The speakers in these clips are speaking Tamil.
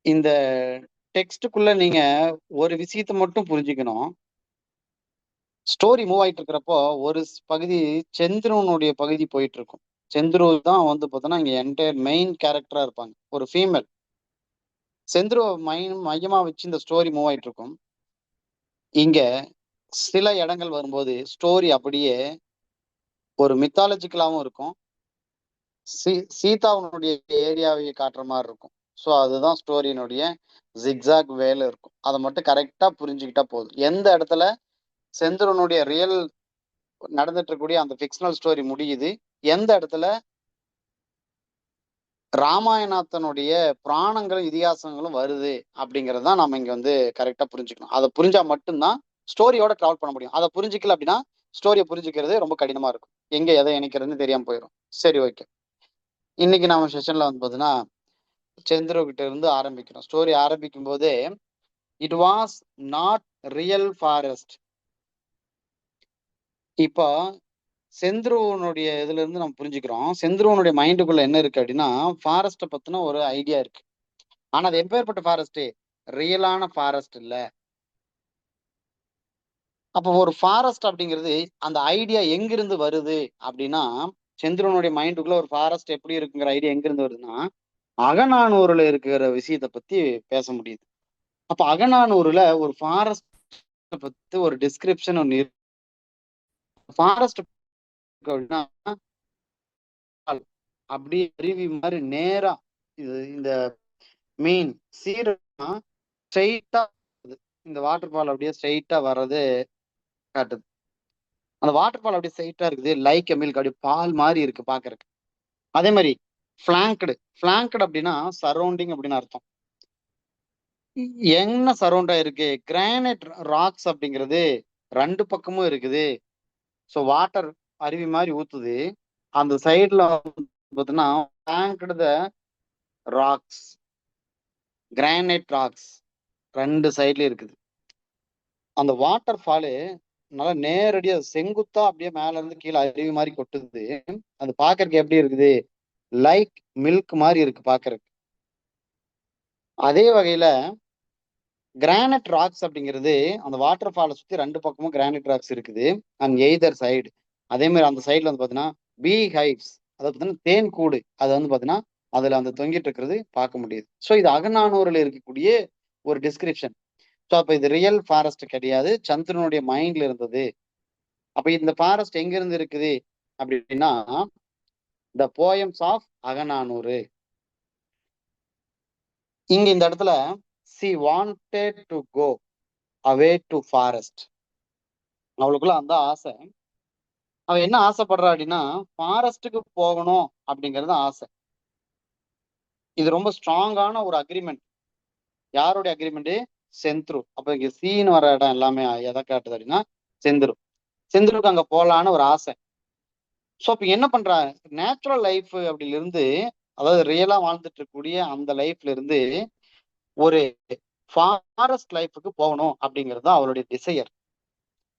இந்த டெக்ஸ்ட்டுக்குள்ள நீங்க ஒரு விஷயத்த மட்டும் புரிஞ்சுக்கணும். ஸ்டோரி மூவ் ஆயிட்டு இருக்கிறப்போ, ஒரு பகுதி சந்துருவனுடைய பகுதி போயிட்டு இருக்கும். சந்துரு தான் வந்து பார்த்தோன்னா, இங்க என்டையர் மெயின் கேரக்டரா இருப்பாங்க. ஒரு ஃபீமேல். சந்துருவ மையமா வச்சு இந்த ஸ்டோரி மூவ் ஆயிட்டு இருக்கும். இங்க சில இடங்கள் வரும்போது, ஸ்டோரி அப்படியே ஒரு மித்தாலஜிக்கலாவும் இருக்கும். சீதாவினுடைய ஏரியாவை காட்டுற மாரி இருக்கும். ஸோ அதுதான் ஸ்டோரியினுடைய ஜிக்ஸாக் வேல இருக்கும். அத மட்டும் கரெக்ட்டா புரிஞ்சுக்கிட்டா போதும். எந்த இடத்துல செந்தூரனுடைய ரியல் நடந்துட்டு இருக்கக்கூடிய அந்த ஃபிக்ஷனல் ஸ்டோரி முடியுது. எந்த இடத்துல ராமாயணத்தினுடைய புராணங்களும், இதிகாசங்களும் வருது அப்படிங்கிறது தான் நம்ம இங்க வந்து கரெக்ட்டா புரிஞ்சுக்கணும். அத புரிஞ்சா மட்டும் தான் ஸ்டோரியோட டிராவல் பண்ண முடியும். அத புரிஞ்சுக்கல அப்படின்னா, ஸ்டோரிய புரிஞ்சுக்கிறது ரொம்ப கடினமா இருக்கும். எங்க எத இணைக்கிறதுன்னு தெரியாம போயிரும். சரி, ஓகே. இன்னைக்கு நம்ம செஷன்ல வந்து பார்த்தீங்கன்னா, சந்திரு கிட்ட இருந்து ஆரம்பிக்கிறோம். ஸ்டோரி ஆரம்பிக்கும் போதே, it was not real forest. இப்போ செந்துருவனுடைய இதுல இருந்து நம்ம புரிஞ்சுக்கிறோம். செந்துருவனுடைய மைண்டுக்குள்ள என்ன இருக்கு அப்படின்னா, ஃபாரஸ்ட்ட பத்தின ஒரு ஐடியா இருக்கு. ஆனா அது எப்பேர்ப்பட்ட ஃபாரஸ்ட்? ரியலான ஃபாரஸ்ட் இல்ல. அப்போ ஒரு ஃபாரஸ்ட் அப்படிங்கிறது அந்த ஐடியா எங்கிருந்து வருது அப்படின்னா, செந்துருவனுடைய மைண்டுக்குள்ள ஒரு ஃபாரஸ்ட் எப்படி இருக்குங்கிற ஐடியா எங்கிருந்து வருதுன்னா, அகநானூறுல இருக்கிற விஷயத்த பத்தி பேச முடியுது. அப்ப அகநானூறுல ஒரு ஃபாரஸ்ட் பத்தி ஒரு டிஸ்கிரிப்ஷன் ஒண்ணு இருக்கு. ஃபாரஸ்ட் அப்படின்னா அப்படியே அருவி மாதிரி நேரா இது இந்த மீன் சீரா ஸ்ட்ரெயிட்டா இந்த வாட்டர் ஃபால் அப்படியே ஸ்ட்ரெயிட்டா வர்றது காட்டுது. அந்த வாட்டர் ஃபால் அப்படியே ஸ்ட்ரெயிட்டா இருக்குது. லைக் மில்க் அப்படியே பால் மாதிரி இருக்கு பாக்குறதுக்கு. அதே மாதிரி பிளாங்க்டு அப்படின்னா சரௌண்டிங் அப்படின்னு அர்த்தம். என்ன சரௌண்டா இருக்கு? கிரானைட் ராக்ஸ் அப்படிங்கிறது ரெண்டு பக்கமும் இருக்குது. ஸோ வாட்டர் அருவி மாதிரி ஊத்துது. அந்த சைடுல பார்த்தீங்கன்னா பிளாங்க்டு த ராக்ஸ், கிரானைட் ராக்ஸ் ரெண்டு சைட்லயும் இருக்குது. அந்த வாட்டர் ஃபாலு நல்லா நேரடியா செங்குத்தா அப்படியே மேல இருந்து கீழே அருவி மாதிரி கொட்டுது. அது பாக்குறதுக்கு எப்படி இருக்குது? லைக் மில்க் மாதிரி இருக்கு பாக்குறதுக்கு. அதே வகையில கிரானைட் ராக்ஸ் அப்படிங்கிறது அந்த வாட்டர் ஃபாலை சுத்தி ரெண்டு பக்கமும் கிரானைட் ராக்ஸ் இருக்குது. And either side. அதே மாதிரி அந்த சைடுல வந்து பாத்தீங்கன்னா பீ ஹைவ்ஸ், அதாவது பாத்தீங்கன்னா தேன் கூடு, அது வந்து பாத்தீங்கன்னா அதுல அந்த தொங்கிட்டு இருக்கிறது பார்க்க முடியுது. ஸோ இது அகநானூறுல இருக்கக்கூடிய ஒரு டிஸ்கிரிப்ஷன். ஸோ அப்ப இது ரியல் ஃபாரஸ்ட் கிடையாது, சந்திரனுடைய மைண்ட்ல இருந்தது. அப்ப இந்த ஃபாரஸ்ட் எங்க இருந்து இருக்குது அப்படின்னா, த போயம்ஸ் ஆஃப் அகநானூறு. இங்க இந்த இடத்துல she wanted to go away to forest. அவளுக்குள்ள அந்த ஆசை. அவ என்ன ஆசைப்படுறா அப்படின்னா, ஃபாரஸ்ட்டுக்கு போகணும் அப்படிங்கிறது ஆசை. இது ரொம்ப ஸ்ட்ராங்கான ஒரு அக்ரிமெண்ட். யாருடைய அக்ரிமெண்ட்? செந்துரு. அப்ப இங்க சீன் வர இடம் எல்லாமே எதை காட்டுது அப்படின்னா செந்துரு. செந்துருக்கு அங்க போலான்னு ஒரு ஆசை. ஸோ அப்ப என்ன பண்றா? நேச்சுரல் லைஃப் அப்படில இருந்து, அதாவது ரியலா வாழ்ந்துட்டு இருக்கக்கூடிய அந்த லைஃப்ல இருந்து ஒரு ஃபாரஸ்ட் லைஃபுக்கு போகணும் அப்படிங்கிறது தான் அவளுடைய டிசையர்.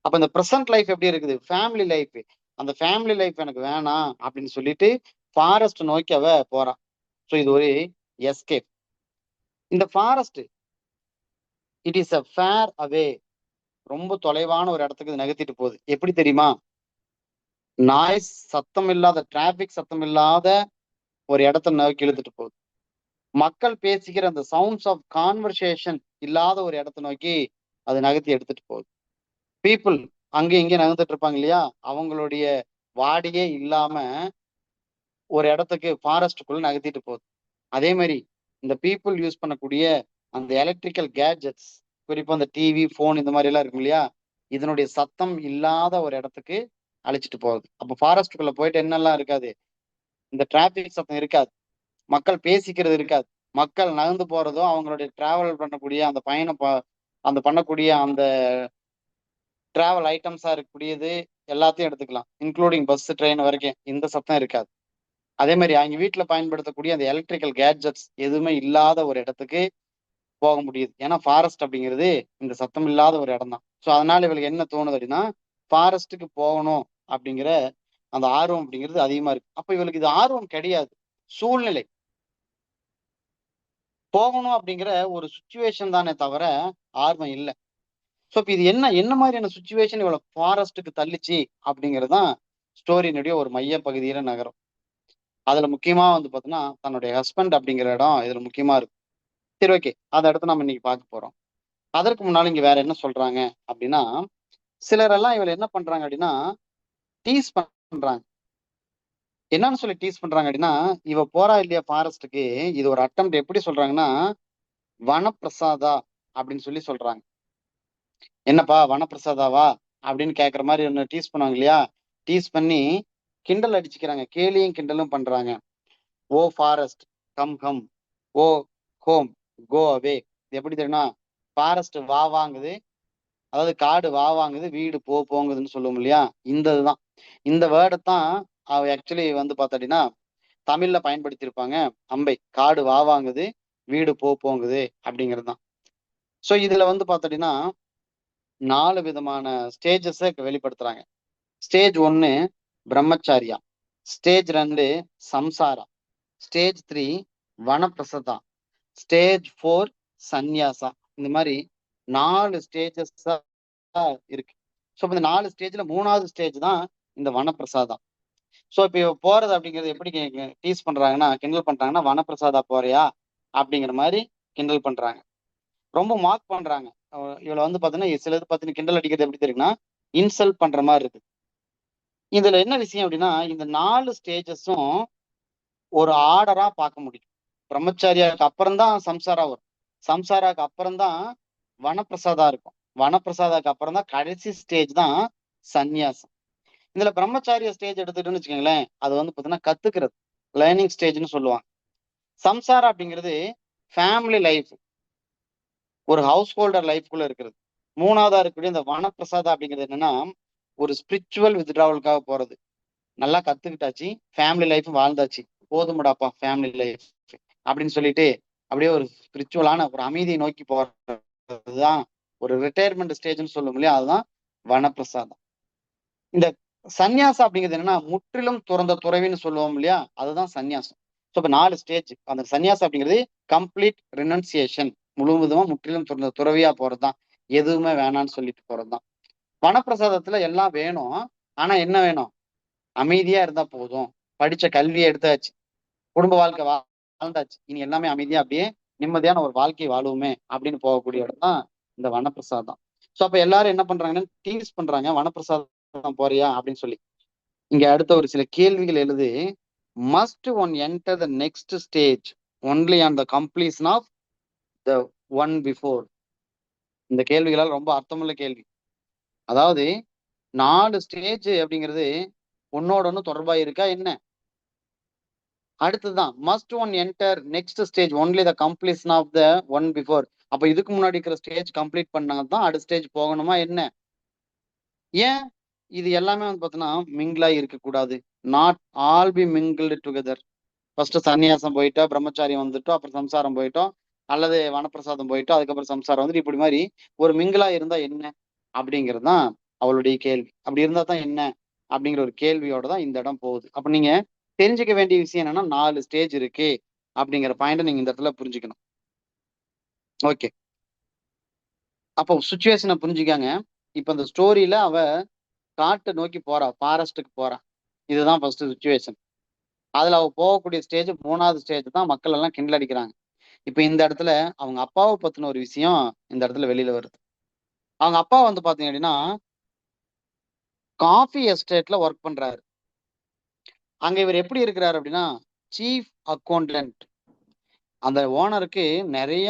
அப்ப இந்த பிரசன்ட் லைஃப் எப்படி இருக்குது? Family life. அந்த ஃபேமிலி லைஃப் எனக்கு வேணாம் அப்படின்னு சொல்லிட்டு ஃபாரஸ்ட் நோக்கி அவ போறான். ஸோ இது ஒரு எஸ்கேப். இந்த forest it is a fair அவே. ரொம்ப தொலைவான ஒரு இடத்துக்கு இது நகர்த்திட்டு போகுது. எப்படி தெரியுமா? நாய்ஸ், சத்தம் இல்லாத, டிராபிக் சத்தம் இல்லாத ஒரு இடத்த நோக்கி இழுத்துட்டு போகுது. மக்கள் பேசிக்கிற அந்த சவுண்ட்ஸ் ஆஃப் கான்வர்சேஷன் இல்லாத ஒரு இடத்த நோக்கி அது நகர்த்தி எடுத்துட்டு போகுது. பீப்புள் அங்க இங்க நகர்ந்துட்டு இருப்பாங்க இல்லையா, அவங்களுடைய வாடியே இல்லாம ஒரு இடத்துக்கு ஃபாரஸ்டுக்குள்ள நகர்த்திட்டு போகுது. அதே மாதிரி இந்த பீப்புள் யூஸ் பண்ணக்கூடிய அந்த எலக்ட்ரிக்கல் கேட்ஜெட்ஸ், குறிப்பா அந்த டிவி, போன் இந்த மாதிரி எல்லாம் இருக்கும் இல்லையா, இதனுடைய சத்தம் இல்லாத ஒரு இடத்துக்கு அழைச்சிட்டு போகுது. அப்ப ஃபாரஸ்டுக்குள்ள போயிட்டு என்னெல்லாம் இருக்காது? இந்த டிராபிக் சத்தம் இருக்காது, மக்கள் பேசிக்கிறது இருக்காது, மக்கள் நகர்ந்து போறதும் அவங்களுடைய டிராவல் பண்ணக்கூடிய அந்த பயணம் அந்த பண்ணக்கூடிய அந்த டிராவல் ஐட்டம்ஸா இருக்கக்கூடியது எல்லாத்தையும் எடுத்துக்கலாம், இன்க்ளூடிங் பஸ், ட்ரெயின் வரைக்கும் இந்த சத்தம் இருக்காது. அதே மாதிரி அவங்க வீட்டுல பயன்படுத்தக்கூடிய அந்த எலக்ட்ரிக்கல் கேட்ஜெட்ஸ் எதுவுமே இல்லாத ஒரு இடத்துக்கு போக முடியுது. ஏன்னா ஃபாரஸ்ட் அப்படிங்கிறது இந்த சத்தம் இல்லாத ஒரு இடம் தான். ஸோ அதனால இவளுக்கு என்ன தோணுது அப்படின்னா, ஃபாரஸ்ட்டுக்கு போகணும் அப்படிங்கிற அந்த ஆர்வம் அப்படிங்கிறது அதிகமா இருக்கு. அப்ப இவளுக்கு இது ஆர்வம் கிடையாது, சூழ்நிலை. போகணும் அப்படிங்கிற ஒரு சுச்சுவேஷன் தானே தவிர ஆர்வம் இல்லை. ஸோ இப்போ இது என்ன என்ன மாதிரியான சுச்சுவேஷன் இவ்வளவு ஃபாரஸ்ட்டுக்கு தள்ளிச்சு அப்படிங்கிறது தான் ஸ்டோரியினுடைய ஒரு மைய பகுதியில நகரம். அதுல முக்கியமா வந்து பார்த்தோன்னா தன்னுடைய ஹஸ்பண்ட் அப்படிங்கிற இடம் இதுல முக்கியமா இருக்கு. சரி, ஓகே, அதை அடுத்து நம்ம இன்னைக்கு பார்க்க போறோம். அதற்கு முன்னால இங்க வேற என்ன சொல்றாங்க அப்படின்னா, சிலரெல்லாம் இவளை என்ன பண்றாங்க அப்படின்னா டீஸ் பண்றாங்க. என்னன்னு சொல்லி டீஸ் பண்றாங்க அப்படின்னா, இவ போறா இல்லையா ஃபாரஸ்ட்டுக்கு, இது ஒரு அட்டெம்ப்ட். எப்படி சொல்றாங்கன்னா, வனப்பிரசாதா அப்படின்னு சொல்லி சொல்றாங்க. என்னப்பா வனப்பிரசாதாவா அப்படின்னு கேட்கற மாதிரி ஒன்று டீஸ் பண்ணுவாங்க இல்லையா? டீஸ் பண்ணி கிண்டல் அடிச்சுக்கிறாங்க, கேலியும் கிண்டலும் பண்றாங்க. ஓ ஃபாரஸ்ட், கம் கம். ஓ ஹோம், கோ அவே. இது எப்படி தெரியுமா? ஃபாரஸ்ட் வா வாங்குது, அதாவது காடு வா வாங்குது, வீடு போ போங்குதுன்னு சொல்லுவோம் இல்லையா? இந்த இதுதான், இந்த வேர்டை தான் அவ ஆக்சுவலி வந்து பார்த்தாடினா தமிழ்ல பயன்படுத்தியிருப்பாங்க. அம்பை, காடு வா வாங்குது, வீடு போ போங்குது அப்படிங்கிறது தான். ஸோ இதுல வந்து பார்த்தாடினா 4 விதமான ஸ்டேஜஸை வெளிப்படுத்துறாங்க. ஸ்டேஜ் 1 பிரம்மச்சாரியா, ஸ்டேஜ் 2 சம்சாரா, ஸ்டேஜ் 3 வனப்பிரசதா, ஸ்டேஜ் 4 சந்நியாசா. இந்த மாதிரி 4 ஸ்டேஜஸ் இருக்கு. ஸோ இந்த 4 ஸ்டேஜ்ல 3வது ஸ்டேஜ் தான் இந்த வனப்பிரசாதம். ஸோ இப்போ இவ போறது அப்படிங்கிறது எப்படி டீஸ் பண்றாங்கன்னா, கிண்டல் பண்றாங்கன்னா, வனப்பிரசாதா போறியா அப்படிங்கிற மாதிரி கிண்டல் பண்றாங்க, ரொம்ப மார்க் பண்றாங்க. இவளை வந்து பாத்தீங்கன்னா சிலது பார்த்தீங்கன்னா கிண்டல் அடிக்கிறது எப்படி தெரியுங்கன்னா இன்சல்ட் பண்ற மாதிரி இருக்கு. இதுல என்ன விஷயம் அப்படின்னா, இந்த 4 ஸ்டேஜஸும் ஒரு ஆர்டரா பார்க்க முடியும். பிரம்மச்சாரியாவுக்கு அப்புறம் தான் சம்சாரா வரும், சம்சாராக்கு அப்புறம் தான் வனப்பிரசாதா இருக்கும், வனப்பிரசாதாக்கு அப்புறம் தான் கடைசி ஸ்டேஜ் தான் சந்நியாசம். இதுல பிரம்மச்சாரிய ஸ்டேஜ் எடுத்துக்கிட்டோம்னு வச்சுக்கோங்களேன், அது வந்து பாத்தீங்கன்னா கத்துக்கிறது, லேர்னிங் ஸ்டேஜ்னு சொல்லுவாங்க. சம்சாரா அப்படிங்கிறது ஃபேமிலி லைஃப், ஒரு ஹவுஸ் ஹோல்டர் லைஃப்குள்ள இருக்கிறது. 3வதா இருக்கக்கூடிய இந்த வனப்பிரசாதா அப்படிங்கிறது என்னன்னா ஒரு ஸ்பிரிச்சுவல் வித்ட்ராவலுக்காக போறது. நல்லா கத்துக்கிட்டாச்சு, ஃபேமிலி லைஃப் வாழ்ந்தாச்சு, போதும்டாப்பா ஃபேமிலி லைஃப் அப்படின்னு சொல்லிட்டு அப்படியே ஒரு ஸ்பிரிச்சுவலான ஒரு அமைதியை நோக்கி போறதுதான் ஒரு ரிட்டையர்மெண்ட் ஸ்டேஜ்னு சொல்லும் இல்லையா, அதுதான் வனப்பிரசாதம். இந்த சந்நியாசம் அப்படிங்கிறது என்னன்னா முற்றிலும் துறந்த துறவின்னு சொல்லுவோம் இல்லையா, அதுதான் சந்நியாசம். ஸோ இப்போ 4 ஸ்டேஜ். அந்த சந்நியாசம் அப்படிங்கிறது கம்ப்ளீட் ரினன்சியேஷன், முழுவதுமா முற்றிலும் துறந்த துறவியா போறதுதான், எதுவுமே வேணான்னு சொல்லிட்டு போறதுதான். வனப்பிரசாதத்துல எல்லாம் வேணும், ஆனா என்ன வேணும்? அமைதியா இருந்தா போதும், படிச்ச கல்வியை எடுத்தாச்சு, குடும்ப வாழ்க்கை வாழ்ந்தாச்சு, இனி எல்லாமே அமைதியா அப்படியே நிம்மதியான ஒரு வாழ்க்கை வாழுவோமே அப்படின்னு போகக்கூடிய இடம் தான் இந்த வனப்பிரசாதம். ஸோ அப்ப எல்லாரும் என்ன பண்றாங்கன்னா டீஸ் பண்றாங்க, வனப்பிரசாதம் போறியா அப்படின்னு சொல்லி. இங்க அடுத்த ஒரு சில கேள்விகள் எழுது. Must one enter the next stage only on the completion of the one before. இந்த கேள்விகளால் ரொம்ப அர்த்தமுள்ள கேள்வி. அதாவது 4 ஸ்டேஜ் அப்படிங்கிறது ஒன்னோட ஒண்ணு தொடர்பா இருக்கா என்ன? அடுத்ததுதான் must one enter next stage only the completion of the one before. அப்ப இதுக்கு முன்னாடி இருக்கிற ஸ்டேஜ் கம்ப்ளீட் பண்ணாதான் அடுத்த ஸ்டேஜ் போகணுமா என்ன? ஏன் இது எல்லாமே வந்து பார்த்தோன்னா மிங்கிளா இருக்கக்கூடாது? Not all B mingled together. First சன்னியாசம் போயிட்டோம், பிரம்மச்சாரியம் வந்துட்டோம், அப்புறம் சம்சாரம் போயிட்டோம், அல்லது வனப்பிரசாதம் போயிட்டோம், அதுக்கப்புறம் சம்சாரம் வந்துட்டு இப்படி மாதிரி ஒரு மிங்கிளா இருந்தா என்ன அப்படிங்கிறது தான் அவளுடைய கேள்வி. அப்படி இருந்தா தான் என்ன அப்படிங்கிற ஒரு கேள்வியோட தான் இந்த இடம் போகுது. அப்ப நீங்க தெரிஞ்சுக்க வேண்டிய விஷயம் என்னன்னா 4 ஸ்டேஜ் இருக்கு அப்படிங்கிற பாயிண்ட் நீங்க இந்த இடத்துல புரிஞ்சுக்கணும். ஓகே, அப்போ சுச்சுவேஷனை புரிஞ்சுக்காங்க. இப்ப இந்த ஸ்டோரியில அவ காட்டை நோக்கி போறா, ஃபாரஸ்ட்டுக்கு போறா, இதுதான் ஃபர்ஸ்ட் சுச்சுவேஷன். அதுல அவ போகக்கூடிய ஸ்டேஜ் 3வது ஸ்டேஜ் தான் மக்கள் எல்லாம் கிண்டல் அடிக்கிறாங்க. இப்ப இந்த இடத்துல அவங்க அப்பாவை பத்தின ஒரு விஷயம் இந்த இடத்துல வெளியில வருது. அவங்க அப்பா வந்து பாத்தீங்க அப்படின்னா காஃபி எஸ்டேட்ல ஒர்க் பண்றாரு. அங்க இவர் எப்படி இருக்கிறாரு அப்படின்னா சீஃப் அக்கௌண்டன்ட். அந்த ஓனருக்கு நிறைய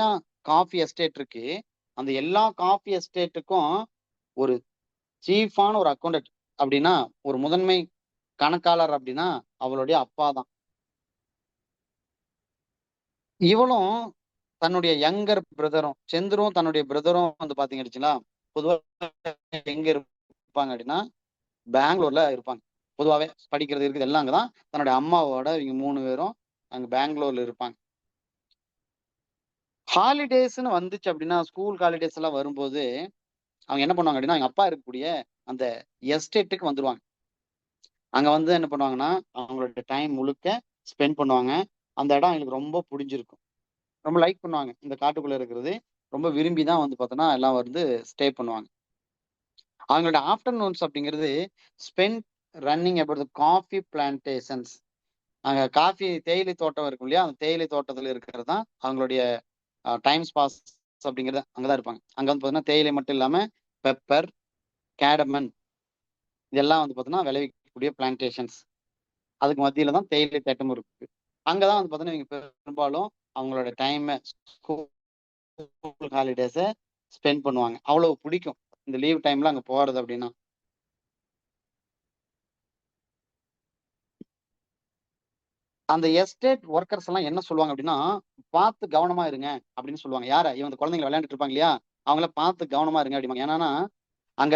காஃபி எஸ்டேட் இருக்கு. அந்த எல்லா காஃபி எஸ்டேட்டுக்கும் ஒரு சீஃபான ஒரு அக்கௌண்டன்ட் அப்படின்னா ஒரு முதன்மை கணக்காளர் அப்படின்னா அவளுடைய அப்பா தான். இவளும் தன்னுடைய யங்கர் பிரதரும் செந்தரும் தன்னுடைய பிரதரும் வந்து பாத்தீங்கன்னா பொதுவாக எங்க இருப்பாங்க அப்படின்னா பெங்களூர்ல இருப்பாங்க. பொதுவாகவே படிக்கிறது இருக்குது எல்லாம் அங்கதான். தன்னுடைய அம்மாவோட இவங்க 3 பேரும் அங்க பெங்களூர்ல இருப்பாங்க. ஹாலிடேஸ்ன்னு வந்துச்சு அப்படின்னா ஸ்கூல் ஹாலிடேஸ் எல்லாம் வரும்போது அவங்க என்ன பண்ணுவாங்க அப்படின்னா எங்க அப்பா இருக்கக்கூடிய அந்த எஸ்டேட்டுக்கு வந்துருவாங்க. அங்க வந்து என்ன பண்ணுவாங்கன்னா அவங்களோட டைம் முழுக்க ஸ்பெண்ட் பண்ணுவாங்க. அந்த இடம் எங்களுக்கு ரொம்ப பிடிச்சிருக்கும். ரொம்ப லைக் பண்ணுவாங்க. இந்த காட்டுக்குள்ள இருக்கிறது ரொம்ப விரும்பி தான் வந்து பார்த்தோன்னா, எல்லாம் வந்து ஸ்டே பண்ணுவாங்க. அவங்களோட ஆஃப்டர்நூன்ஸ் அப்படிங்கிறது spend running about the coffee plantations. அங்க காஃபி தேயிலை தோட்டம் இருக்கும் இல்லையா? அந்த தேயிலை தோட்டத்துல இருக்கிறது தான் அவங்களுடைய டைம்ஸ் பாஸ் அப்படிங்கிறது அங்க தான் இருப்பாங்க. அங்க வந்து பார்த்தீங்கன்னா, தேயிலை மட்டும் இல்லாம பெப்பர், கேடமன் இதெல்லாம் வந்து பார்த்தீங்கன்னா, விளைவிக்கக்கூடிய பிளான்டேஷன்ஸ். அதுக்கு மத்தியில தான் தேயிலை தோட்டமும் இருக்கு. அங்க தான் வந்து பார்த்தீங்கன்னா, இவங்க பெரும்பாலும் அவங்களோட டைம ஸ்கூல் ஹாலிடேஸ ஸ்பெண்ட் பண்ணுவாங்க. அவ்வளவு பிடிக்கும். இந்த லீவ் டைம்ல அங்க போறது அப்படின்னா. அந்த எஸ்டேட் ஒர்க்கர்ஸ் எல்லாம் என்ன சொல்லுவாங்க அப்படின்னா, "பார்த்து கவனமா இருங்க" அப்படின்னு சொல்லுவாங்க. யார? இவன் குழந்தைங்க விளையாண்டுட்டு இருப்பாங்க இல்லையா? அவங்கள பார்த்து கவனமா இருங்க அப்படிம்பாங்க. ஏன்னா, அங்க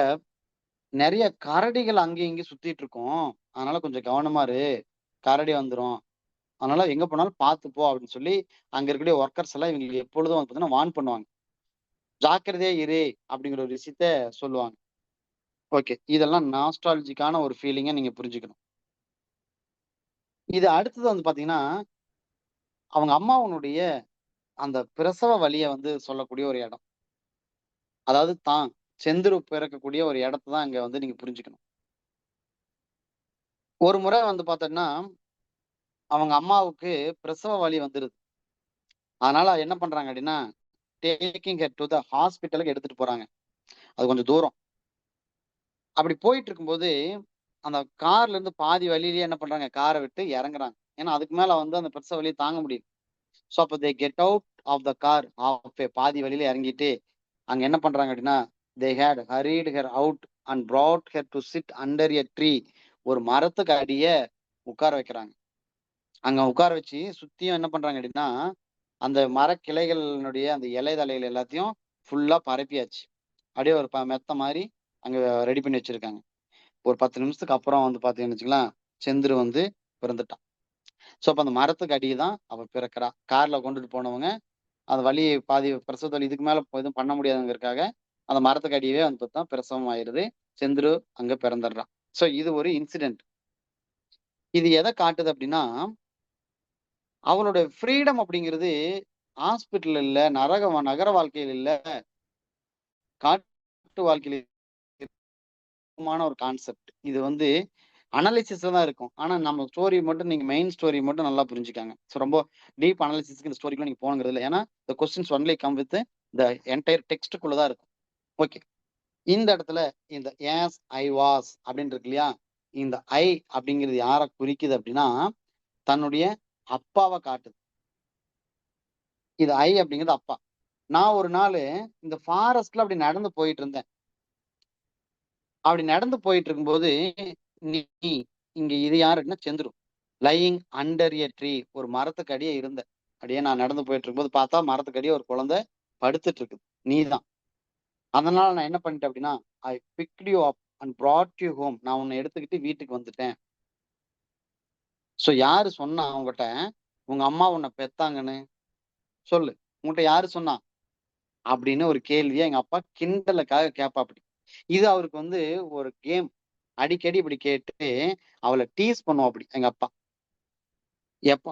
நெறைய கரடிகள் அங்கேயும் இங்கேயும் சுத்திட்டு இருக்கும். அதனால கொஞ்சம் கவனமா இரு. கரடி வந்துரும். அதனால எங்க போனாலும் பார்த்து போ அப்படின்னு சொல்லி, அங்க இருக்கக்கூடிய ஒர்க்கர்ஸ் எல்லாம் இவங்களுக்கு எப்பொழுதும் வந்து பார்த்தீங்கன்னா, வார்ன் பண்ணுவாங்க. ஜாக்கிரதையா இரு அப்படிங்கிற ஒரு விஷயத்த சொல்லுவாங்க. ஓகே. இதெல்லாம் நாஸ்டால்ஜிக்கான ஒரு ஃபீலிங்க நீங்க புரிஞ்சுக்கணும். இது அடுத்தது வந்து பார்த்தீங்கன்னா, அவங்க அம்மாவனுடைய அந்த பிரசவ வலிய வந்து சொல்லக்கூடிய ஒரு இடம். அதாவது தான் செந்துரு பிறக்கக்கூடிய ஒரு இடத்த தான் இங்க வந்து நீங்க புரிஞ்சுக்கணும். ஒரு முறை வந்து பார்த்தோம்னா, அவங்க அம்மாவுக்கு பிரசவ வலி வந்துருது. அதனால என்ன பண்றாங்க அப்படின்னா, டேக்கிங் ஹர் டூ த ஹாஸ்பிட்டலுக்கு எடுத்துட்டு போறாங்க. அது கொஞ்சம் தூரம். அப்படி போயிட்டு இருக்கும்போது, அந்த கார்ல இருந்து பாதி வழியிலேயே என்ன பண்றாங்க, கார விட்டு இறங்குறாங்க. ஏன்னா, அதுக்கு மேல வந்து அந்த பிரசவ வலிய தாங்க முடியல. ஸோ, அப்ப they get out of the car half way பாதி வழியில இறங்கிட்டு, அங்க என்ன பண்றாங்க அப்படின்னா, they had hurried her out and brought her to sit under a tree. ஒரு மரத்துக்கு அடிய உட்கார வைக்கிறாங்க. அங்க உட்கார வச்சு சுத்தியும் என்ன பண்றாங்க அப்படின்னா, அந்த மரக்கிளைகளினுடைய அந்த இலை தழைகள் எல்லாத்தையும் ஃபுல்லா பரப்பியாச்சு. அப்படியே ஒரு மெத்த மாரி அங்க ரெடி பண்ணி வச்சிருக்காங்க. ஒரு 10 நிமிஷத்துக்கு அப்புறம் வந்து பார்த்தீங்கன்னு வச்சுக்கங்களேன், செந்துரு வந்து பிறந்துட்டான். ஸோ, அப்ப அந்த மரத்துக்கு அடி தான் அவ பிறக்கிறா. கார்ல கொண்டுட்டு போனவங்க, அந்த வலி பாதி பிரசவ வலி இதுக்கு மேல எதுவும் பண்ண முடியாதுங்கிறதுக்காக, அந்த மரத்துக்கு அடியவே வந்து பார்த்தா பிரசவம் ஆயிருது. செந்துரு அங்க பிறந்துடுறான். ஸோ, இது ஒரு இன்சிடென்ட். இது எத காட்டுது அப்படின்னா, அவளோட ஃப்ரீடம் அப்படிங்கிறது ஹாஸ்பிட்டல் இல்ல, நகர வாழ்க்கையில இல்ல, காட்டு வாழ்க்கையில மான ஒரு கான்செப்ட். இது வந்து அனலைசிஸ்ல தான் இருக்கும். ஆனா நம்ம ஸ்டோரி மட்டும் நீங்க மெயின் ஸ்டோரி மட்டும் நல்லா புரிஞ்சுக்கங்க. ஸோ ரொம்ப டீப் அனாலிசிஸ்க்கு இந்த ஸ்டோரிக்குள்ள நீங்க போகணுங்கிறது இல்ல. ஏன்னா, the questions only come with the entire டெக்ஸ்ட்க்குள்ள தான் இருக்கும். ஓகே. இந்த இடத்துல இந்த "ஏஸ் ஐ வாஸ்" அப்படின்னு இருக்கு இல்லையா? இந்த ஐ அப்படிங்கிறது யார குறிக்குது அப்படின்னா, தன்னுடைய அப்பாவ காட்டுது. இது ஐ அப்படிங்கிறது அப்பா. நான் ஒரு நாளு இந்த ஃபாரஸ்ட்ல அப்படி நடந்து போயிட்டு இருந்தேன். அப்படி நடந்து போயிட்டு இருக்கும்போது, நீ இங்க இது யாருன்னா Senthuru. Lying under a tree ஒரு மரத்துக்கு அடியே இருந்த. அப்படியே நான் நடந்து போயிட்டு இருக்கும்போது பார்த்தா, மரத்துக்கு அடியே ஒரு குழந்தை படுத்துட்டு இருக்குது. நீதான். அதனால நான் என்ன பண்ணிட்டேன் அப்படின்னா, ஐ picked you up and broad you home. நான் உன்னை எடுத்துக்கிட்டு வீட்டுக்கு வந்துட்டேன். ஸோ யாரு சொன்னா உன்கிட்ட, உங்க அம்மா உன்னை பெத்தாங்கன்னு? சொல்லு. உன்கிட்ட யாரு சொன்னா? அப்படின்னு ஒரு கேள்விய எங்க அப்பா கிண்டலுக்காக கேட்பாப்படி. இது அவருக்கு வந்து ஒரு கேம். அடிக்கடி இப்படி கேட்டு, அவள டீஸ் பண்ணுவாப்படி எங்க அப்பா.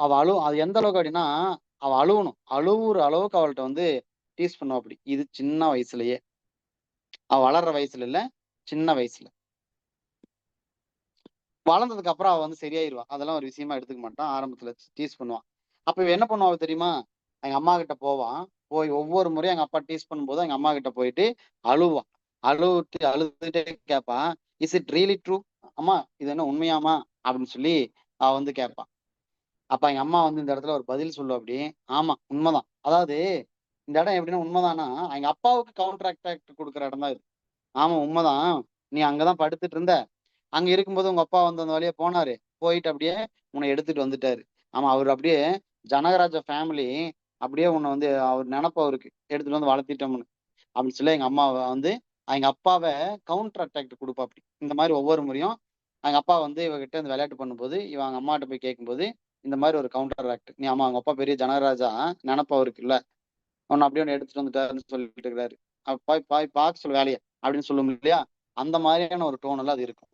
அவ அது எந்த அளவுக்கு அப்படின்னா, அவ அழுவணும். அழுவுற அளவுக்கு அவள்ட்ட வந்து டீஸ் பண்ணுவாப்படி. இது சின்ன வயசுலயே. அவ வளர்ற வயசுல இல்ல, சின்ன வயசுல. வளர்ந்ததுக்கு அப்புறம் அவ வந்து சரியாயிருவா. அதெல்லாம் ஒரு விஷயமா எடுத்துக்க மாட்டான். ஆரம்பத்துல டீஸ் பண்ணுவான். அப்ப இவ என்ன பண்ணுவா தெரியுமா? எங்க அம்மா கிட்ட போவான். போய் ஒவ்வொரு முறையும் எங்க அப்பா டீஸ் பண்ணும்போது எங்க அம்மா கிட்ட போயிட்டு அழுவா. அழுதுட்டே கேட்பா, "இஸ் இட் ரியலி ட்ரூ? அம்மா இது என்ன உண்மையாம்மா?" அப்படின்னு சொல்லி அவ வந்து கேட்பா. அப்ப எங்க அம்மா வந்து இந்த இடத்துல ஒரு பதில் சொல்லுவாப்படி. ஆமா, உண்மதான். அதாவது இந்த இடம் எப்படின்னா உண்மதான்னா, எங்க அப்பாவுக்கு கவுண்டர் அட்டாக் குடுக்குற இடம் தான் இது. ஆமா உண்மதான். நீ அங்க தான் படுத்துட்டு இருந்த. அங்க இருக்கும்போது உங்க அப்பா வந்து அந்த வழியா போனாரு. போயிட்டு அப்படியே உன்னை எடுத்துட்டு வந்துட்டாரு. ஆமா, அவரு அப்படியே ஜனகராஜ ஃபேமிலி அப்படியே உன்னை வந்து அவர் நெனப்பு அவருக்கு. எடுத்துட்டு வந்து வளர்த்திட்டோம்னு. அப்படின்னு சொல்லி எங்க அம்மாவ வந்து எங்க அப்பாவ கவுண்டர் அட்டாக் குடுப்பாப்படி. இந்த மாரி ஒவ்வொரு முறையும் எங்க அப்பா வந்து இவகிட்ட இந்த விளையாட்டு பண்ணும்போது, இவ அவங்க அம்மாட்ட போய் கேட்கும்போது, இந்த மாரி ஒரு கவுண்டர் ஆக்ட். நீ ஆமா அவங்க அப்பா பெரிய ஜனகராஜா நெனப்பு அவருக்குல்ல. உன்ன அப்படியே ஒண்ணு எடுத்துட்டு வந்துட்டாருன்னு சொல்லிட்டு இருக்கிறாரு. போய் போய் பார்க்க சொல்லு வேலைய அப்படின்னு சொல்லும் இல்லையா? அந்த மாதிரியான ஒரு டோன்ல அது இருக்கும்.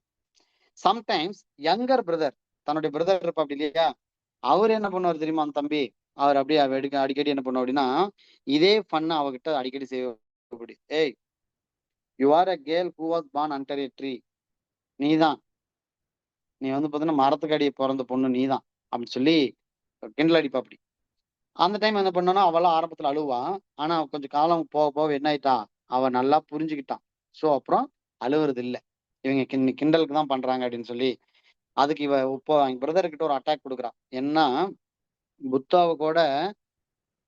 சம்டைம்ஸ் யங்கர் பிரதர் தன்னுடைய பிரதர் இருப்பாப்படி இல்லையா? அவரு என்ன பண்ணுவாரு தெரியுமா அந்த தம்பி? அவர் அப்படியே அடிக்கடி என்ன பண்ணும் அப்படின்னா, இதே ஃபன் அவகிட்ட அடிக்கடி செய்ய. ஏய், you are a girl who was born under a tree. நீதான், நீ வந்து பாத்தீங்கன்னா மரத்துக்கு அடியே பிறந்த பொண்ணு நீதான் அப்படின்னு சொல்லி கிண்டல் அடிப்பா. அப்படி அந்த டைம் என்ன பண்ணோம்னா, அவளாம் ஆரம்பத்துல அழுவா. ஆனா கொஞ்சம் காலம் போக போக என்ன ஆயிட்டா, அவ நல்லா புரிஞ்சுக்கிட்டான். சோ அப்புறம் அழுவுறது இல்ல. இவங்க கிண்டலுக்கு தான் பண்றாங்க அப்படின்னு சொல்லி, அதுக்கு இவ இப்போ எங்க பிரதர் கிட்ட ஒரு அட்டாக் கொடுக்குறான். என்ன, புத்தாவை கூட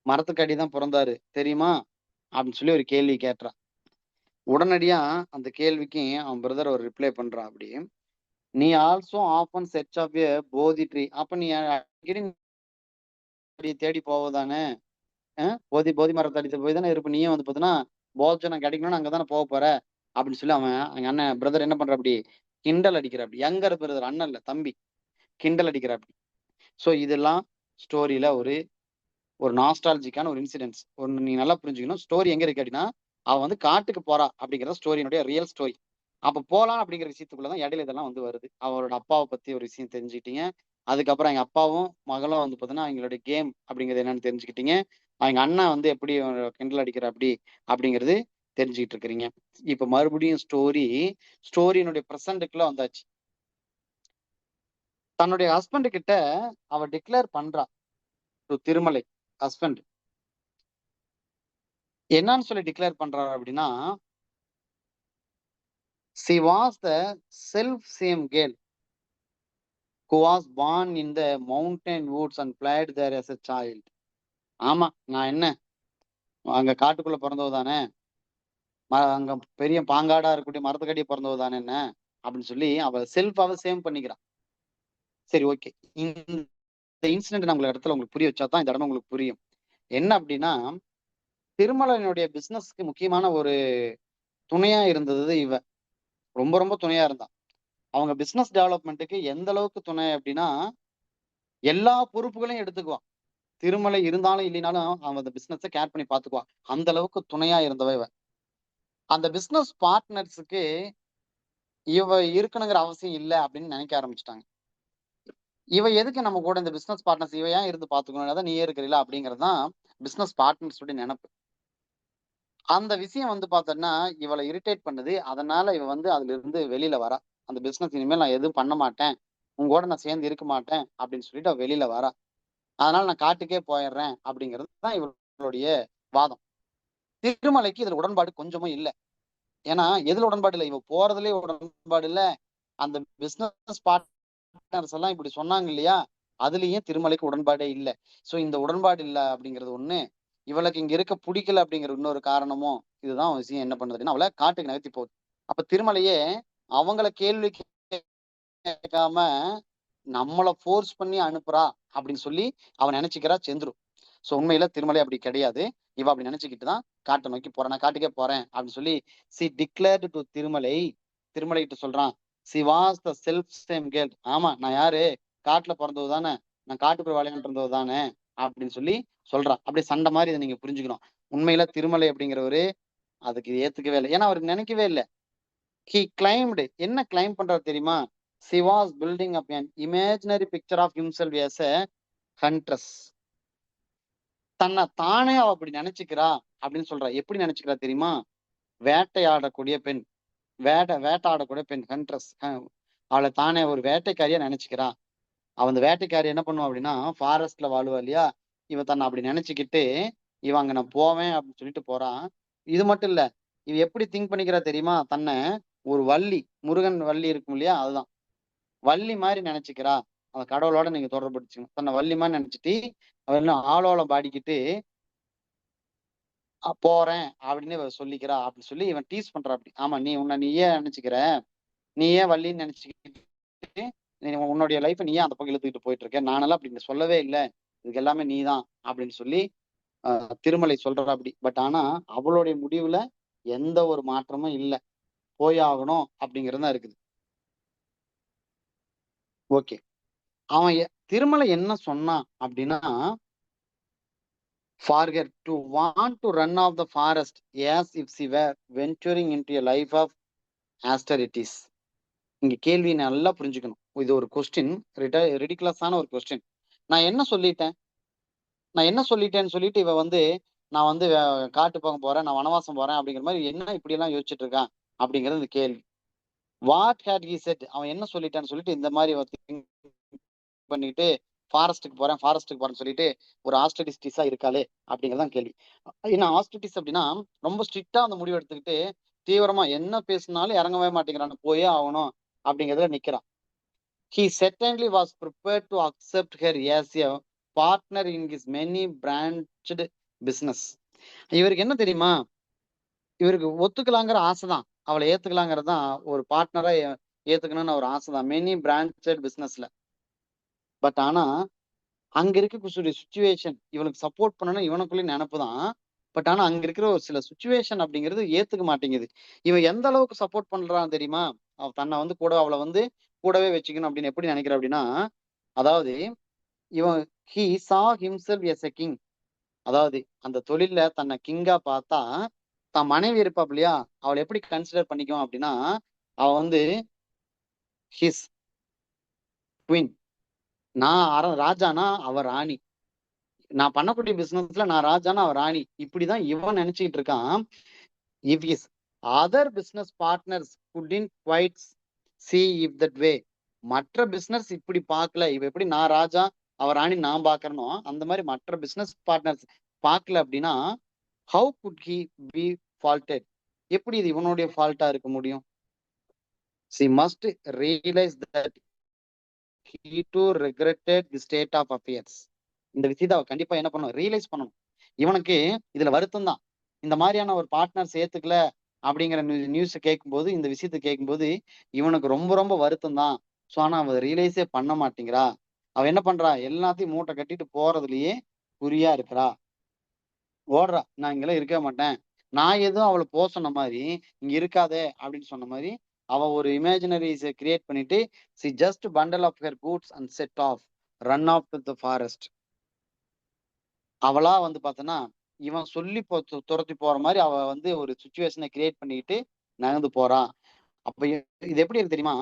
மரத்துக்கு அடி தான் பிறந்தாரு தெரியுமா அப்படின்னு சொல்லி ஒரு கேள்வி கேட்டுறான். உடனடியா அந்த கேள்விக்கு அவன் பிரதர் ஒரு ரிப்ளை பண்றான். அப்படி, நீ ஆல்சோ ஆஃபன் செர்ச் ஆஃப் ஏ போதி ட்ரீ. அப்ப நீ அடிக்கடி தேடி போவதானே, போதி போதி மரத்தை அடித்து போய் தானே இருப்ப. நீயும் வந்து பார்த்தீங்கன்னா போஜனம் கிடைக்கணும்னு அங்கதானே போக போற அப்படின்னு சொல்லி அவன் எங்க அண்ணன் பிரதர் என்ன பண்ற, அப்படி கிண்டல் அடிக்கிற. அப்படி யங்கர் பிரதர், அண்ணன் இல்ல தம்பி, கிண்டல் அடிக்கிற. அப்படி ஸோ இதெல்லாம் ஸ்டோரியில ஒரு ஒரு நாஸ்டாலஜிக்கான ஒரு இன்சிடென்ட்ஸ் ஒன்று நீங்க நல்லா புரிஞ்சுக்கணும். ஸ்டோரி எங்க இருக்கு அப்படின்னா, அவ வந்து காட்டுக்கு போறா அப்படிங்கிற ஸ்டோரியினுடைய ரியல் ஸ்டோரி. அப்ப போலாம் அப்படிங்கிற விஷயத்துக்குள்ளதான் இடையில இதெல்லாம் வந்து வருது. அவரோட அப்பாவை பத்தி ஒரு விஷயம் தெரிஞ்சுக்கிட்டீங்க. அதுக்கப்புறம் எங்க அப்பாவும் மகளும் வந்து பாத்தீங்கன்னா அவங்களுடைய கேம் அப்படிங்கிறது என்னன்னு தெரிஞ்சுக்கிட்டீங்க. அவங்க அண்ணன் வந்து எப்படி கிண்டல் அடிக்கிற அப்படி அப்படிங்கிறது தெரிஞ்சுக்கிட்டு இருக்கிறீங்க. இப்ப மறுபடியும் ஸ்டோரியினுடைய பிரசன்ட்டுக்குள்ள வந்தாச்சு. தன்னுடைய ஹஸ்பண்ட் கிட்ட அவ டிக்ளேர் பண்றா டு திருமலை. ஹஸ்பண்ட் என்னன்னு சொல்லி டிக்ளேர் பண்றாரு அப்படின்னா, she was the self same girl who was born in the mountain woods and played there as a child. ஆமா, நான் என்ன அங்க காட்டுக்குள்ள பிறந்தவ தானே, அங்க பெரிய பாங்காடா இருக்கக்கூடிய மரத்துக்கடியே பிறந்தவ தானே என்ன அப்படின்னு சொல்லி அவ செல்ஃபாவை சேம் பண்ணிக்கிறான். சரி, ஓகே. இந்த இன்சிடென்ட் நான் உங்களுக்கு இடத்துல உங்களுக்கு புரிய வச்சாதான் இந்த இடமே உங்களுக்கு புரியும். என்ன அப்படின்னா, திருமலனுடைய பிசினஸ்க்கு முக்கியமான ஒரு துணையா இருந்தது இவ. ரொம்ப ரொம்ப துணையா இருந்தான். அவங்க பிசினஸ் டெவலப்மெண்ட்டுக்கு எந்த அளவுக்கு துணை அப்படின்னா, எல்லா பொறுப்புகளையும் எடுத்துக்குவான். திருமலை இருந்தாலும் இல்லைனாலும் அவன் அந்த பிசினஸை கேர் பண்ணி பாத்துக்குவான். அந்த அளவுக்கு துணையா இருந்தவ இவ. அந்த பிசினஸ் பார்ட்னர்ஸுக்கு இவ இருக்கணுங்கிற அவசியம் இல்லை அப்படின்னு நினைக்க ஆரம்பிச்சுட்டாங்க. இவ எதுக்கு நம்ம கூட இந்த பிசினஸ் பார்ட்னர்ஸ், இவ ஏன் இருந்து பாத்துக்கணும், நீயே இருக்கிறீங்களா அப்படிங்கிறது தான் பிசினஸ் பார்ட்னர்ஸோட நினைப்பு. அந்த விஷயம் வந்து பார்த்தோன்னா இவளை இரிட்டேட் பண்ணுது. அதனால இவ வந்து அதுல இருந்து வெளியில வரா. அந்த பிசினஸ் இனிமேல் நான் எதுவும் பண்ண மாட்டேன், உங்க கூட நான் சேர்ந்து இருக்க மாட்டேன் அப்படின்னு சொல்லிட்டு அவ வெளியில வரா. அதனால நான் காட்டுக்கே போயிடுறேன் அப்படிங்கிறது தான் இவளுடைய வாதம். திருமலைக்கு இதுல உடன்பாடு கொஞ்சமும் இல்லை. ஏன்னா எதுல உடன்பாடு இல்லை, இவ போறதுலயே உடன்பாடு இல்லை. அந்த பிசினஸ் பார்ட்னர்ஸ் எல்லாம் இப்படி சொன்னாங்க இல்லையா, அதுலயும் திருமலைக்கு உடன்பாடே இல்லை. சோ இந்த உடன்பாடு இல்லை அப்படிங்கிறது ஒண்ணு, இவளுக்கு இங்க இருக்க பிடிக்கல அப்படிங்கிற இன்னொரு காரணமும் இதுதான் விஷயம். என்ன பண்ணுதுன்னா அவளை காட்டுக்கு நகர்த்தி போகுது. அப்ப திருமலையே அவங்கள கேள்வி கேட்காம நம்மளை ஃபோர்ஸ் பண்ணி அனுப்புறா அப்படின்னு சொல்லி அவன் நினைச்சுக்கிறா செந்துரு. சோ உண்மையில திருமலை அப்படி கிடையாது. இவ அப்படி நினைச்சுக்கிட்டு தான் காட்டை நோக்கி போறேன், நான் காட்டுக்கே போறேன் அப்படின்னு சொல்லி she declared to Thirumalai. Thirumalai கிட்ட சொல்றான், she was the self same girl. ஆமா, நான் யாரு, காட்டுல பிறந்தது தானே, நான் காட்டுக்குள்ள விளையாண்டு இருந்தது தானே அப்படின்னு சொல்லி சொல்றான். அப்படியே சண்டை மாதிரி இதை நீங்க புரிஞ்சுக்கணும். உண்மையில திருமலை அப்படிங்கிறவரு அதுக்கு ஏத்துக்கவே இல்லை. ஏன்னா அவருக்கு நினைக்கவே இல்லை. he claimed, என்ன கிளைம் பண்றாரு தெரியுமா, she was building up an imaginary picture of himself as a huntress. தன்னை தானே அவ அப்படி நினைச்சுக்கிறா அப்படின்னு சொல்றா. எப்படி நினைச்சுக்கிறா தெரியுமா, வேட்டையாடக்கூடிய பெண், வேட்டையாடக்கூடிய பெண் ஹண்ட்ரஸ். அவளை தானே ஒரு வேட்டைக்காரியா நினைச்சுக்கிறா. அவ அந்த வேட்டைக்காரி என்ன பண்ணுவா அப்படின்னா ஃபாரஸ்ட்ல வாழுவா இல்லையா, இவ தன்னை அப்படி நினைச்சுக்கிட்டு இவ அங்க நான் போவேன் அப்படின்னு சொல்லிட்டு போறான். இது மட்டும் இல்ல, இவ எப்படி திங்க் பண்ணிக்கிறா தெரியுமா, தன்னை ஒரு வள்ளி, முருகன் வள்ளி இருக்கும் இல்லையா, அதுதான் வள்ளி மாதிரி நினைச்சுக்கிறா. அவ கடவுளோட நீங்க தொடர்படுத்திக்கணும். தன்னை வள்ளி மாதிரி நினைச்சிட்டு அவ என்ன ஆளோளம் பாடிக்கிட்டு போறேன் அப்படின்னு இவ சொல்லிக்கிறா அப்படின்னு சொல்லி இவன் டீஸ் பண்றா. அப்படி ஆமா, நீ உன்னை நீயே நினைச்சுக்கிற, நீயே வள்ளின்னு நினைச்சுக்கிட்டு உன்னுடைய லைஃப் நீயே அந்த பக்கம் இழுத்துக்கிட்டு போயிட்டு இருக்க, நானெல்லாம் அப்படி சொல்லவே இல்லை, இதுக்கு எல்லாமே நீதான் அப்படின்னு சொல்லி திருமலை சொல்றா. அப்படி பட் ஆனா அவளுடைய முடிவுல எந்த ஒரு மாற்றமும் இல்லை, போயாகணும் அப்படிங்கிறது தான் இருக்குது. ஓகே, அவன் திருமலை என்ன சொன்னான் அப்படின்னா, for her to want to run off the forest as if she were venturing into a life of austerities. இங்க கேள்வி நல்லா புரிஞ்சுக்கணும். இது ஒரு கொஸ்டின், ரிடிகுலஸான ஒரு கொஸ்டின். நான் என்ன சொல்லிட்டேன், நான் என்ன சொல்லிட்டேன்னு சொல்லிட்டு இவ வந்து நான் வந்து காட்டு பக்கம் போறேன், நான் வனவாசம் போறேன் அப்படிங்கிற மாதிரி என்ன இப்படி எல்லாம் யோசிச்சுட்டு இருக்கான் அப்படிங்கிறது இந்த கேள்வி. வாட் ஹேட் ஹி செட், அவன் என்ன சொல்லிட்டான்னு சொல்லிட்டு இந்த மாதிரி think பண்ணிட்டு ஃபாரஸ்ட்டுக்கு போறேன்னு சொல்லிட்டு ஒரு ஆஸ்ட்ரடிஸ்டிஸா இருக்காளே அப்படிங்கறதான் கேள்வி. ஏன்னா ஆஸ்ட்ரடிஸ் அப்படின்னா ரொம்ப ஸ்ட்ரிக்டா அந்த முடிவு எடுத்துக்கிட்டு தீவிரமா என்ன பேசினாலும் இறங்கவே மாட்டேங்கிறான், போயே ஆகணும் அப்படிங்கிறதுல நிக்கிறான். He certainly was prepared to accept her as a partner in his many branched business. இவருக்கு என்ன தெரியுமா, இவருக்கு ஒத்துக்கலாங்கிற ஆசைதான், அவளை ஏத்துக்கலாங்கிறது தான், ஒரு பார்ட்னரா ஏத்துக்கணும்னு ஒரு ஆசைதான் மெனி பிரான்ச்சட் பிசினஸ்ல. பட் ஆனா அங்க இருக்கக்கூடிய சுச்சுவேஷன் இவனுக்கு சப்போர்ட் பண்ணணும் இவனுக்குள்ளே நினைப்பு தான். பட் ஆனா அங்க இருக்கிற ஒரு சில சுச்சுவேஷன் அப்படிங்கிறது ஏத்துக்க மாட்டேங்குது. இவன் எந்த அளவுக்கு சப்போர்ட் பண்றான் தெரியுமா, அவ தன்னை வந்து கூட அவளை வந்து கூடவே வச்சுக்கணும் அப்படின்னு எப்படி நினைக்கிற அப்படின்னா, அதாவது இவன் ஹி சா ஹிம்செல்ஃப் எஸ் எ கிங், அதாவது அந்த தொழில்ல தன்னை கிங்கா பார்த்தா தான் மனைவி இருப்பா இல்லையா, அவளை எப்படி கன்சிடர் பண்ணிக்குவான் அப்படின்னா, அவ வந்து ஹிஸ் குவீன், நான் ராஜானா அவ ராணி, நான் பண்ணக்கூடிய பிசினஸ்ல நான் ராஜானா அவ ராணி, இப்படிதான் இவன் நினைச்சுக்கிட்டு இருக்கான். If is other business partners couldn't quite see if that way, மற்ற பிசினஸ் இப்படி பார்க்கல, இவ எப்படி நான் ராஜா அவ ராணி நான் பாக்குறனோ அந்த மாதிரி மற்ற பிசினஸ் பார்ட்னர்ஸ் பார்க்கல அப்படின்னா, how could he be faulted, எப்படி இது இவனுடைய ஃபால்ட்டா இருக்க முடியும்? she must realize that he too regretted the state of affairs. இந்த விஷயத்தை அவ கண்டிப்பா என்ன பண்ணணும், ரியலைஸ் பண்ணணும். இவனுக்கு இதுல வருத்தம் தான், இந்த மாதிரியான ஒரு பார்ட்னர் சேர்த்துக்கல அப்படிங்கிற நியூஸ் கேட்கும்போது, இந்த விஷயத்த கேட்கும்போது இவனுக்கு ரொம்ப ரொம்ப வருத்தம் தான். ஸோ ஆனா அவ ரியலைஸே பண்ண மாட்டேங்கிறா. அவ என்ன பண்றா, எல்லாத்தையும் மூட்டை கட்டிட்டு போறதுலயே குறியா இருக்கிறா, ஓடுறா. நான் இங்கெல்லாம் இருக்க மாட்டேன், நான் எதுவும் அவளை போக சொன்ன மாதிரி இங்க இருக்காதே அப்படின்னு சொன்ன மாதிரி அவ ஒரு இமேஜினரிஸை கிரியேட் பண்ணிட்டு she just bundle of her goods and set off run off to the forest. அவளா வந்து பார்த்தனா இவன் சொல்லி துரத்தி போற மாதிரி அவ வந்து ஒரு சுச்சுவேஷனை கிரியேட் பண்ணிக்கிட்டு நகர்ந்து போறா. அப்ப இது எப்படி இருக்கு தெரியுமா,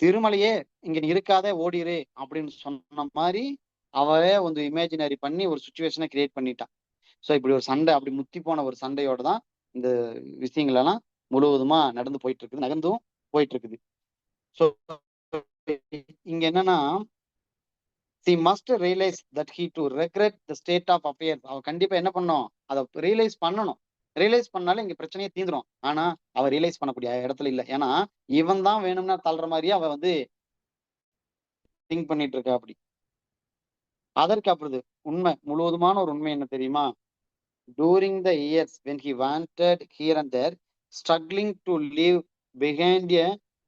திருமலையே இங்க நீ இருக்காதே ஓடிரு அப்படின்னு சொன்ன மாதிரி அவளே வந்து இமேஜினரி பண்ணி ஒரு சுச்சுவேஷனை கிரியேட் பண்ணிட்டான். ஸோ இப்படி ஒரு சண்டை, அப்படி முத்தி போன ஒரு சண்டையோட தான் இந்த விஷயங்கள் எல்லாம் முழுவதுமா நடந்து போயிட்டு இருக்குது, நகர்ந்தும் போயிட்டு இருக்குது. ஸோ இங்க என்னன்னா, she must realize that he to regret the state of affairs. அவ கண்டிப்பா என்ன பண்ணும், அதை ரியலைஸ் பண்ணணும். ரியலைஸ் பண்ணாலும் இங்க பிரச்சனையே தீந்துரும். ஆனா அவ ரியலைஸ் பண்ணக்கூடிய இடத்துல இல்ல. ஏன்னா இவன் தான் வேணும்னா தள்ளுற மாதிரியே அவ வந்து திங்க் பண்ணிட்டு இருக்கா அப்படி. அதற்கு அப்படி உண்மை, முழுவதுமான ஒரு உண்மை என்ன தெரியுமா, during the years when he wanted here and there, struggling to live behind a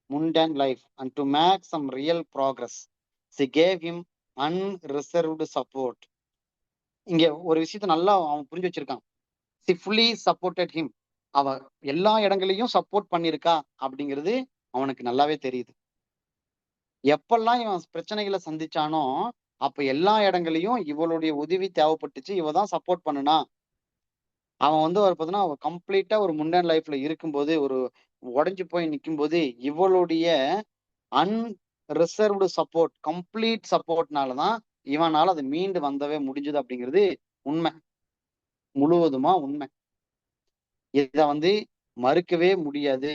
mundane life and to make some real progress, she gave him unreserved support. இங்க ஒரு விஷயத்த நல்லா அவன் புரிஞ்சு வச்சிருக்கான். she fully supported him. அவ எல்லா இடங்களையும் சப்போர்ட் பண்ணிருக்கா அப்படிங்கிறது அவனுக்கு நல்லாவே தெரியுது. எப்பெல்லாம் இவன் பிரச்சனைகளை சந்திச்சானோ அப்ப எல்லா இடங்களையும் இவளுடைய உதவி தேவைப்பட்டுச்சு, இவ தான் சப்போர்ட் பண்ணுனா. அவன் வந்து ஒரு பார்த்தீங்கன்னா கம்ப்ளீட்டா ஒரு முன்னாடி லைஃப்ல இருக்கும்போது, ஒரு உடைஞ்சு போய் நிற்கும் போது இவளுடைய அன்ரிசர்வ்டு சப்போர்ட், கம்ப்ளீட் சப்போர்ட்னாலதான் இவனால அது மீண்டு வந்தவே முடிஞ்சது அப்படிங்கிறது உண்மை, முழுவதுமா உண்மை. இத வந்து மறுக்கவே முடியாது,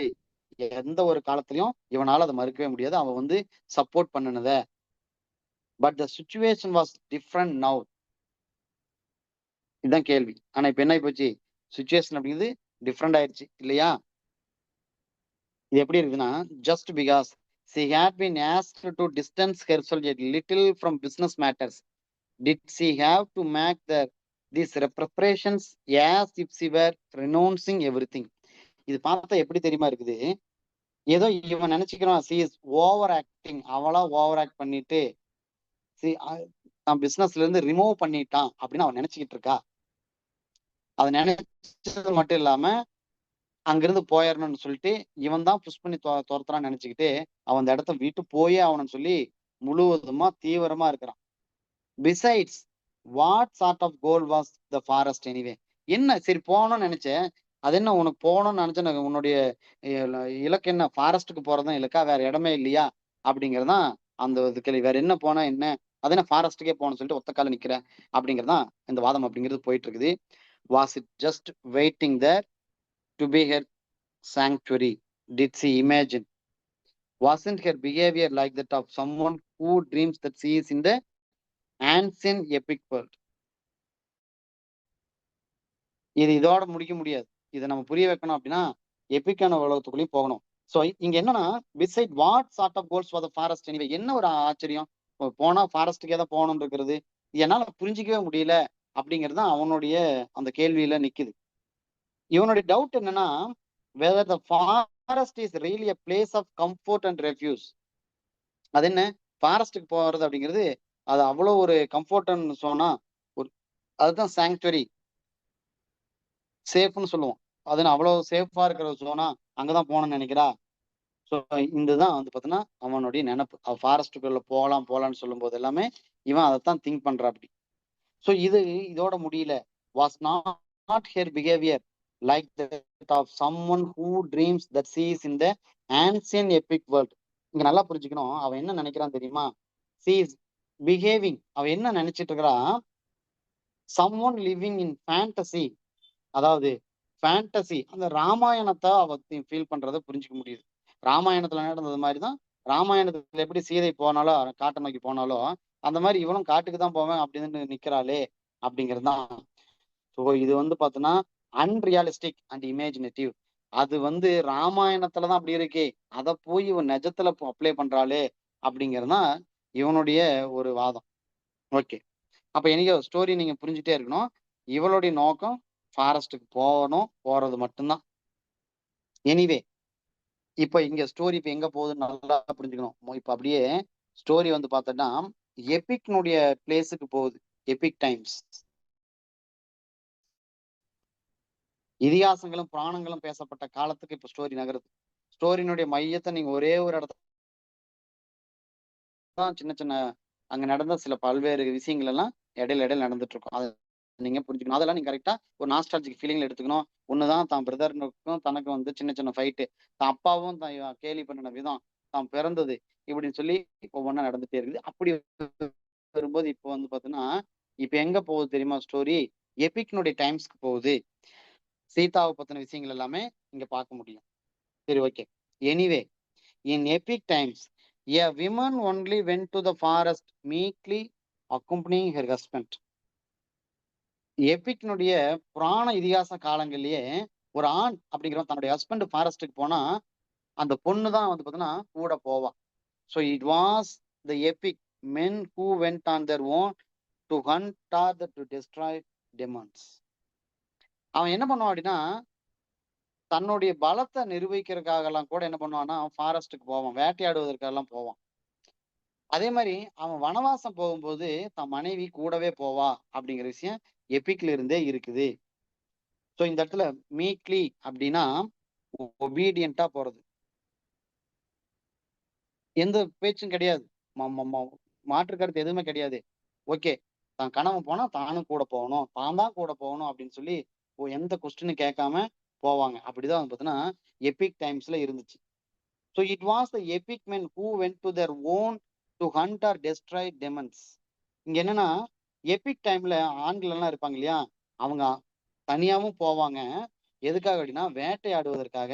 எந்த ஒரு காலத்திலயும் இவனால அதை மறுக்கவே முடியாது. அவன் வந்து சப்போர்ட் பண்ணுனத. But the situation was different now. இதுதான் கேள்வி. ஆனா இப்ப என்ன போச்சு, சிச்சுவேஷன் அப்படிங்கிறது டிஃப்ரெண்ட் ஆயிடுச்சு இல்லையா? இது எப்படி இருக்குன்னா, just because she had been asked to distance herself a little from business matters, did she have to make these preparations as if she were renouncing everything? இது பார்த்தா எப்படி தெரியுமா இருக்குது, ஏதோ இவன் நினைச்சுக்கிறான் she is ஓவர் ஆக்டிங், அவளா ஓவர் ஆக்ட் பண்ணிட்டு தான் பிசினஸ்ல இருந்து ரிமூவ் பண்ணிட்டான் அப்படின்னு அவன் நினைச்சுக்கிட்டு இருக்கா. அதை நினைச்சது மட்டும் இல்லாம அங்கிருந்து போயிடணும்னு சொல்லிட்டு இவன் தான் புஷ் பண்ணி துரத்துறான்னு நினைச்சுக்கிட்டு அவன் அந்த இடத்த விட்டு போயே அவனு சொல்லி முழுவதுமா தீவிரமா இருக்கிறான். Besides what sort of goal was the forest anyway, என்ன சரி போகணும்னு நினைச்சேன், அது என்ன உனக்கு போகணும்னு நினைச்சேன், உன்னுடைய இலக்கு என்ன, ஃபாரஸ்ட்டுக்கு போறதுதான் இலக்கா, வேற இடமே இல்லையா அப்படிங்கறதான் அந்த கேள்வி. வேற என்ன போனா என்ன அதை நான் ஃபாரஸ்ட்டுக்கே போகணும்னு சொல்லிட்டு ஒத்த கால நிக்கிறேன் அப்படிங்கிறது தான் இந்த வாதம் அப்படிங்கிறது போயிட்டு இருக்குது. Was it just waiting there to be her sanctuary? Did she imagine? Wasn't her behavior like that of someone who dreams that she is in the ancient epic world? இது இதோட முடிக்க முடியாது. இதை நம்ம புரிய வைக்கணும் அப்படின்னா எபிக்கான உலகத்துக்குள்ளேயும் போகணும். ஸோ இங்க என்னன்னா, beside what sort of goals for the forest anyway, என்ன ஒரு ஆச்சரியம், போனா ஃபாரஸ்ட்டுக்கே தான் போகணும்னு இருக்கிறது, என்னால புரிஞ்சிக்கவே முடியல அப்படிங்கிறது தான் அவனுடைய அந்த கேள்வியில நிக்குது. இவனுடைய டவுட் என்னன்னா, whether the forest is really a place of comfort and refuge. அது என்ன, ஃபாரஸ்ட்டுக்கு போறது அப்படிங்கிறது அது அவ்வளவு ஒரு கம்ஃபர்ட்னு சொன்னா, ஒரு அதுதான் சாங்சுவரி, சேஃப்னு சொல்லுவோம். அது அவ்வளவு சேஃபா இருக்கிற சோனா அங்கதான் போகணும்னு நினைக்கிறா. ஸோ இதுதான் வந்து பார்த்தீங்கன்னா அவனுடைய நினைப்பு. ஃபாரஸ்ட்டுக்குள்ள போகலாம்னு சொல்லும் போது எல்லாமே இவன் அதைத்தான் திங்க் பண்றா அப்படி. ஸோ இதோட முடியல. Was not here behaviour like that of someone who dreams that sees in the ancient epic world. இங்க நல்லா புரிஞ்சுக்கணும், அவன் என்ன நினைக்கிறான் தெரியுமா? சீஸ் பிஹேவிங், அவன் என்ன நினைச்சிட்டு இருக்கிறா, சம்ஒன் லிவிங் இன் ஃபேண்டசி. அதாவது ஃபேண்டசி, அந்த ராமாயணத்தை அவ ஃபீல் பண்றதை புரிஞ்சுக்க முடியுது. ராமாயணத்துல நடந்தது மாதிரிதான், ராமாயணத்துல எப்படி சீதை போனாலோ காட்டை நோக்கி போனாலோ அந்த மாதிரி இவனும் காட்டுக்கு தான் போவேன் அப்படின்னு நிக்கிறாளே அப்படிங்கிறது தான். ஸோ இது வந்து பார்த்தோன்னா அன்ரியாலிஸ்டிக் அண்ட் இமேஜினேட்டிவ். அது வந்து ராமாயணத்துலதான் அப்படி இருக்கே, அதை போய் இவன் நிஜத்துல அப்ளை பண்றாளே அப்படிங்கிறது தான் இவனுடைய ஒரு வாதம். ஓகே, அப்ப எனக்கு ஸ்டோரி நீங்க புரிஞ்சுட்டே இருக்கணும். இவளுடைய நோக்கம் ஃபாரஸ்ட்டுக்கு போறது மட்டும்தான். எனிவே இப்ப இங்க ஸ்டோரி இப்ப எங்க போகுதுன்னு நல்லா புரிஞ்சுக்கணும். இப்ப அப்படியே ஸ்டோரி வந்து பார்த்தோம்னா எபிக்னுடைய பிளேஸுக்கு போகுது. எபிக் டைம்ஸ், இதிகாசங்களும் புராணங்களும் பேசப்பட்ட காலத்துக்கு இப்ப ஸ்டோரி நகருது. ஸ்டோரியினுடைய மையத்தை நீங்க ஒரே ஒரு இடத்துல தான், சின்ன சின்ன அங்க நடந்த சில பல்வேறு விஷயங்கள் எல்லாம் இடையில நடந்துட்டு இருக்கும். அதை நீங்க புரிஞ்சுக்கணும். அதெல்லாம் நீங்க கரெக்டா ஒரு நாஸ்டாலஜிக் ஃபீலிங்ல எடுத்துக்கணும். ஒண்ணுதான் தான் பிரதர்னுக்கும் தனக்கு வந்து சின்ன சின்ன ஃபைட்டு, தான் அப்பாவும் தான் கேலி பண்ணின விதம், தான் பிறந்தது இப்படின்னு சொல்லி ஒவ்வொன்றா நடந்துட்டே இருக்குது. அப்படி வரும்போது இப்போ வந்து பாத்தீங்கன்னா இப்ப எங்க போகுது தெரியுமா ஸ்டோரி? எபிக்னுடைய டைம்ஸ்க்கு போகுது. சீதாவை பத்தின விஷயங்கள் எல்லாமே இங்க பார்க்க முடியும். சரி, okay. Anyway in Epic times a woman only went to the forest meekly accompanying her husband. எபிக்னுடைய புராண இதிகாச காலங்கள்லயே ஒரு ஆண் அப்படிங்கிறவன் தன்னுடைய ஹஸ்பண்ட் ஃபாரஸ்ட்டுக்கு போனா அந்த பொண்ணு தான் வந்து பார்த்தீங்கன்னா கூட போவான். So it was the epic men who went on their own to hunt or to destroy demons. அவன் என்ன பண்ணுவான் அப்படின்னா தன்னுடைய பலத்தை நிரூபிக்கிறதுக்காக எல்லாம் கூட என்ன பண்ணுவான்னா ஃபாரஸ்ட்டுக்கு போவான், வேட்டையாடுவதற்கெல்லாம் போவான். அதே மாதிரி அவன் வனவாசம் போகும்போது தன் மனைவி கூடவே போவா அப்படிங்கிற விஷயம் எபிக்ல இருந்தே இருக்குது. ஸோ இந்த இடத்துல மீக்லி அப்படின்னா ஒபீடியண்டா போறது, எந்த பேச்சும் கிடையாது, மாற்று கருத்து எதுவுமே கிடையாது. ஓகே, தான் கணவன் போனா தானும் கூட போகணும், தான் தான் கூட போகணும் அப்படின்னு சொல்லி எந்த கொஸ்டினும் கேட்காம போவாங்க. அப்படிதான் வந்து பார்த்தீங்கன்னா எபிக் டைம்ஸ்ல இருந்துச்சு. So it was the epic men who went to their own to hunt or destroy demons. இங்க என்னன்னா எபிக் டைம்ல ஆண்கள் எல்லாம் இருப்பாங்க இல்லையா, அவங்க தனியாவும் போவாங்க. எதுக்காக அப்படின்னா வேட்டையாடுவதற்காக,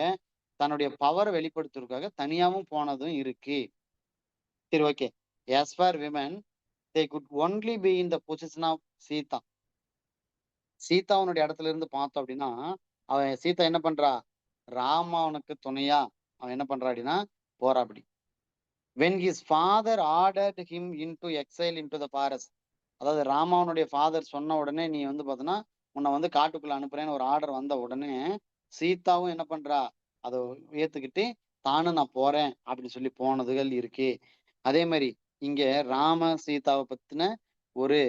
தன்னுடைய பவரை வெளிப்படுத்துவதற்காக தனியாவும் போனதும் இருக்கு. சரி, okay. as for women they could only be in the position of Sita. சீதாவுனுடைய இடத்துல இருந்து பார்த்தோம் அப்படின்னா அவன் சீதா என்ன பண்றா, ராமனுக்கு துணையா அவன் என்ன பண்றா அப்படின்னா போறா அப்படி. when his father ordered him into exile into the forest, அதாவது ராமாவனுடைய ஃபாதர் சொன்ன உடனே நீ வந்து பார்த்தீங்கன்னா உன்னை வந்து காட்டுக்குள்ள அனுப்புறேன்னு ஒரு ஆர்டர் வந்த உடனே சீதாவும் என்ன பண்றா அதை ஏத்துக்கிட்டு தானும் நான் போறேன் அப்படின்னு சொல்லி போனதுகள் இருக்கு. அதே மாதிரி இங்க ராம சீதாவை பத்தின ஒரு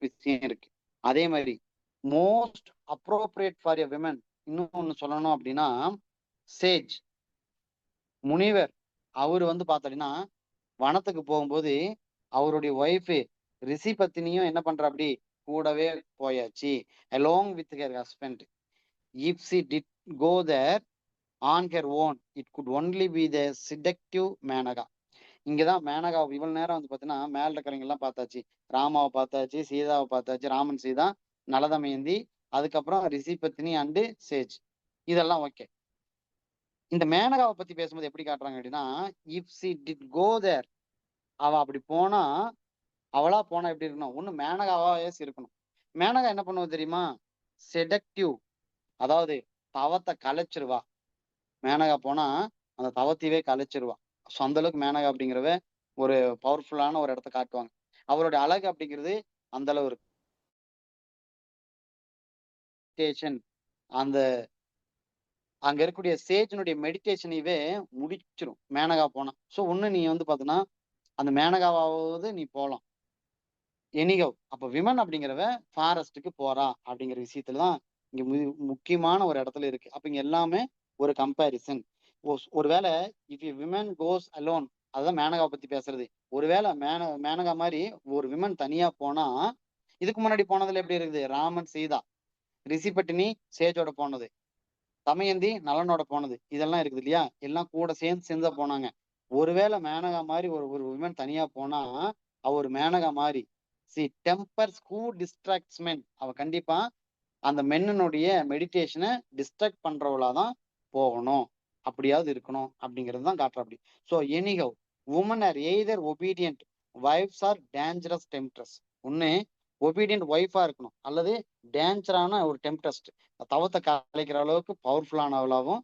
விஷயம் இருக்கு. அதே மாதிரி most appropriate for a women, இன்னும் ஒண்ணு சொல்லணும் அப்படின்னா சேஜ் முனிவர் அவரு வந்து பார்த்தீங்கன்னா வனத்துக்கு போகும்போது அவருடைய ஒய்ஃபு ரிஷி பத்தினியும் என்ன பண்ற அப்படி கூடவே போயாச்சு along with her husband. If she did go there on her own it could only be the seductive Menaka. இங்கதான் மேனகா இவ்வளவு நேரம் வந்து பாத்தீங்கன்னா மேல இருக்கிறவங்க எல்லாம் பார்த்தாச்சு. ராமாவை பார்த்தாச்சு, சீதாவை பார்த்தாச்சு, ராமன் சீதா, நலதமயந்தி, அதுக்கப்புறம் ரிஷிபத்னி அண்டு சேஜ். இதெல்லாம் ஓகே. இந்த மேனகாவை பத்தி பேசும்போது எப்படி காட்டுறாங்க அப்படின்னா, இஃப் சி டிட் கோ தேர், அவ அப்படி போனா, அவளா போனா எப்படி இருக்கணும், ஒண்ணு மேனகாவாவே இருக்கணும். மேனகா என்ன பண்ணுவா தெரியுமா? செடக்டிவ், அதாவது தவத்தை கலைச்சிருவா. மேனகா போனா அந்த தவத்தையவே கலைச்சிருவா. ஸோ அந்த அளவுக்கு மேனகா அப்படிங்கிறவ ஒரு பவர்ஃபுல்லான ஒரு இடத்த காட்டுவாங்க. அவருடைய அழகு அப்படிங்கிறது அந்த அளவு இருக்கு. மெடிடேஷன், அந்த அங்க இருக்கக்கூடிய சேஜனுடைய மெடிடேஷனையவே முடிச்சிரும் மேனகா போனா. ஸோ ஒண்ணு நீ வந்து பாத்தீங்கன்னா அந்த மேனகாவாவது நீ போலாம். எனிகவ் அப்ப விமன் அப்படிங்கிறவ ஃபாரஸ்ட்டுக்கு போறா அப்படிங்கிற விஷயத்துலதான் இங்க முக்கியமான ஒரு இடத்துல இருக்கு. அப்ப இங்க எல்லாமே ஒரு கம்பேரிசன். ஒருவேளை இஃப் விமன் கோஸ் அலோன், அதுதான் மேனகாவை பத்தி பேசுறது. ஒருவேளை மேனகா மாதிரி ஒரு விமன் தனியா போனா, இதுக்கு முன்னாடி போனதுல எப்படி இருக்குது? ராமன் சீதா, ரிஷிபட்டினி சேஜோட போனது, தமயந்தி நலனோட போனது, இதெல்லாம் இருக்குது இல்லையா? எல்லாம் கூட சேர்ந்து சேர்ந்து போனாங்க. ஒருவேளை மேனகா மாதிரி ஒரு ஒரு விமன் தனியா போனா, அவ ஒரு மேனகா மாதிரி சி டெம்பர்ஸ் ஹூ டிஸ்ட்ராக்ட்ஸ் மென், அவ கண்டிப்பா அந்த மென்னனுடைய மெடிடேஷனை டிஸ்ட்ராக்ட் பண்றவளாதான் போகணும், அப்படியாவது இருக்கணும் அப்படிங்கிறது தான் காட்டுற. அப்படி so anyhow women are either obedient wives or dangerous tempters. ஒண்ணு ஒபீடியன்ட் ஒய்ஃபா இருக்கணும், அல்லது டேஞ்சரான ஒரு டெம்ப்டஸ்ட், தவத்தை கலைக்கிற அளவுக்கு பவர்ஃபுல்லானவளாகவும்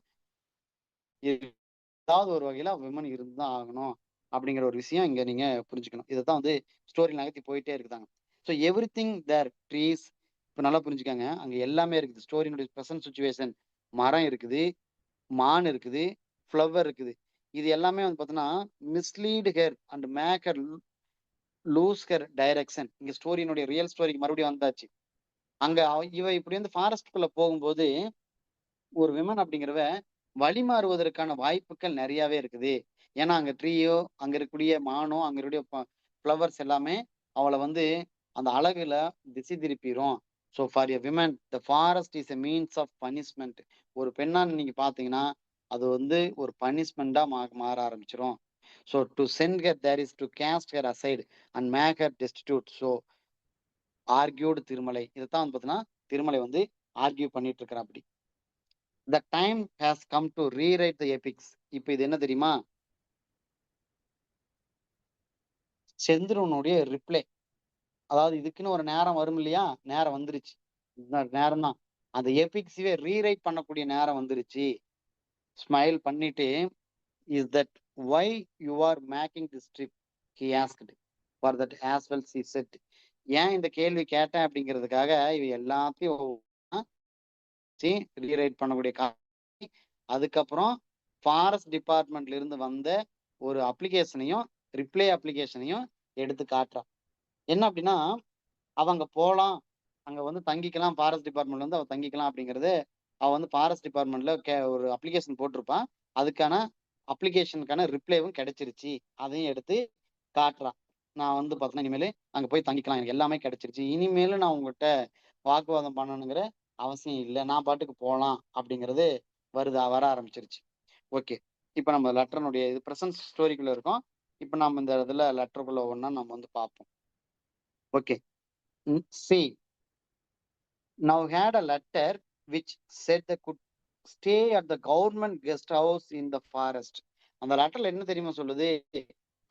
ஏதாவது ஒரு வகையில விமன் இருந்துதான் ஆகணும் அப்படிங்கிற ஒரு விஷயம் இங்க நீங்க புரிஞ்சுக்கணும். இதைத்தான் வந்து ஸ்டோரி நகர்த்தி போயிட்டே இருக்குதாங்க. ஸோ எவ்ரி திங் தேர் ட்ரீஸ், இப்ப நல்லா புரிஞ்சுக்காங்க, அங்க எல்லாமே இருக்குது. ஸ்டோரியினுடைய ப்ரெசன்ட் சுச்சுவேஷன், மரம் இருக்குது, மான் இருக்குது, ஃப்ளவர் இருக்குது. இது எல்லாமே வந்து பார்த்தீங்கன்னா mislead her and make her lose her direction. இங்க ஸ்டோரியினுடைய ரியல் ஸ்டோரிக்கு மறுபடியும் வந்தாச்சு. அங்க இவ இப்படி வந்து ஃபாரஸ்ட்குள்ள போகும்போது ஒரு விமன் அப்படிங்கிறவ வழி மாறுவதற்கான வாய்ப்புகள் நிறையவே இருக்குது. ஏன்னா அங்க ட்ரீயோ, அங்க இருக்கக்கூடிய மானோ, அங்க இருக்கக்கூடிய ஃப்ளவர்ஸ் எல்லாமே அவளை வந்து அந்த அழகுல திசை திருப்பிடும். So for a women the forest is a means of punishment. ஒரு பெண்ணா நீங்க பாத்தீங்கன்னா அது வந்து ஒரு பனிஷ்மெண்டா மாற ஆரம்பிச்சிடும். So to send her there is to cast her aside and make her destitute. So argued Tirumalai, இதைத்தான் வந்து பார்த்தீங்கன்னா திருமலை வந்து ஆர்கியூ பண்ணிட்டு இருக்கிற. அப்படி the time has come to rewrite the epics. இப்ப இது என்ன தெரியுமா? செந்திரனுடைய ரிப்ளை. அதாவது இதுக்குன்னு ஒரு நேரம் வரும் இல்லையா? நேரம் வந்துருச்சு. இந்த நேரம் தான் அந்த எபிக்ஸவே ரீரைட் பண்ணக்கூடிய நேரம் வந்துருச்சு. ஸ்மைல் பண்ணிட்டு, is that why you are making this trip, he asked. For that as well she said. ஏன் இந்த கேள்வி கேட்டேன் அப்படிங்கிறதுக்காக இவ எல்லாத்தையும் ரீரைட் பண்ணக்கூடிய. அதுக்கப்புறம் ஃபாரஸ்ட் டிபார்ட்மெண்ட்ல இருந்து வந்த ஒரு அப்ளிகேஷனையும் ரிப்ளை அப்ளிகேஷனையும் எடுத்து காட்டுறான். என்ன அப்படின்னா அவங்க போகலாம், அங்க வந்து தங்கிக்கலாம், ஃபாரஸ்ட் டிபார்ட்மெண்ட்ல வந்து அவ தங்கிக்கலாம் அப்படிங்கிறது. அவ வந்து ஃபாரஸ்ட் டிபார்ட்மெண்ட்ல ஒரு அப்ளிகேஷன் போட்டிருப்பான். அதுக்கான அப்ளிகேஷனுக்கான ரிப்ளைவும் கிடைச்சிருச்சு. அதையும் எடுத்து காட்டுறான். நான் வந்து பார்த்தீங்கன்னா இனிமேல் அங்க போய் தங்கிக்கலாம், எனக்கு எல்லாமே கிடைச்சிருச்சு, இனிமேலும் நான் உங்ககிட்ட வாக்குவாதம் பண்ணணுங்கிற அவசியம் இல்லை, நான் பாட்டுக்கு போகலாம் அப்படிங்கிறது வர ஆரம்பிச்சிருச்சு. ஓகே, இப்போ நம்ம லெட்டர்னுடைய இது ப்ரெசன்ட் ஸ்டோரிக்குள்ள இருக்கோம். இப்போ நம்ம இந்த இதுல லெட்டருக்குள்ள ஒண்ணா நம்ம வந்து பார்ப்போம். Okay, C now had a letter which said they could stay at the government guest house in the forest. அந்த லெட்டர்ல என்ன தெரியுமா சொல்லுது?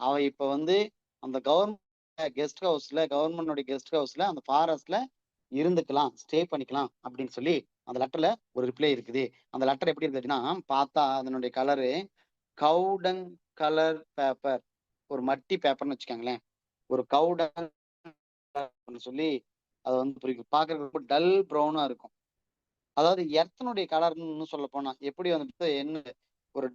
அவ இப்ப வந்து அந்த கவர்மெண்ட் கெஸ்ட் ஹவுஸ்ல, கவர்மெண்டோட கெஸ்ட் ஹவுஸ்ல அந்த ஃபாரஸ்ட்ல இருந்துக்கலாம், ஸ்டே பண்ணிக்கலாம் அப்படின்னு சொல்லி அந்த லெட்டர்ல ஒரு ரிப்ளை இருக்குது. அந்த லெட்டர் எப்படி இருக்கு அப்படின்னா, பார்த்தா அதனுடைய கலரு கவுடங் கலர் பேப்பர், ஒரு மட்டி பேப்பர்னு வச்சுக்கோங்களேன். ஒரு கவுடங் சொல்லி அது வந்து பாக்குறதுக்கு ரொம்ப டல் ப்ரௌனா இருக்கும். அதாவது எர்த்தனுடைய கலர்னு சொல்ல போனா எப்படி வந்துட்டு என்ன ஒரு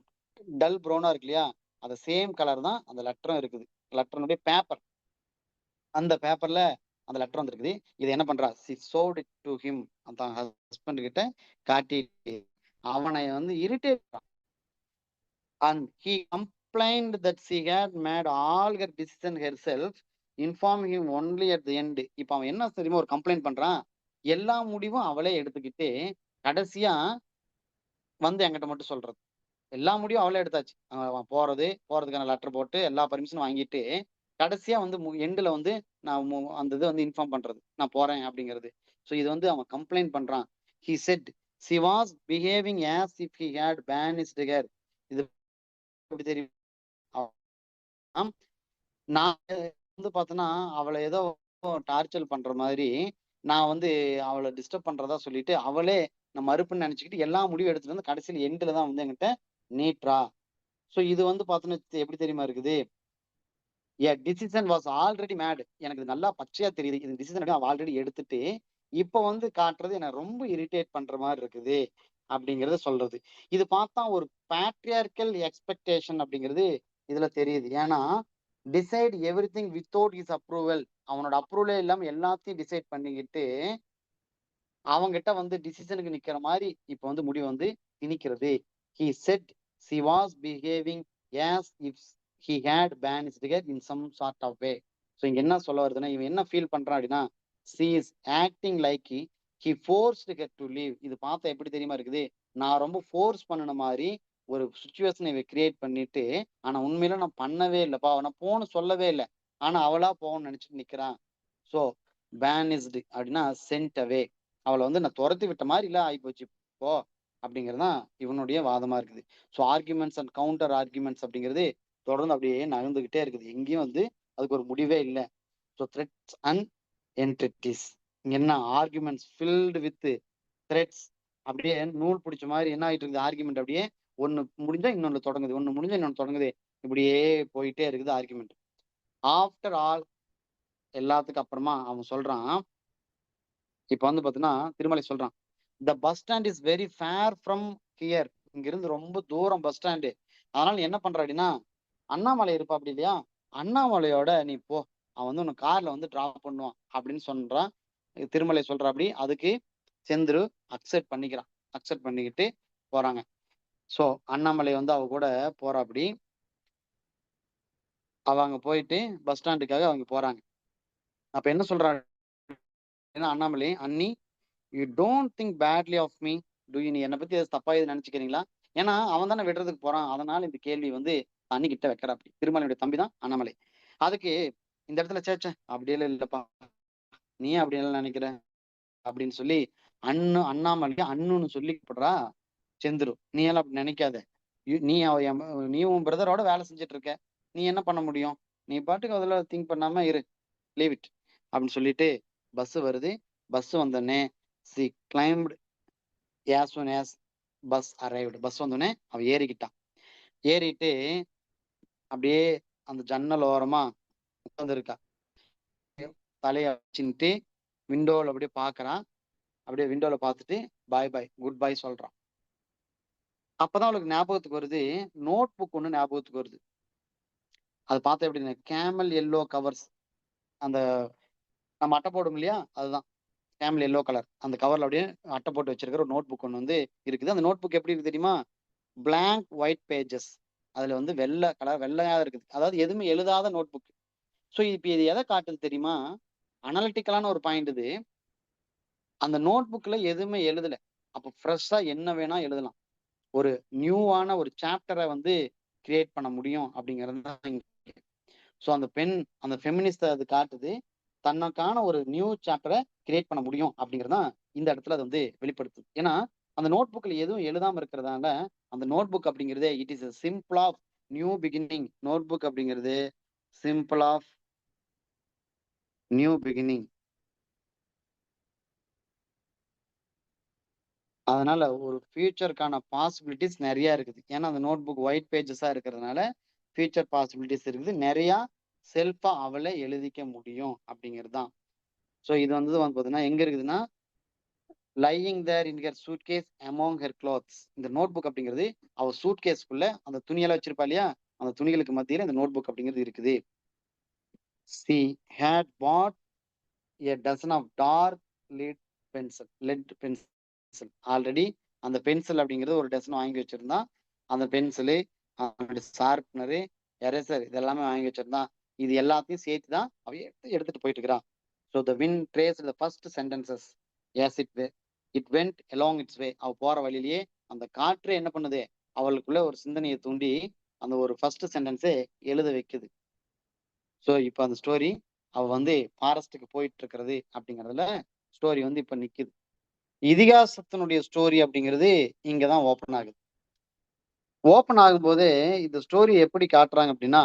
டல் ப்ரௌனா இருக்கு இல்லையா, அந்த சேம் கலர் தான் அந்த லெட்டரும் இருக்குது. லெட்டருடைய பேப்பர், அந்த பேப்பர்ல அந்த லெட்டர் வந்துருக்குது. இது என்ன பண்றா, C sold it to him, அந்த ஹஸ்பண்ட் கிட்ட காட்டி அவனை வந்து irritate. And he complained that she had made all her decision herself, inform him only at the end. இப்ப அவன் என்ன தெரியுமா ஒரு கம்ப்ளைண்ட் பண்றான், எல்லா முடிவும் அவளே எடுத்துக்கிட்டு கடைசியா வந்து என்கிட்ட மட்டும் சொல்றது. எல்லா முடிவும் அவளே எடுத்தாச்சு. போறதுக்கான லெட்டர் போட்டு எல்லா பர்மிஷனும் வாங்கிட்டு, கடைசியா வந்து எண்டுல வந்து நான் அந்த இத வந்து இன்ஃபார்ம் பண்றது. நான் போறேன் அப்படிங்கிறது. ஸோ இது வந்து அவன் கம்ப்ளைண்ட் பண்றான். He said she was behaving as if he had banished her. இது எப்படி தெரியும்? ஆம். நான் வந்து பார்த்தேன்னா, அவள ஏதோ டார்ச்சர் பண்ற மாதிரி, நான் வந்து அவள டிஸ்டர்ப் பண்றதா சொல்லிட்டு, அவளே நான் மறுப்புன்னு நெனச்சுக்கிட்டு எல்லா முடிவும் எடுத்துட்டு வந்து கடைசியில எண்டுல தான் வந்து என்கிட்ட நீட்றா. ஸோ இது வந்து பார்த்தோன்னா எப்படி தெரியுமா இருக்குது? Decision was already made. எனக்கு இது நல்லா பச்சையா தெரியுது. இந்த டிசிஷன் அவ ஆல்ரெடி எடுத்துட்டு, இப்ப வந்து காட்டுறது என்ன ரொம்ப இரிட்டேட் பண்ற மாரி இருக்குது. அப்படிங்கிறத சொல்றது. இது பார்த்தா ஒரு பேட்ரியார்க்கல் எக்ஸ்பெக்டேஷன் அப்படிங்கிறது இதுல தெரியுது. ஏன்னா, decide everything without his approval. அவனோட அப்ரூவலே இல்லாம எல்லாத்தையும் டிசைட் பண்ணிக்கிட்டு, அவன்கிட்ட வந்து டிசிஷனுக்கு நிக்கிற மாரி இப்ப வந்து முடிவு வந்து திணிக்கிறது. He said she was behaving as if he had banished her in some sort of way. So இங்க என்ன சொல்ல வருதுன்னா, இவன் என்ன ஃபீல் பண்றான் அப்படின்னா, she is acting like he forced her to leave. இது பார்த்தா எப்படி தெரியுமா இருக்குது? நான் ரொம்ப ஃபோர்ஸ் பண்ணுன மாரி ஒரு சிச்சுவேஷன இவ கிரியேட் பண்ணிட்டு, ஆனா உண்மையில நான் பண்ணவே இல்லப்பா. நான் போன்னு சொல்லவே இல்ல. ஆனா அவளா போகணும்னு நெனச்சுட்டு நிக்கிறான். ஸோ பேனிஷ்டு அப்படின்னா சென்ட் அவே. அவள வந்து நான் துரத்தி விட்ட மாரி இல்ல ஆயிப்போச்சு இப்போ. அப்படிங்கிறது தான் இவனுடைய வாதமா இருக்குது. So arguments and counter arguments அப்படிங்கிறது தொடர்ந்து அப்படியே நகர்ந்துகிட்டே இருக்குது. எங்கேயும் வந்து அதுக்கு ஒரு முடிவே இல்ல. So threads and entities. இங்க என்ன ஆர்குமெண்ட்ஸ் ஃபில்டு வித் த்ரெட்ஸ். அப்படியே நூல் பிடிச்ச மாதிரி என்ன ஆயிட்டு இருக்குது ஆர்குமெண்ட் அப்படியே ஒண்ணு முடிஞ்சா இன்னொன்னு தொடங்குது. ஒண்ணு முடிஞ்சா இன்னொன்னு தொடங்குது. இப்படியே போயிட்டே இருக்குது ஆர்குமெண்ட். ஆஃப்டர் ஆல் எல்லாத்துக்கும் அப்புறமா அவன் சொல்றான். இப்ப வந்து பாத்தீங்கன்னா திருமலை சொல்றான். The bus stand is very far from here. இங்கிருந்து ரொம்ப தூரம் பஸ் ஸ்டாண்டு. அதனால நீ என்ன பண்ற அப்படின்னா, அண்ணாமலை இருப்பா அப்படி இல்லையா? அண்ணாமலையோட நீ போ. அவன் வந்து உன்னை கார்ல வந்து டிராப் பண்ணுவான் அப்படின்னு சொல்றான். திருமலை சொல்றாப்படி. அதுக்கு செந்திரு அக்செப்ட் பண்ணிக்கிறான். அக்செப்ட் பண்ணிக்கிட்டு போறாங்க. சோ அண்ணாமலை வந்து அவ கூட போறாப்படி. அவங்க போயிட்டு பஸ் ஸ்டாண்டுக்காக அவங்க போறாங்க. அப்ப என்ன சொல்றாங்க அண்ணாமலை, அண்ணி you don't think badly of me. நீ என்னை பத்தி தப்பா எதுவும் நினைச்சுக்கிறீங்களா? ஏன்னா அவன் தானே விடுறதுக்கு போறான். அதனால இந்த கேள்வி வந்து அண்ணி கிட்ட வைக்கிற அப்படி. திருமலையுடைய தம்பி தான் அண்ணாமலை. அதுக்கு இந்த இடத்துல சேச்சே அப்படியெல்லாம் இல்லப்பா, நீ அப்படி எல்லாம் நினைக்கிற அப்படின்னு சொல்லி அண்ணாமலைக்கு அண்ணுன்னு சொல்லி கூப்பிடுறா செந்துரு. நீ எல்லாம் அப்படி நினைக்காத. நீ உன் பிரதரோட வேலை செஞ்சுட்டு இருக்க. நீ என்ன பண்ண முடியும்? நீ பாட்டுக்கு அதில் திங்க் பண்ணாம இரு. லீவ் இட் அப்படின்னு சொல்லிட்டு பஸ் வருது. பஸ் வந்தோடனே C claimed as soon as bus arrived. Bus வந்தோடனே அவ ஏறிக்கிட்டான். ஏறிட்டு அப்படியே அந்த ஜன்னல் ஓரமா உட்காந்துருக்கா. தலைய வச்சுட்டு விண்டோல அப்படியே பாக்குறான். அப்படியே விண்டோல பார்த்துட்டு பாய் பாய் குட் பாய் சொல்றான். அப்பதான் அவளுக்கு ஞாபகத்துக்கு வருது, நோட் புக் ஒண்ணு ஞாபகத்துக்கு வருது. அது பார்த்தா எப்படின்னு கேமல் எல்லோ கவர்ஸ். அந்த நம்ம அட்டை போடும் இல்லையா, அதுதான் கேமல் எல்லோ கலர். அந்த கவர்ல அப்படியே அட்டை போட்டு வச்சிருக்கிற ஒரு நோட் புக் ஒன்று வந்து இருக்குது. அந்த நோட் புக் எப்படி இருக்கு தெரியுமா? Blank white pages. அதுல வந்து வெள்ளை கலர் வெள்ளையா இருக்குது. அதாவது எதுவுமே எழுதாத நோட் புக். ஸோ இப்போ இது எதை காட்டுது தெரியுமா? அனலிட்டிக்கலான ஒரு பாயிண்ட் இது. அந்த நோட் புக்ல எதுவுமே எழுதல. அப்போ ஃப்ரெஷ்ஷா என்ன வேணா எழுதலாம். ஒரு நியூவான ஒரு சாப்டரை வந்து கிரியேட் பண்ண முடியும் அப்படிங்கிறது தான். ஸோ அந்த ஃபெமினிஸ்ட் அது காட்டுது. தனக்கான ஒரு நியூ சாப்டரை கிரியேட் பண்ண முடியும் அப்படிங்கிறது தான் இந்த இடத்துல அது வந்து வெளிப்படுத்துது. ஏன்னா அந்த நோட் புக்ல எதுவும் எழுதாம இருக்கிறதால அந்த நோட் புக் அப்படிங்கிறது it is symbol of new beginning. Notebook அப்படிங்கிறது சிம்பிள் ஆஃப் நியூ பிகினிங். அதனால ஒரு ஃபியூச்சருக்கான பாசிபிலிட்டிஸ் நிறைய இருக்குது. ஏன்னா அந்த நோட் புக் ஒயிட் பேஜஸா இருக்கிறதுனால ஃபியூச்சர் பாசிபிலிட்டிஸ் இருக்குது. நிறைய செல்ஃபா அவளை எழுதிக்க முடியும் அப்படிங்கிறது தான். ஸோ இது வந்து பார்த்தீங்கன்னா எங்க இருக்குதுன்னா, lying there in her suitcase among her clothes. இந்த நோட் புக் அப்படிங்கிறது அவ சூட்கேஸ்க்குள்ள அந்த துணியெல்லாம் வச்சிருப்பா இல்லையா, அந்த துணிகளுக்கு மத்தியில இந்த நோட் புக் அப்படிங்கிறது இருக்குது. She had put a dozen of dark lead pencil. Already அந்த பென்சில் அப்படிங்கிறது ஒரு டசன் வாங்கி வச்சிருந்தான். அந்த பென்சிலு, ஷார்ப்னரு, எரேசர் இதெல்லாமே வாங்கி வச்சிருந்தான். இது எல்லாத்தையும் சேர்த்து தான் அவ எடுத்துட்டு போயிட்டு இருக்கிறான். So the wind trace the first sentences as it went along its way. அவ போற வழியிலேயே அந்த காற்று என்ன பண்ணுது, அவளுக்குள்ள ஒரு சிந்தனையை தூண்டி அந்த ஒரு ஃபர்ஸ்ட் சென்டென்ஸே எழுத வைக்குது. ஸோ இப்போ அந்த ஸ்டோரி அவ வந்து ஃபாரஸ்ட்டுக்கு போயிட்டு இருக்கிறது அப்படிங்கிறதுல ஸ்டோரி வந்து இப்ப நிக்குது. இதிகாசத்தினுடைய ஸ்டோரி அப்படிங்கிறது இங்கதான் ஓப்பன் ஆகுது. ஓப்பன் ஆகும்போது இந்த ஸ்டோரி எப்படி காட்டுறாங்க அப்படின்னா,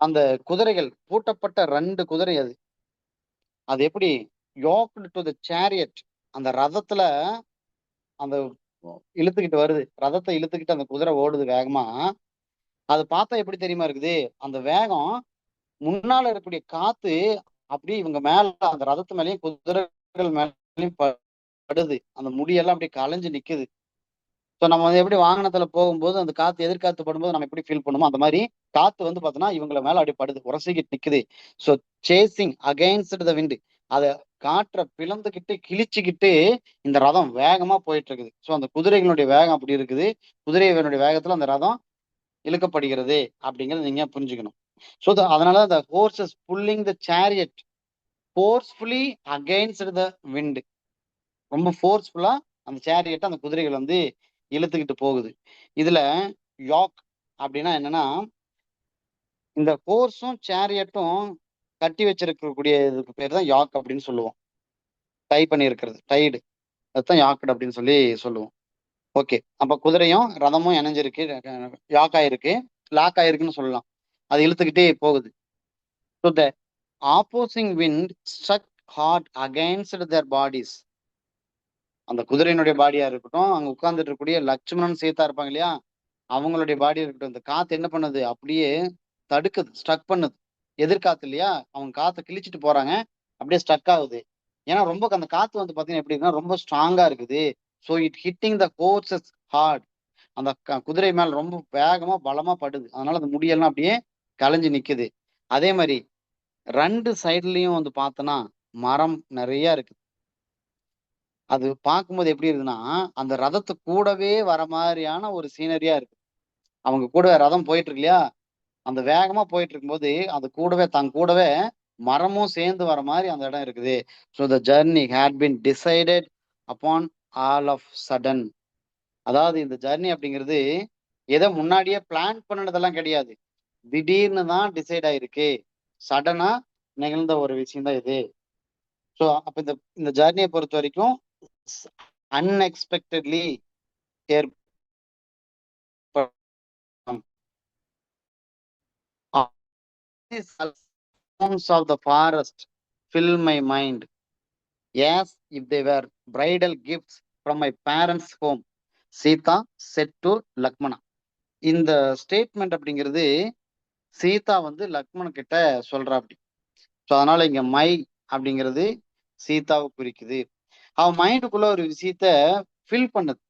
அந்த குதிரைகள் பூட்டப்பட்ட 2 குதிரை அது. அது எப்படி யோக்டு டு த சேரியட், அந்த ரதத்துல அந்த இழுத்துக்கிட்டு வருது. ரதத்தை இழுத்துக்கிட்டு அந்த குதிரை ஓடுது வேகமா. அது பார்த்தா எப்படி தெரியுமா இருக்குது? அந்த வேகம் முன்னால இருக்கக்கூடிய காத்து அப்படியே இவங்க மேல அந்த ரதத்து மேலயும் குதிரைகள் மேலயும் படுது. அந்த முடியெல்லாம் அப்படியே கலைஞ்சு நிக்குது. ஸோ நம்ம வந்து எப்படி வாகனத்துல போகும்போது அந்த காத்து எதிர்காத்து படும்போது நம்ம எப்படி ஃபீல் பண்ணுமோ அந்த மாதிரி காத்து வந்து பார்த்தோன்னா இவங்கள மேல அப்படி படுது, உரசிக்கிட்டு நிக்குது. So chasing against the wind, அதை காற்றை பிளந்துக்கிட்டு கிழிச்சுக்கிட்டு இந்த ரதம் வேகமா போயிட்டு இருக்குது. ஸோ அந்த குதிரைகளுடைய வேகம் அப்படி இருக்குது. குதிரைகளுடைய வேகத்துல அந்த ரதம் இழுக்கப்படுகிறது அப்படிங்கிறத நீங்க புரிஞ்சுக்கணும். ஸோ அதனால the horses pulling the chariot forcefully against the wind, ரொம்ப ஃபோர்ஸ்ஃபுல்லா அந்த சேரியட்டை அந்த குதிரைகள் வந்து இழுத்துக்கிட்டு போகுது. இதுல யாக் அப்படின்னா என்னன்னா, இந்த ஹோர்ஸும் சேரியட்டும் கட்டி வச்சிருக்கக்கூடிய இதுக்கு பேர் தான் யாக் அப்படின்னு சொல்லுவோம். டை பண்ணி இருக்கிறது, டைடு, அதுதான் யாக்கட் அப்படின்னு சொல்லி சொல்லுவோம். ஓகே, அப்ப குதிரையும் ரதமும் இணைஞ்சிருக்கு, யாக் ஆயிருக்கு, லாக் ஆயிருக்குன்னு சொல்லலாம். அது இழுத்துக்கிட்டே போகுது. So the opposing wind struck hard against their bodies, அந்த குதிரையினுடைய பாடியா இருக்கட்டும், அங்க உட்கார்ந்துட்டு இருக்கக்கூடிய லட்சுமணன் சீதா இருப்பாங்க இல்லையா, அவங்களுடைய பாடி இருக்கட்டும், இந்த காத்து என்ன பண்ணுது? அப்படியே தடுக்குது, ஸ்ட்ரக் பண்ணுது. எதிர்காத்து இல்லையா, அவங்க காத்தை கிழிச்சிட்டு போறாங்க, அப்படியே ஸ்ட்ரக் ஆகுது. ஏன்னா ரொம்ப அந்த காத்து வந்து பாத்தீங்கன்னா எப்படி இருக்குன்னா ரொம்ப ஸ்ட்ராங்கா இருக்குது. So it hitting the horses heart, அந்த குதிரை மேல ரொம்ப வேகமா பலமா படுது. அதனால அந்த முடியெல்லாம் அப்படியே கலைஞ்சு நிக்குது. அதே மாதிரி 2 சைட்லயும் வந்து பார்த்தோன்னா மரம் நிறைய இருக்கு. அது பார்க்கும்போது எப்படி இருக்குன்னா, அந்த ரதத்து கூடவே வர மாதிரியான ஒரு சீனரியா இருக்கு. அவங்க கூட ரதம் போயிட்டு இருக்கு இல்லையா, அந்த வேகமா போயிட்டு இருக்கும்போது அது கூடவே கூடவே மரமும் சேர்ந்து வர மாதிரி அந்த இடம் இருக்குது. So the journey had been decided upon all of sudden, அதாவது இந்த ஜர்னி அப்படிங்கிறது எதை முன்னாடியே பிளான் பண்ணினதெல்லாம் கிடையாது. திடீர்னு தான் டிசைட் ஆயிருக்கு. சடனா நிகழ்ந்த ஒரு விஷயம் தான் இது. ஸோ அப்ப இந்த இந்த ஜர்னியை பொறுத்த வரைக்கும் அன்எக்ஸ்பெக்டட்லி ஏற்படும். Sounds of the forest fill my mind as if they were bridal gifts from my parents' home. Sita said to லக்மணா. இந்த ஸ்டேட்மெண்ட் அப்படிங்கிறது சீதா வந்து லக்மணன் கிட்ட சொல்றா அப்படி. ஸோ அதனால இங்க மை அப்படிங்கிறது சீதாவை குறிக்குது. அவன் மைண்டுக்குள்ள ஒரு விஷயத்த ஃபில் பண்ணுது.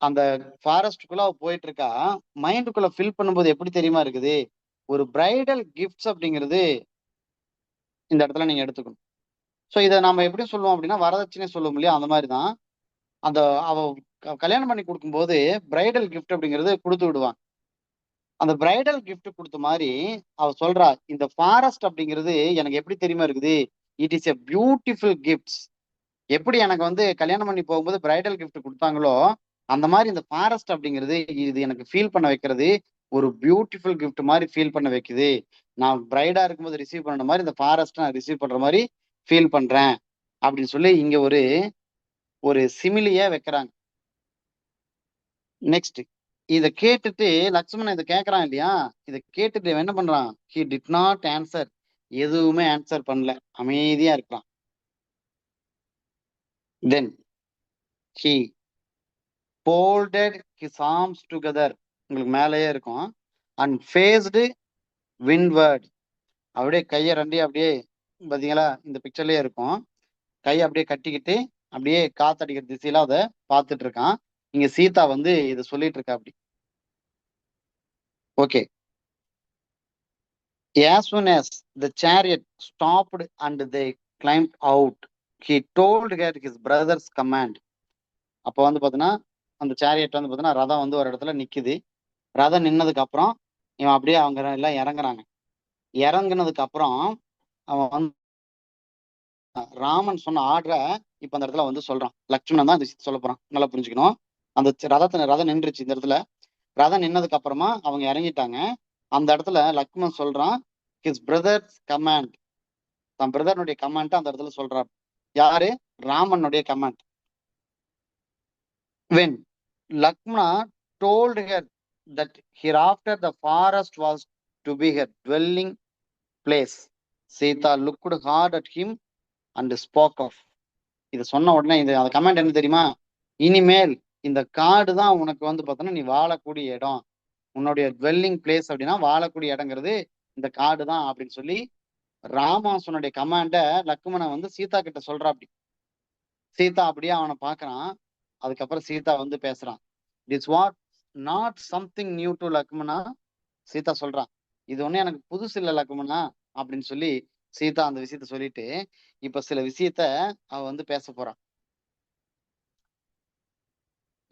அந்த ஃபாரஸ்டுக்குள்ள அவ போயிட்டு இருக்கா, மைண்டுக்குள்ள ஃபில் பண்ணும்போது எப்படி தெரியுமா இருக்குது? ஒரு பிரைடல் கிஃப்ட்ஸ் அப்படிங்கிறது இந்த இடத்துல நீங்க எடுத்துக்கணும். ஸோ இதை நாம எப்படி சொல்லுவோம் அப்படின்னா வரதட்சணை சொல்லுவோம் இல்லையா, அந்த மாதிரி தான். அந்த அவ கல்யாணம் பண்ணி கொடுக்கும்போது பிரைடல் கிஃப்ட் அப்படிங்கிறது கொடுத்து விடுவாங்க. அந்த பிரைடல் கிஃப்ட் கொடுத்த மாதிரி அவ சொல்றா, இந்த ஃபாரஸ்ட் அப்படிங்கிறது எனக்கு எப்படி தெரியுமா இருக்குது? It is a beautiful gifts. எப்படி எனக்கு வந்து கல்யாணம் பண்ணி போகும்போது பிரைடல் கிஃப்ட் கொடுத்தாங்களோ, அந்த மாதிரி இந்த ஃபாரஸ்ட் அப்படிங்கிறது இது எனக்கு ஃபீல் பண்ண வைக்கிறது, ஒரு பியூட்டிஃபுல் கிஃப்ட் மாதிரி ஃபீல் பண்ண வைக்குது. நான் பிரைடா இருக்கும்போது ரிசீவ் பண்ண மாதிரி இந்த ஃபாரஸ்ட் நான் ரிசீவ் பண்ற மாதிரி ஃபீல் பண்றேன் அப்படின்னு சொல்லி இங்க ஒரு ஒரு சிமிலியா வைக்கிறாங்க. நெக்ஸ்ட், இத கேட்டுட்டு லக்ஷ்மணன் இதை கேட்கறான் இல்லையா, இதை கேட்டுட்டு இவன் என்ன பண்றான்? ஹி டிட் நாட் ஆன்சர், எதுவுமே ஆன்சர் பண்ணல, அமைதியா இருக்கான். Then he folded his arms together, உங்களுக்கு மேலேயே இருக்கும், and faced windward, அப்படியே கையை ரெண்டையும் அப்படியே பாத்தீங்களா இந்த பிக்சர்லயே இருக்கும், கையை அப்படியே கட்டிக்கிட்டு அப்படியே காத்தடிக்கிற திசையில அதை பார்த்துட்டு இருக்கான். இங்க சீதா வந்து இதை சொல்லிட்டு இருக்கா அப்படி. Okay, as soon as the chariot stopped and they climbed out, he told her his brother's command. அப்போ வந்து பாத்தீங்கன்னா அந்த சேரியட் வந்து பாத்தீங்கன்னா ரதம் வந்து ஒரு இடத்துல நிக்குது. ரதம் நின்னதுக்கு அப்புறம் இவன் அப்படியே அவங்க எல்லாம் இறங்குறாங்க. இறங்குனதுக்கு அப்புறம் அவன் வந்து ராமன் சொன்ன ஆர்டரை இப்ப அந்த இடத்துல வந்து சொல்றான். லட்சுமணன் தான் இந்த சொல்ல போறான், நல்லா புரிஞ்சுக்கணும். அந்த ரதம் நின்றுச்சு. இந்த இடத்துல ரதம் நின்னதுக்கு அப்புறமா அவங்க இறங்கிட்டாங்க. அந்த இடத்துல லக்ஷ்மணன் சொல்றான், ஹிஸ் பிரதர்ஸ் கமாண்ட், தன் பிரதர்னுடைய கமாண்ட் அந்த இடத்துல சொல்றான். யாரு? ராமனுடைய command. when Lakshmana told her that hereafter the forest was to be her dwelling place, Sita looked hard at him and spoke of. இது சொன்ன உடனே அந்த கமெண்ட் என்ன தெரியுமா? இனிமேல் இந்த காடு தான் உனக்கு பார்த்தோன்னா நீ வாழக்கூடிய இடம், உன்னுடைய டுவெல்லிங் பிளேஸ் அப்படின்னா வாழக்கூடிய இடங்கிறது இந்த காடு தான் அப்படின்னு சொல்லி ராமாசுனுடைய கமாண்ட லக்ஷ்மணன் சீதா கிட்ட சொல்றா. அப்படி சீதா அப்படியே அவனை பாக்குறான். அதுக்கப்புறம் சீதா பேசுறான், this what not something new to Lakshmana. Sita சொல்றான், இது ஒண்ணு எனக்கு புதுசு இல்ல லக்ஷ்மணா அப்படின்னு சொல்லி சீதா அந்த விஷயத்த சொல்லிட்டு இப்ப சில விஷயத்த அவ பேச போறான்.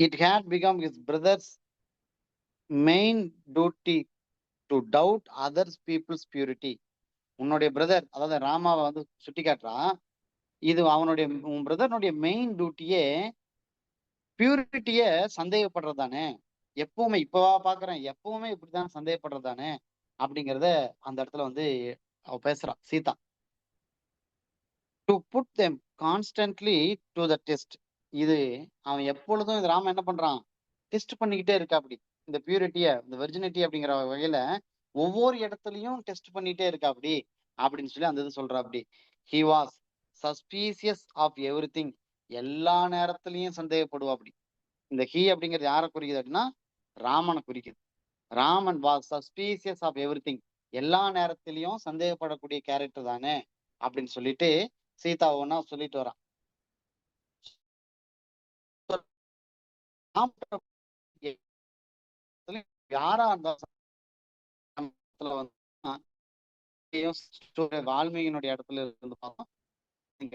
It had become his brother's main duty to doubt others people's purity. உன்னுடைய பிரதர், அதாவது ராமாவை சுட்டி காட்டுறான். இது அவனுடைய உன் பிரதர்னுடைய மெயின் டியூட்டியே பியூரிட்டிய சந்தேகப்படுறதானே. எப்பவுமே இப்பவா பாக்குறேன், எப்பவுமே இப்படிதான் சந்தேகப்படுறதானே அப்படிங்கிறத அந்த இடத்துல அவ பேசுறான் Sita. To put them constantly to the test. இது அவன் எப்பொழுதும் இது ராம என்ன பண்றான், டெஸ்ட் பண்ணிக்கிட்டே இருக்கா. அப்படி இந்த பியூரிட்டிய, இந்த வெர்ஜினிட்டி அப்படிங்கிற வகையில ஒவ்வொரு இடத்துலயும் டெஸ்ட் பண்ணிட்டே இருக்கா அப்படி அப்படின்னு சொல்லி அந்த இது சொல்றா. அப்படி he was suspicious of everything, எல்லா நேரத்திலையும் சந்தேகப்படுவா. அப்படி இந்த ஹி அப்படிங்கிறது யாரை குறிக்குது அப்படின்னா ராமனை குறிக்குது. Raman was suspicious of everything, எல்லா நேரத்திலையும் சந்தேகப்படக்கூடிய கேரக்டர் தானே அப்படின்னு சொல்லிட்டு சீதா ஒன்னா சொல்லிட்டு வரான். யாரா இருந்தாலும் வால்மீகியினுடைய இடத்துல இருந்து பார்த்தோம். இங்க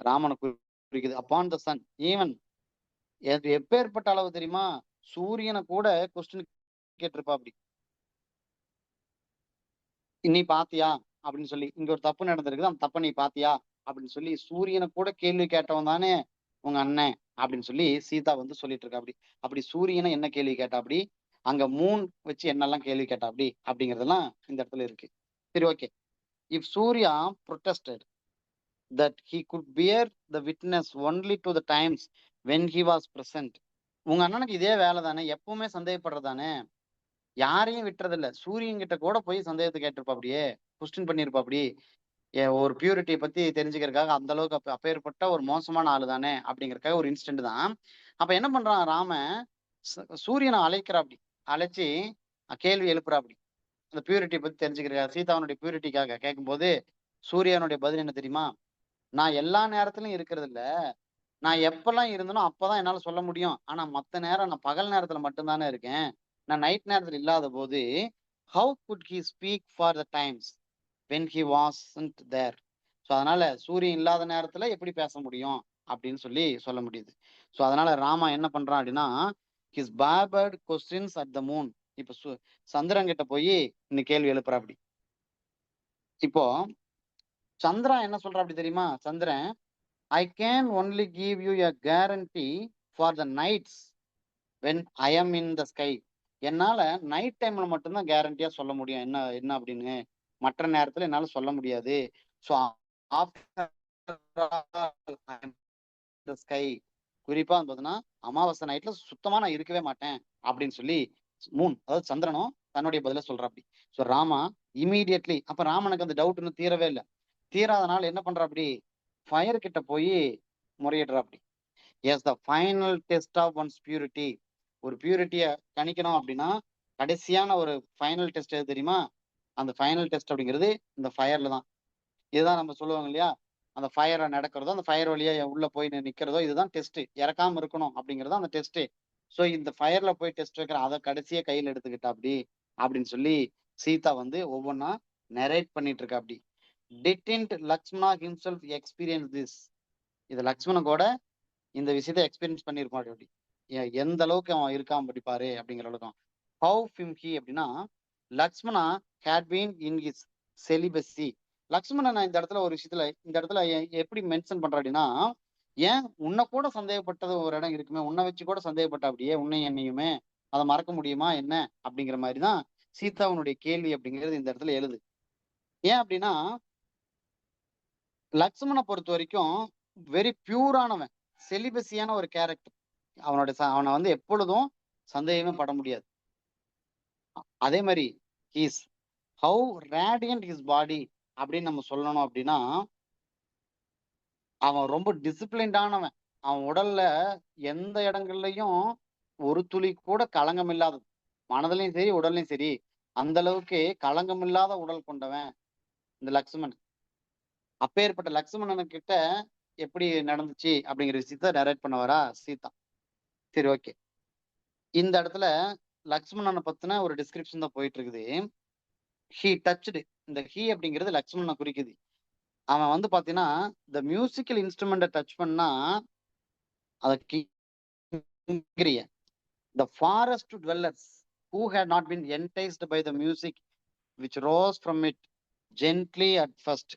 ராமனை குறிக்குது. அப்பான் த சன், ஈவன் எப்பேற்பட்ட அளவு தெரியுமா, சூரியனை கூட கொஸ்டின் கேட்டிருப்பா. அப்படி நீ பாத்தியா அப்படின்னு சொல்லி, இங்க ஒரு தப்பு நடந்திருக்குது, அந்த தப்ப நீ பாத்தியா அப்படின்னு சொல்லி சூரியனை கூட கேள்வி கேட்டவன் தானே உங்க அண்ணன் அப்படின்னு சொல்லி சீதா சொல்லிட்டு இருக்கா. அப்படி அப்படி சூரியனை என்ன கேள்வி கேட்டா, அப்படி அங்க மூன் வச்சு என்னெல்லாம் கேள்வி கேட்டா அப்படி அப்படிங்கறதெல்லாம் இந்த இடத்துல இருக்கு. சரி, okay. If Surya protested that he could bear the witness only to the times when he was present. உங்க அண்ணனுக்கு இதே வேலை தானே, எப்பவுமே சந்தேகப்படுறதானே, யாரையும் விட்டுறது இல்ல. சூரியன் கிட்ட கூட போய் சந்தேகத்தை கேட்டிருப்பா, அப்படியே கொஸ்டின் பண்ணிருப்பா. அப்படி ஒரு பியூரிட்டியை பத்தி தெரிஞ்சுக்கிறதுக்காக அந்த அளவுக்கு அப்பேற்பட்ட ஒரு மோசமான ஆளு தானே அப்படிங்கறதுக்காக ஒரு இன்சிடென்ட் தான். அப்ப என்ன பண்றான் ராம, சூரியனை அழைக்கிறா. அப்படி அழைச்சி கேள்வி எழுப்புறா. அப்படி அந்த பியூரிட்டியை பத்தி தெரிஞ்சுக்கிறா. சீதாவனுடைய பியூரிட்டிக்காக கேட்கும்போது சூரியனுடைய பதில் என்ன தெரியுமா, நான் எல்லா நேரத்திலும் இருக்கிறது இல்ல, நான் எப்பெல்லாம் இருந்தனோ அப்பதான் என்னால சொல்ல முடியும். ஆனா மத்த நேரம் நான் பகல் நேரத்துல மட்டும்தானே இருக்கேன், நான் நைட் நேரத்துல இல்லாத போது how could he speak for the times when he wasn't there. So அதனால சூரியன் இல்லாத நேரத்துல எப்படி பேச முடியும் அப்படின்னு சொல்லி சொல்ல முடியுது. ஸோ அதனால ராமா என்ன பண்றான் அப்படின்னா, his barbered questions at the moon. இப்ப சந்திரன் கிட்ட போய் இந்த கேள்வி எழுப்புறா. அப்படி இப்போ சந்திரா என்ன சொல்றா அப்படி தெரியுமா, சந்திரன், I can only give you a guarantee for the nights when I am in the sky. என்னால நைட் டைம்ல மட்டும்தான் கேரண்டியா சொல்ல முடியும் என்ன என்ன அப்படின்னு, மற்ற நேரத்துல என்னால சொல்ல முடியாது. ஸோ ஸ்கை, குறிப்பா பார்த்தீங்கன்னா அமாவாசை நைட்ல சுத்தமா நான் இருக்கவே மாட்டேன் அப்படின்னு சொல்லி மூன், அதாவது சந்திரனும் தன்னுடைய பதில சொல்றா. அப்படி ஸோ ராமா இமீடியட்லி, அப்ப ராமனுக்கு அந்த டவுட் இன்னும் தீரவே இல்லை. தீராதனால என்ன பண்றா, அப்படி ஃபயர் கிட்ட போய் முறையிடுறா. அப்படி as the final test of one's purity. ஒரு பியூரிட்டிய கணிக்கணும் அப்படின்னா கடைசியான ஒரு ஃபைனல் டெஸ்ட் எது தெரியுமா, அந்த ஃபைனல் டெஸ்ட் அப்படிங்கிறது இந்த ஃபயர்ல தான். இதுதான் நம்ம சொல்லுவாங்க இல்லையா, அந்த ஃபயரை நடக்கிறதோ அந்த ஃபயர் வழியா உள்ள போய் நிக்கிறதோ இதுதான் டெஸ்ட், இறக்காம இருக்கணும் அப்படிங்கிறது அந்த டெஸ்ட். ஸோ இந்த ஃபயர்ல போய் டெஸ்ட் வைக்கிற அதை கடைசியே கையில் எடுத்துக்கிட்டா அப்படி அப்படின்னு சொல்லி சீதா ஒவ்வொன்னா நரேட் பண்ணிட்டு இருக்கா. அப்படி didn't Lakshmana himself experience this. இது லக்ஷ்மணன் கூட இந்த விஷயத்த எக்ஸ்பீரியன்ஸ் பண்ணியிருப்பான் அப்படி. எந்த அளவுக்கு அவன் இருக்கான் அப்படி பாரு அப்படிங்கிற அளவுக்கு. ஹவு ஃபிம்ஹி அப்படின்னா Lakshmana had been in his celibacy. Lakshmanan இந்த இடத்துல ஒரு விஷயத்துல இந்த இடத்துல எப்படி மென்ஷன் பண்ற அப்படின்னா, ஏன் உன்னை கூட சந்தேகப்பட்டது ஒரு இடம் இருக்குமே, உன்னை வச்சு கூட சந்தேகப்பட்ட அப்படியே உன்னை என்னையுமே அதை மறக்க முடியுமா என்ன அப்படிங்கிற மாதிரி தான் சீதாவுனுடைய கேள்வி அப்படிங்கிறது இந்த இடத்துல எழுது. ஏன் அப்படின்னா லக்ஷ்மணனை பொறுத்த வரைக்கும் வெரி பியூரானவன், செலிபஸியான ஒரு கேரக்டர். அவனை வந்து எப்பொழுதும் சந்தேகமே பட முடியாது. அதே மாதிரி he's how radiant his body அப்படின்னு நம்ம சொல்லணும் அப்படின்னா, அவன் ரொம்ப டிசிப்ளின்டானவன். அவன் உடல்ல எந்த இடங்கள்லயும் ஒரு துளி கூட களங்கம் இல்லாதது, மனதிலையும் சரி உடல்லையும் சரி, அந்த அளவுக்கு களங்கம் இல்லாத உடல் கொண்டவன் இந்த லக்ஷ்மணன். அப்பேற்பட்ட லக்ஷ்மணன் கிட்ட எப்படி நடந்துச்சு அப்படிங்கிற விஷயத்த நரேட் பண்ண வரா சீதா. சரி, ஓகே. இந்த இடத்துல லக்ஷ்மணனை பத்தின ஒரு டிஸ்கிரிப்ஷன் தான் போயிட்டு இருக்குது. ஹி டச்டு, இந்த ஹி அப்படிங்கிறது லக்ஷ்மணனை குறிக்குது. அவன் வந்து பாத்தீங்கன்னா இந்த மியூசிக்கல் இன்ஸ்ட்ருமெண்ட்டை டச் பண்ணா அதை the forest dwellers who had not been enticed by the music which rose from it gently at first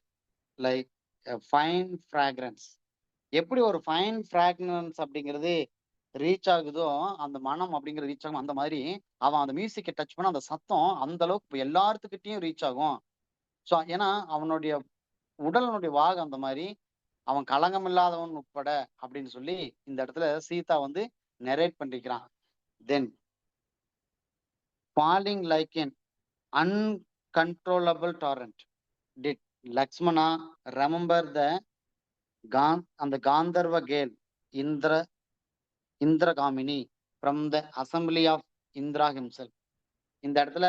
like a fine fragrance. எப்படி ஒரு ஃபைன் ஃப்ராக்ரன்ஸ் அப்படிங்கிறது ரீச் ஆகுதோ, அந்த மனம் அப்படிங்கிறது ரீச் ஆகும், அந்த மாதிரி அவன் அந்த மியூசிக்கை டச் பண்ண அந்த சத்தம் அந்த அளவுக்கு எல்லாத்துக்கிட்டையும் ரீச் ஆகும். ஸோ ஏன்னா அவனுடைய உடலினுடைய வாகு அந்த மாதிரி, அவன் களங்கம் இல்லாதவன் உட்பட அப்படின்னு சொல்லி இந்த இடத்துல சீதா வந்து நெரேட் பண்ணிக்கிறான். தென் falling like an uncontrollable torrent did Lakshmana remember the Gandharva girl Indragamini from the assembly of Indra himself. இந்த இடத்துல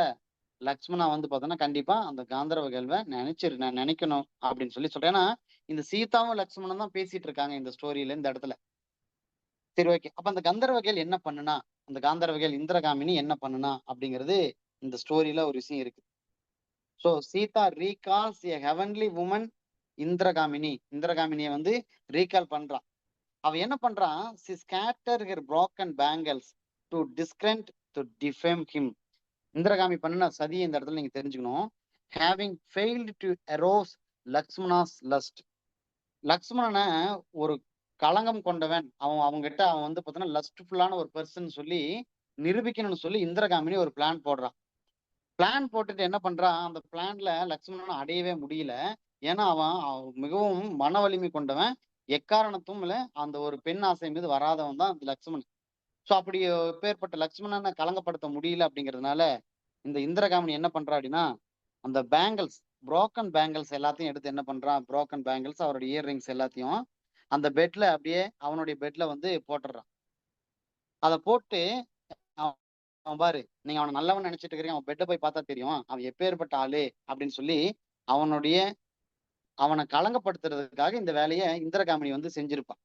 லக்ஷ்மணா வந்து பார்த்தோன்னா கண்டிப்பா அந்த காந்தர்வ கேள்வை நான் நினைக்கணும் அப்படின்னு சொல்லி சொல்றேன். ஏன்னா இந்த சீதாவும் லக்ஷ்மணன் தான் பேசிட்டு இருக்காங்க இந்த ஸ்டோரியில இந்த இடத்துல. சரி, ஓகே. அப்ப அந்த கந்தர்வகேல் என்ன பண்ணுனா, அந்த காந்தர்வகேல் இந்திரகாமினி என்ன பண்ணுனா அப்படிங்கிறது இந்த ஸ்டோரியில ஒரு விஷயம் இருக்கு. So Sita recalls a heavenly woman Indrakamini. இந்திரகாமினியை வந்து ரீகால் பண்றான். அவ என்ன பண்றான், she scatter her broken bangles to discredit to defame him. Indrakami பண்ணின சதி இந்த இடத்துல நீங்க தெரிஞ்சுக்கணும். Having failed to arouse Lakshmana's lust. லக்ஷ்மணனை ஒரு களங்கம் கொண்டவன், அவங்ககிட்ட அவன் வந்து பார்த்தீங்கன்னா லஸ்ட்ஃபுல்லான ஒரு பர்சன் சொல்லி நிரூபிக்கணும்னு சொல்லி இந்திரகாமினி ஒரு பிளான் போடுறான். பிளான் போட்டுட்டு என்ன பண்றான், அந்த பிளான்ல லக்ஷ்மணனை அடையவே முடியல. ஏன்னா அவன் மிகவும் மன வலிமை கொண்டவன், எக்காரணத்தும் இல்ல அந்த ஒரு பெண் ஆசை மீது வராதவன் தான் அந்த லக்ஷ்மணன். ஸோ அப்படி பேர்பட்ட லக்ஷ்மணனை களங்கப்படுத்த முடியல அப்படிங்கிறதுனால இந்த இந்திரகாமினி என்ன பண்றா அப்படின்னா, அந்த பேங்கிள்ஸ், புரோக்கன் பேங்கிள்ஸ் எல்லாத்தையும் எடுத்து என்ன பண்றான், புரோக்கன் பேங்கிள்ஸ் அவருடைய இயர்ரிங்ஸ் எல்லாத்தையும் அந்த பெட்ல அப்படியே அவனுடைய பெட்ல வந்து போட்டுடுறான். அதை போட்டு அவன் பாரு, நீங்க அவனை நல்லவன் நினைச்சிட்டு இருக்கிறீங்க, அவன் பெட்டை போய் பார்த்தா தெரியும் அவன் எப்பேற்பட்ட ஆளு அப்படின்னு சொல்லி அவனை களங்கப்படுத்துறதுக்காக இந்த வேலையை இந்திரகாமினி வந்து செஞ்சிருப்பான்.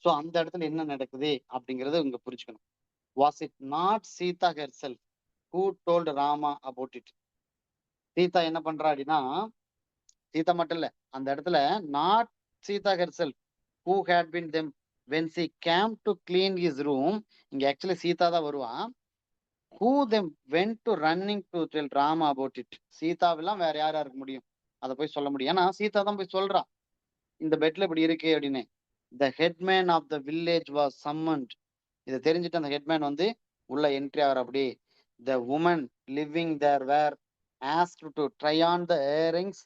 சோ அந்த இடத்துல என்ன நடக்குது அப்படிங்கறத இங்க புரிஞ்சுக்கணும். Was it not Sita herself who told Rama about it. Sita என்ன பண்றா அப்படின்னா, சீதா மட்டும் இல்ல அந்த இடத்துல, not Sita herself who had been them when she came to clean his room. இங்க ஆக்சுவலி சீதா தான் வருவான். who them went to running to tell Rama about it. சீதாவெல்லாம் வேற யாரா இருக்க முடியும், அதை போய் சொல்ல முடியும். ஏன்னா சீதா தான் போய் சொல்றா இந்த பெட்ல இப்படி இருக்கு அப்படின்னு. the headman of the village was summoned. இதை தெரிஞ்சுட்டு அந்த ஹெட்மேன் வந்து உள்ள என்ட்ரி ஆகிற. அப்படி the woman living there were asked to try on the earrings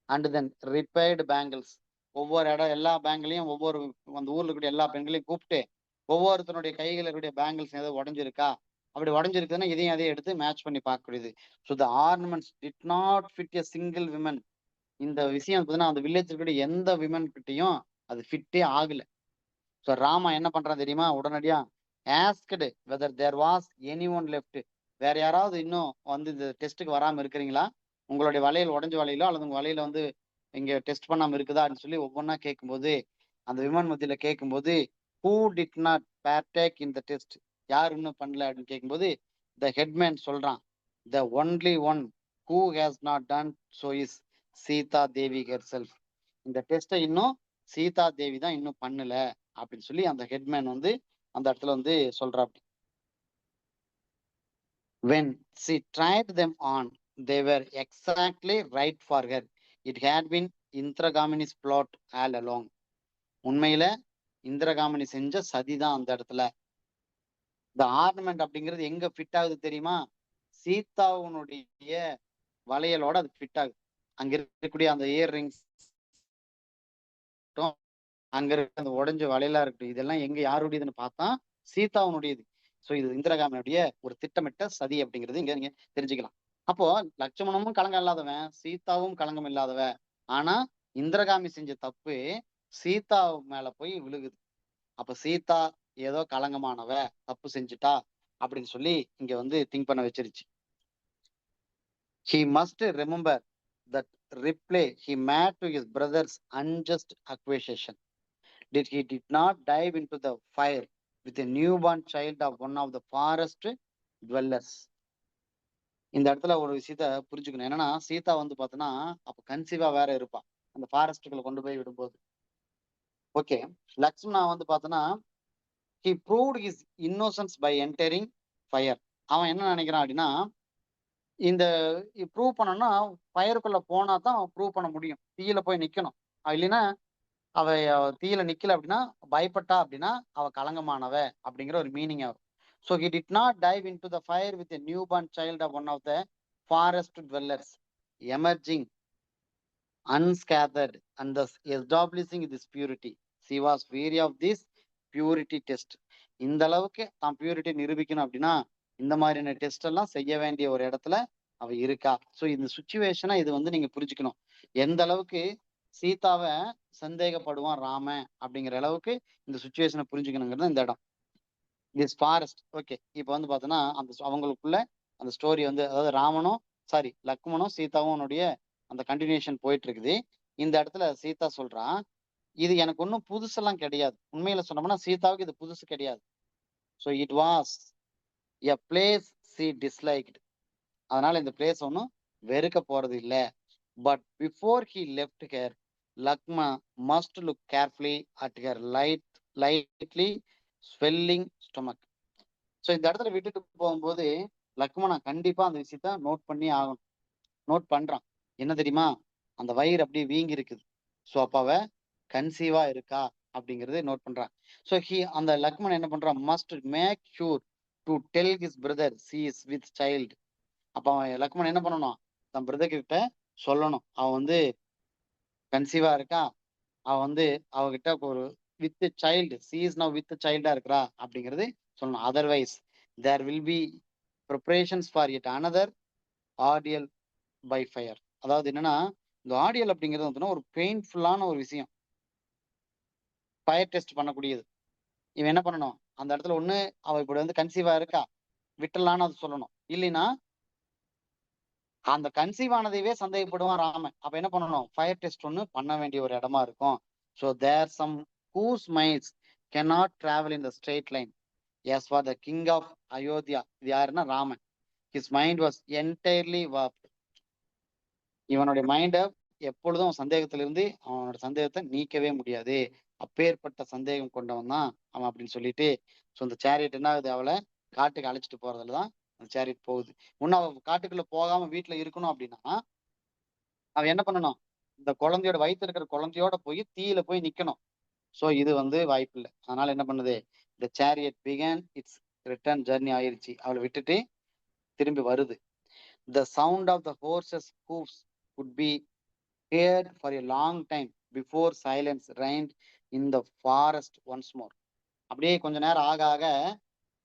and then repaired bangles. ஒவ்வொரு எல்லா பேங்கிலையும் ஒவ்வொரு அந்த ஊர்ல இருக்கக்கூடிய எல்லா பெண்களையும் கூப்பிட்டு ஒவ்வொருத்தனுடைய கைகள் இருக்கக்கூடிய பேங்கிள்ஸ் ஏதோ உடஞ்சிருக்கா, அப்படி உடஞ்சிருக்குதுன்னா இதையும் அதையும் எடுத்து மேட்ச் பண்ணி பார்க்கக்கூடியது. So the ornaments did not fit a single women. இந்த விஷயம் பார்த்தீங்கன்னா அந்த வில்லேஜ் இருக்கக்கூடிய எந்த விமன் கிட்டையும் அது ஃபிட்டே ஆகல. ஸோ ராமா என்ன பண்றான் தெரியுமா, உடனடியா asked whether there was anyone left. வேற யாராவது இன்னும் வந்து இந்த டெஸ்ட்டுக்கு வராம இருக்கிறீங்களா, உங்களுடைய வளையல் உடஞ்ச வளையலோ அல்லது உங்க வளையல வந்து இங்க டெஸ்ட் பண்ணாம இருக்குதா அப்படின்னு சொல்லி ஒவ்வொன்றா கேட்கும்போது, அந்த விமன் மத்தியில கேட்கும்போது, who did not partake in the test, யார் இன்னும் பண்ணல அப்படின்னு கேட்கும்போது த ஹெட்மேன் சொல்றான், the only one who has not done so is Sita Devi herself. இந்த டெஸ்ட்டை இன்னும் சீதா தேவி தான் இன்னும் பண்ணல அப்படின்னு சொல்லி அந்த ஹெட்மேன் வந்து அந்த இடத்துல வந்து சொல்றாப்படி. When she tried them on, they were exactly right for her. It had been இந்திரகாமினிஸ் plot all along. உண்மையில இந்திரகாமினி செஞ்ச சதிதான் அந்த இடத்துல. இந்த ஆர்னமெண்ட் அப்படிங்கிறது எங்க ஃபிட் ஆகுது தெரியுமா? சீதாவுனுடைய வளையலோட அது ஃபிட் ஆகுது. அங்க இருக்கக்கூடிய அந்த இயர் ரிங்ஸ், அங்க இருக்க அந்த உடஞ்ச வளையலா இருக்கட்டும், இதெல்லாம் எங்க யாருடையதுன்னு பார்த்தா சீதாவுனுடையது. ஸோ இது இந்திரகாமியுடைய ஒரு திட்டமிட்ட சதி அப்படிங்கிறது இங்க நீங்க தெரிஞ்சுக்கலாம். அப்போ லட்சுமணமும் களங்கம் இல்லாதவன், சீதாவும் களங்கம் இல்லாதவ. ஆனா இந்திரகாமி செஞ்ச தப்பு சீதா மேல போய் விழுகுது. அப்ப சீதா ஏதோ களங்கமானவ, தப்பு செஞ்சுட்டா அப்படின்னு சொல்லி இங்க வந்து திங்க் பண்ண வச்சிருச்சு. He must remember that reply he made to his brother's unjust accusation. He did not dive into the fire with a newborn child of one of the forest dwellers. இந்த இடத்துல ஒரு விஷயத்த புரிஞ்சுக்கணும். என்னன்னா சீதா வந்து பாத்தீங்கன்னா அப்ப கன்சீவா வேற இருப்பா அந்த ஃபாரஸ்டுக்குள்ள கொண்டு போய் விடும்போது. ஓகே, லக்ஷ்மணா வந்து பாத்தீங்கன்னா he proved his innocence by entering fire. அவன் என்ன நினைக்கிறான் அப்படின்னா, இந்த ப்ரூவ் பண்ணணும்னா ஃபயருக்குள்ள போனா தான் ப்ரூவ் பண்ண முடியும். தீயில போய் நிக்கணும். இல்லைன்னா அவ தீயில நிக்கல அப்படின்னா, பயப்பட்டா அப்படின்னா அவ களங்கமானவ அப்படிங்கிற ஒரு மீனிங் வரும். So he did not dive into the fire with a newborn child of one of the forest dwellers, emerging unscathed and thus establishing this purity. She was weary of this purity test. இந்த அளவுக்கு தான் பியூரிட்டி நிரூபிக்கணும் அப்படின்னா இந்த மாதிரியான டெஸ்ட் எல்லாம் செய்ய வேண்டிய ஒரு இடத்துல அவ இருக்கா. ஸோ இந்த சுச்சுவேஷனை இது வந்து நீங்க புரிஞ்சுக்கணும். எந்த அளவுக்கு சீதாவை சந்தேகப்படுவான் ராம அப்படிங்கிற அளவுக்கு இந்த சுச்சுவேஷனை புரிஞ்சுக்கணுங்கிறது இந்த இடம். This forest. ஓகே, இப்போ வந்து பார்த்தோன்னா அந்த அவங்களுக்குள்ள அந்த ஸ்டோரி வந்து அதாவது ராமனும் லக்ஷ்மணும் சீதாவும் அந்த கண்டினியூஷன் போயிட்டு இருக்குது. இந்த இடத்துல சீதா சொல்றான், இது எனக்கு ஒன்றும் புதுசெல்லாம் கிடையாது. உண்மையில சொன்னோம்னா சீதாவுக்கு இது புதுசு கிடையாது. So it was a place C disliked. அதனால இந்த பிளேஸ் ஒன்றும் வெறுக்க போறது இல்லை. But before he left hair, Lakshmana must look carefully at her lightly swelling stomach. So இந்த இடத்துல விட்டுட்டு போகும்போது லக்ஷ்மணா கண்டிப்பா அந்த விஷயத்த நோட் பண்ணி ஆகணும். நோட் பண்றான். என்ன தெரியுமா? அந்த வயிறு அப்படியே வீங்கி இருக்குது. ஸோ அப்ப அவ கன்சீவா இருக்கா அப்படிங்கறத நோட் பண்றான். ஸோ அந்த லக்ஷ்மணன் என்ன பண்றான்? Must make sure to tell his brother she is with child. அப்ப அவன் லக்ஷ்மணன் என்ன பண்ணணும்? தன் பிரதர் கிட்ட சொல்லணும், அவன் வந்து கன்சீவா இருக்கா, அவ வந்து அவகிட்ட ஒரு with child, she is now with சைல்டா இருக்கிறா அப்படிங்கிறது சொல்லணும். Otherwise there will be preparations for it another ordeal by fire. அதாவது என்னன்னா இந்த ஆடியல் அப்படிங்கிறது வந்து ஒரு பெயின்ஃபுல்லான ஒரு விஷயம். ஃபயர் டெஸ்ட் பண்ணக்கூடியது. இவன் என்ன பண்ணணும்? அந்த இடத்துல ஒண்ணு அவ இப்படி வந்து கன்சீவா இருக்கா, விட்டுலான்னு அது சொல்லணும். இல்லைன்னா அந்த கன்சீவ் ஆனதையே சந்தேகப்படுவான் ராமன். அப்ப என்ன பண்ணணும்? ஃபயர் டெஸ்ட் ஒண்ணு பண்ண வேண்டிய ஒரு இடமா இருக்கும். So there some whose minds cannot travel in the straight line. As for the king of Ayodhya, இது யாருன்னா Raman. His mind was entirely warped. இவனுடைய மைண்ட எப்பொழுதும் சந்தேகத்திலிருந்து அவனோட சந்தேகத்தை நீக்கவே முடியாது. அப்பேற்பட்ட சந்தேகம் கொண்டவன் தான் அவன் அப்படின்னு சொல்லிட்டு, ஸோ இந்த சேரியட் என்ன ஆகுது? அவளை காட்டுக்கு அழைச்சிட்டு போறதுலதான் அந்த சேரியட் போகுது. இன்னும் அவ காட்டுக்குள்ள போகாம வீட்டுல இருக்கணும் அப்படின்னா அவன் என்ன பண்ணணும்? இந்த குழந்தையோட வயிற்று இருக்கிற குழந்தையோட போய் தீயில போய் நிக்கணும். ஸோ இது வந்து வாய்ப்பு இல்லை. அதனால என்ன பண்ணுது? இந்த chariot began its return journey ஆயிருச்சு. அவளை விட்டுட்டு திரும்பி வருது. The sound of the horses hooves could be heard for a long time before silence reigned in the forest once more. அப்படியே கொஞ்ச நேரம் ஆக ஆக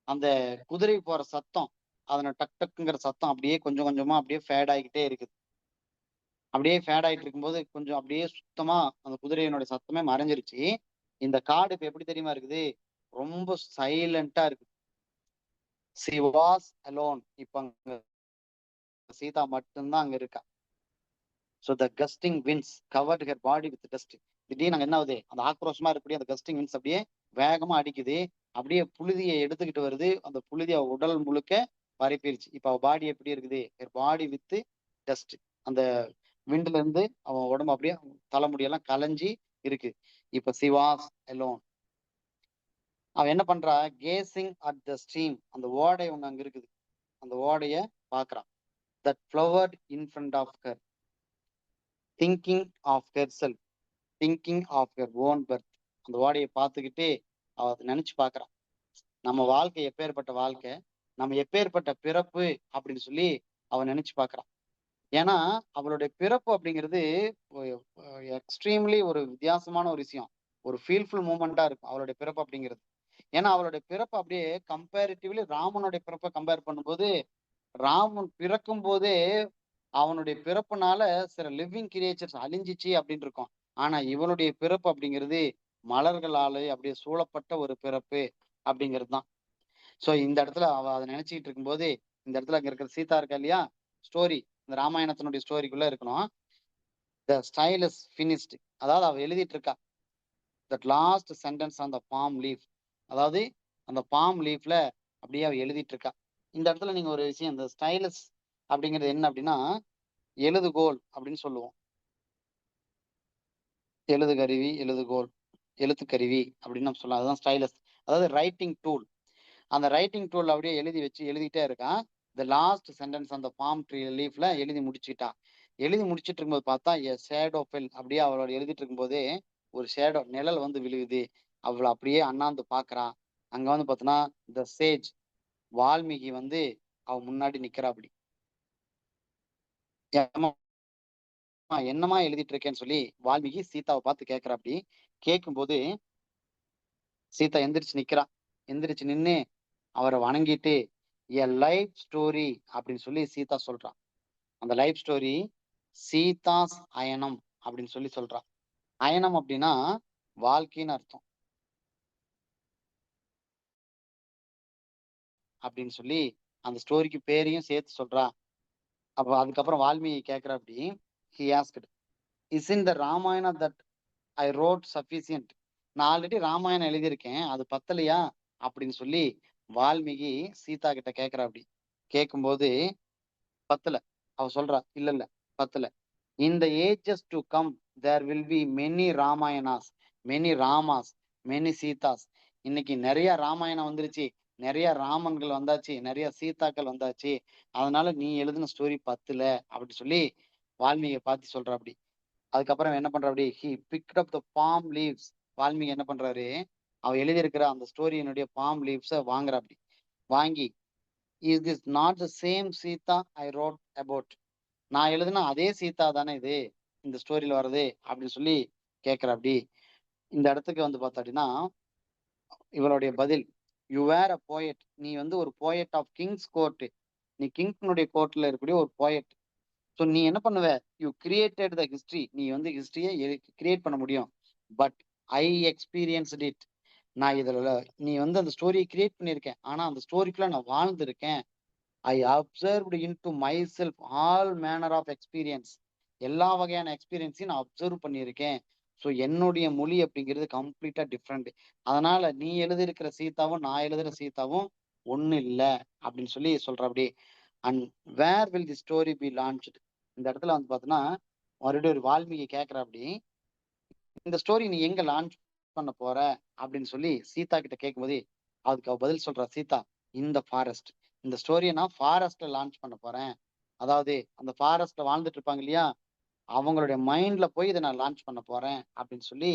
அந்த குதிரை போற சத்தம், அதன டக் டக்குங்கிற சத்தம் அப்படியே கொஞ்சம் கொஞ்சமா அப்படியே ஃபேட் ஆகிக்கிட்டே இருக்குது. அப்படியே ஃபேட் ஆகிட்டு இருக்கும்போது கொஞ்சம் அப்படியே சுத்தமா அந்த குதிரையினுடைய சத்தமே மறைஞ்சிருச்சு. இந்த காடு இப்ப எப்படி தெரியுமா இருக்குது? ரொம்ப சைலண்டா இருக்கு. She was alone. இப்ப அங்க சீதா மட்டும்தான் அங்க இருக்கா. So the gusting winds covered her body with dust. திடீர்னு அங்க என்ன ஆகுது? அந்த ஆக்ரோஷமா இருக்கக்கூடிய அந்த கஸ்டிங் வின்ஸ் அப்படியே வேகமா அடிக்குது. அப்படியே புழுதியை எடுத்துக்கிட்டு வருது. அந்த புழுதி அவ உடல் முழுக்க பரப்பிருச்சு. இப்ப அவ பாடி எப்படி இருக்குது? Her body with dust. அந்த விண்ட்ல இருந்து அவன் உடம்பு அப்படியே தலைமுடியெல்லாம் கலைஞ்சி இருக்கு. இப்ப சி வாஸ் அலோன். அவன் என்ன பண்றா, கேசிங் அட் த ஸ்ட்ரீம், அந்த ஓடை ஒண்ணு அங்க இருக்குது, அந்த ஓடைய பாக்குறான். That flowered in front of her, thinking of herself, thinking of her own birth. அந்த ஓடையை பார்த்துக்கிட்டு அவ அதை நினைச்சு பாக்குறான். நம்ம வாழ்க்கை எப்பேற்பட்ட வாழ்க்கை, நம்ம எப்பேற்பட்ட பிறப்பு அப்படின்னு சொல்லி அவன் நினைச்சு பாக்குறான். ஏன்னா அவளுடைய பிறப்பு அப்படிங்கிறது எக்ஸ்ட்ரீம்லி ஒரு வித்தியாசமான ஒரு விஷயம், ஒரு ஃபீல்ஃபுல் மூமெண்டா இருக்கும் அவளுடைய பிறப்பு அப்படிங்கிறது. ஏன்னா அவளுடைய பிறப்பு அப்படியே கம்பேரிட்டிவ்லி ராமனுடைய பிறப்பை கம்பேர் பண்ணும்போது, ராமன் பிறக்கும் போதே அவனுடைய பிறப்புனால சில லிவிங் கிரியேச்சர்ஸ் அழிஞ்சிச்சு அப்படின்னு இருக்கும். ஆனா இவளுடைய பிறப்பு அப்படிங்கிறது மலர்களாலே அப்படியே சூழப்பட்ட ஒரு பிறப்பு அப்படிங்கிறது தான். சோ இந்த இடத்துல அவ அதை நினைச்சுக்கிட்டு இருக்கும்போது, இந்த இடத்துல அங்க இருக்கிற சீதா இருக்கா இல்லையா, ஸ்டோரி, இந்த ராமாயணத்தினுடைய ஸ்டோரிக்குள்ள இருக்கணும். த ஸ்டைல் இஸ் ஃபினிஷ்டு, அதாவது அவ எழுதிட்டு இருக்கா. That last sentence on the bomb leaf, அதாவது அந்த பாம் லீஃப்ல அப்படியே அவ எழுதிட்டு இருக்கா. இந்த இடத்துல நீங்க ஒரு விஷயம், இந்த ஸ்டைலஸ் அப்படிங்கிறது என்ன அப்படின்னா, எழுதுகோல் அப்படின்னு சொல்லுவோம். எழுதுகருவி, எழுதுகோல், எழுத்துக்கருவி அப்படின்னு நம்ம சொல்லலாம். அதுதான் ஸ்டைலஸ், அதாவது ரைட்டிங் டூல். அந்த ரைட்டிங் டூல் அப்படியே எழுதி வச்சு எழுதிட்டே இருக்கான். த லாஸ்ட் சென்டென்ஸ் அந்த பாம் ட்ரீ லீஃப்ல எழுதி முடிச்சுட்டான். எழுதி முடிச்சிட்டு இருக்கும்போது பார்த்தா எ ஷேடோ ஃபெல், அப்படியே அவளோட எழுதிட்டு இருக்கும்போதே ஒரு ஷேடோ நிழல் வந்து விழுகுது. அவளை அப்படியே அண்ணாந்து பாக்குறா. அங்க வந்து பார்த்தோன்னா த சேஜ், வால்மீகி வந்து அவ முன்னாடி நிக்கிறா. அப்படி ஏம்மா என்னமா எழுதிட்டு இருக்கேன்னு சொல்லி வால்மீகி சீதாவை பார்த்து கேட்கிறா. அப்படி கேட்கும்போது சீதா எந்திரிச்சு நிக்கிறா. எந்திரிச்சு நின்னு அவரை வணங்கிட்டு எ லைஃப் ஸ்டோரி அப்படின்னு சொல்லி சீதா சொல்றான். அந்த லைஃப் ஸ்டோரி சீதாஸ் அயனம் அப்படின்னு சொல்லி சொல்றான். அயனம் அப்படின்னா வாழ்க்கைன்னு அர்த்தம் அப்படின்னு சொல்லி அந்த ஸ்டோரிக்கு பேரையும் சேர்த்து சொல்றா. அப்ப அதுக்கப்புறம் வால்மீகி கேட்கிற அப்படி, he asked, is in the Ramayana that I wrote sufficient, நான் ஆல்ரெடி ராமாயணம் எழுதியிருக்கேன், அது பத்தலையா அப்படின்னு சொல்லி வால்மீகி சீதா கிட்ட கேட்கிற. அப்படி கேட்கும்போது பத்தல. அவ சொல்றா, இல்ல இல்ல பத்தல. In the ages to come, there will be many Ramayanas, many Ramas, many Sitas. இன்னைக்கு நிறைய ராமாயணம் வந்துருச்சு, நிறைய ராமன்கள் வந்தாச்சு, நிறைய சீதாக்கள் வந்தாச்சு. அதனால நீ எழுதின ஸ்டோரி பத்துல அப்படி சொல்லி வால்மீகியை பார்த்து சொல்ற. அப்படி அதுக்கப்புறம் என்ன பண்ற, அப்படி he picked up the palm leaves. Valmiki என்ன பண்றாரு, அவ எழுதியிருக்கிற அந்த ஸ்டோரியினுடைய பாம் லீவ்ஸை வாங்குற. அப்படி வாங்கி, is this not the same Sita I wrote about, நான் எழுதுனா அதே சீதா தானே இது இந்த ஸ்டோரியில வர்றது அப்படின்னு சொல்லி கேட்கிற. அப்படி இந்த இடத்துக்கு வந்து பார்த்தா அப்படின்னா இவளுடைய பதில், யூ வேர் அ போயட், நீ வந்து ஒரு போயட் ஆஃப் கிங்ஸ் கோர்ட், நீ கிங்னுடைய கோர்ட்ல இருக்கக்கூடிய ஒரு போயட். ஸோ நீ என்ன பண்ணுவ, யூ கிரியேட்டட் த ஹிஸ்டரி, நீ வந்து ஹிஸ்டரியை கிரியேட் பண்ண முடியும். பட் ஐ எக்ஸ்பீரியன்ஸ்ட் இட், நான் இதுல நீ வந்து அந்த ஸ்டோரியை கிரியேட் பண்ணியிருக்கேன், ஆனா அந்த ஸ்டோரிக்குள்ள நான் வாழ்ந்திருக்கேன். I observed into myself all manner of experience, எல்லா வகையான எக்ஸ்பீரியன்ஸையும் நான் அப்சர்வ் பண்ணியிருக்கேன். ஸோ என்னுடைய மொழி அப்படிங்கிறது கம்ப்ளீட்டா டிஃப்ரெண்ட். அதனால நீ எழுதியிருக்கிற சீதாவும் நான் எழுதுற சீதாவும் ஒண்ணு இல்லை அப்படின்னு சொல்லி சொல்ற. அப்படி and where will the story be launched, இந்த இடத்துல வந்து பார்த்தோன்னா மறுபடியும் ஒரு வால்மீகி கேட்கிற. அப்படி இந்த ஸ்டோரி நீ எங்க லான்ச் பண்ண போற அப்படின்னு சொல்லி சீதா கிட்ட கேட்கும்போது அதுக்கு அவ பதில் சொல்றா, சீதா, இந்த ஃபாரஸ்ட், இந்த ஸ்டோரியை நான் ஃபாரஸ்ட்ல லான்ச் பண்ண போறேன். அதாவது அந்த ஃபாரஸ்ட்ல வாழ்ந்துட்டு இருப்பாங்க இல்லையா, அவங்களுடைய மைண்ட்ல போய் இதை நான் லான்ச் பண்ண போறேன் அப்படின்னு சொல்லி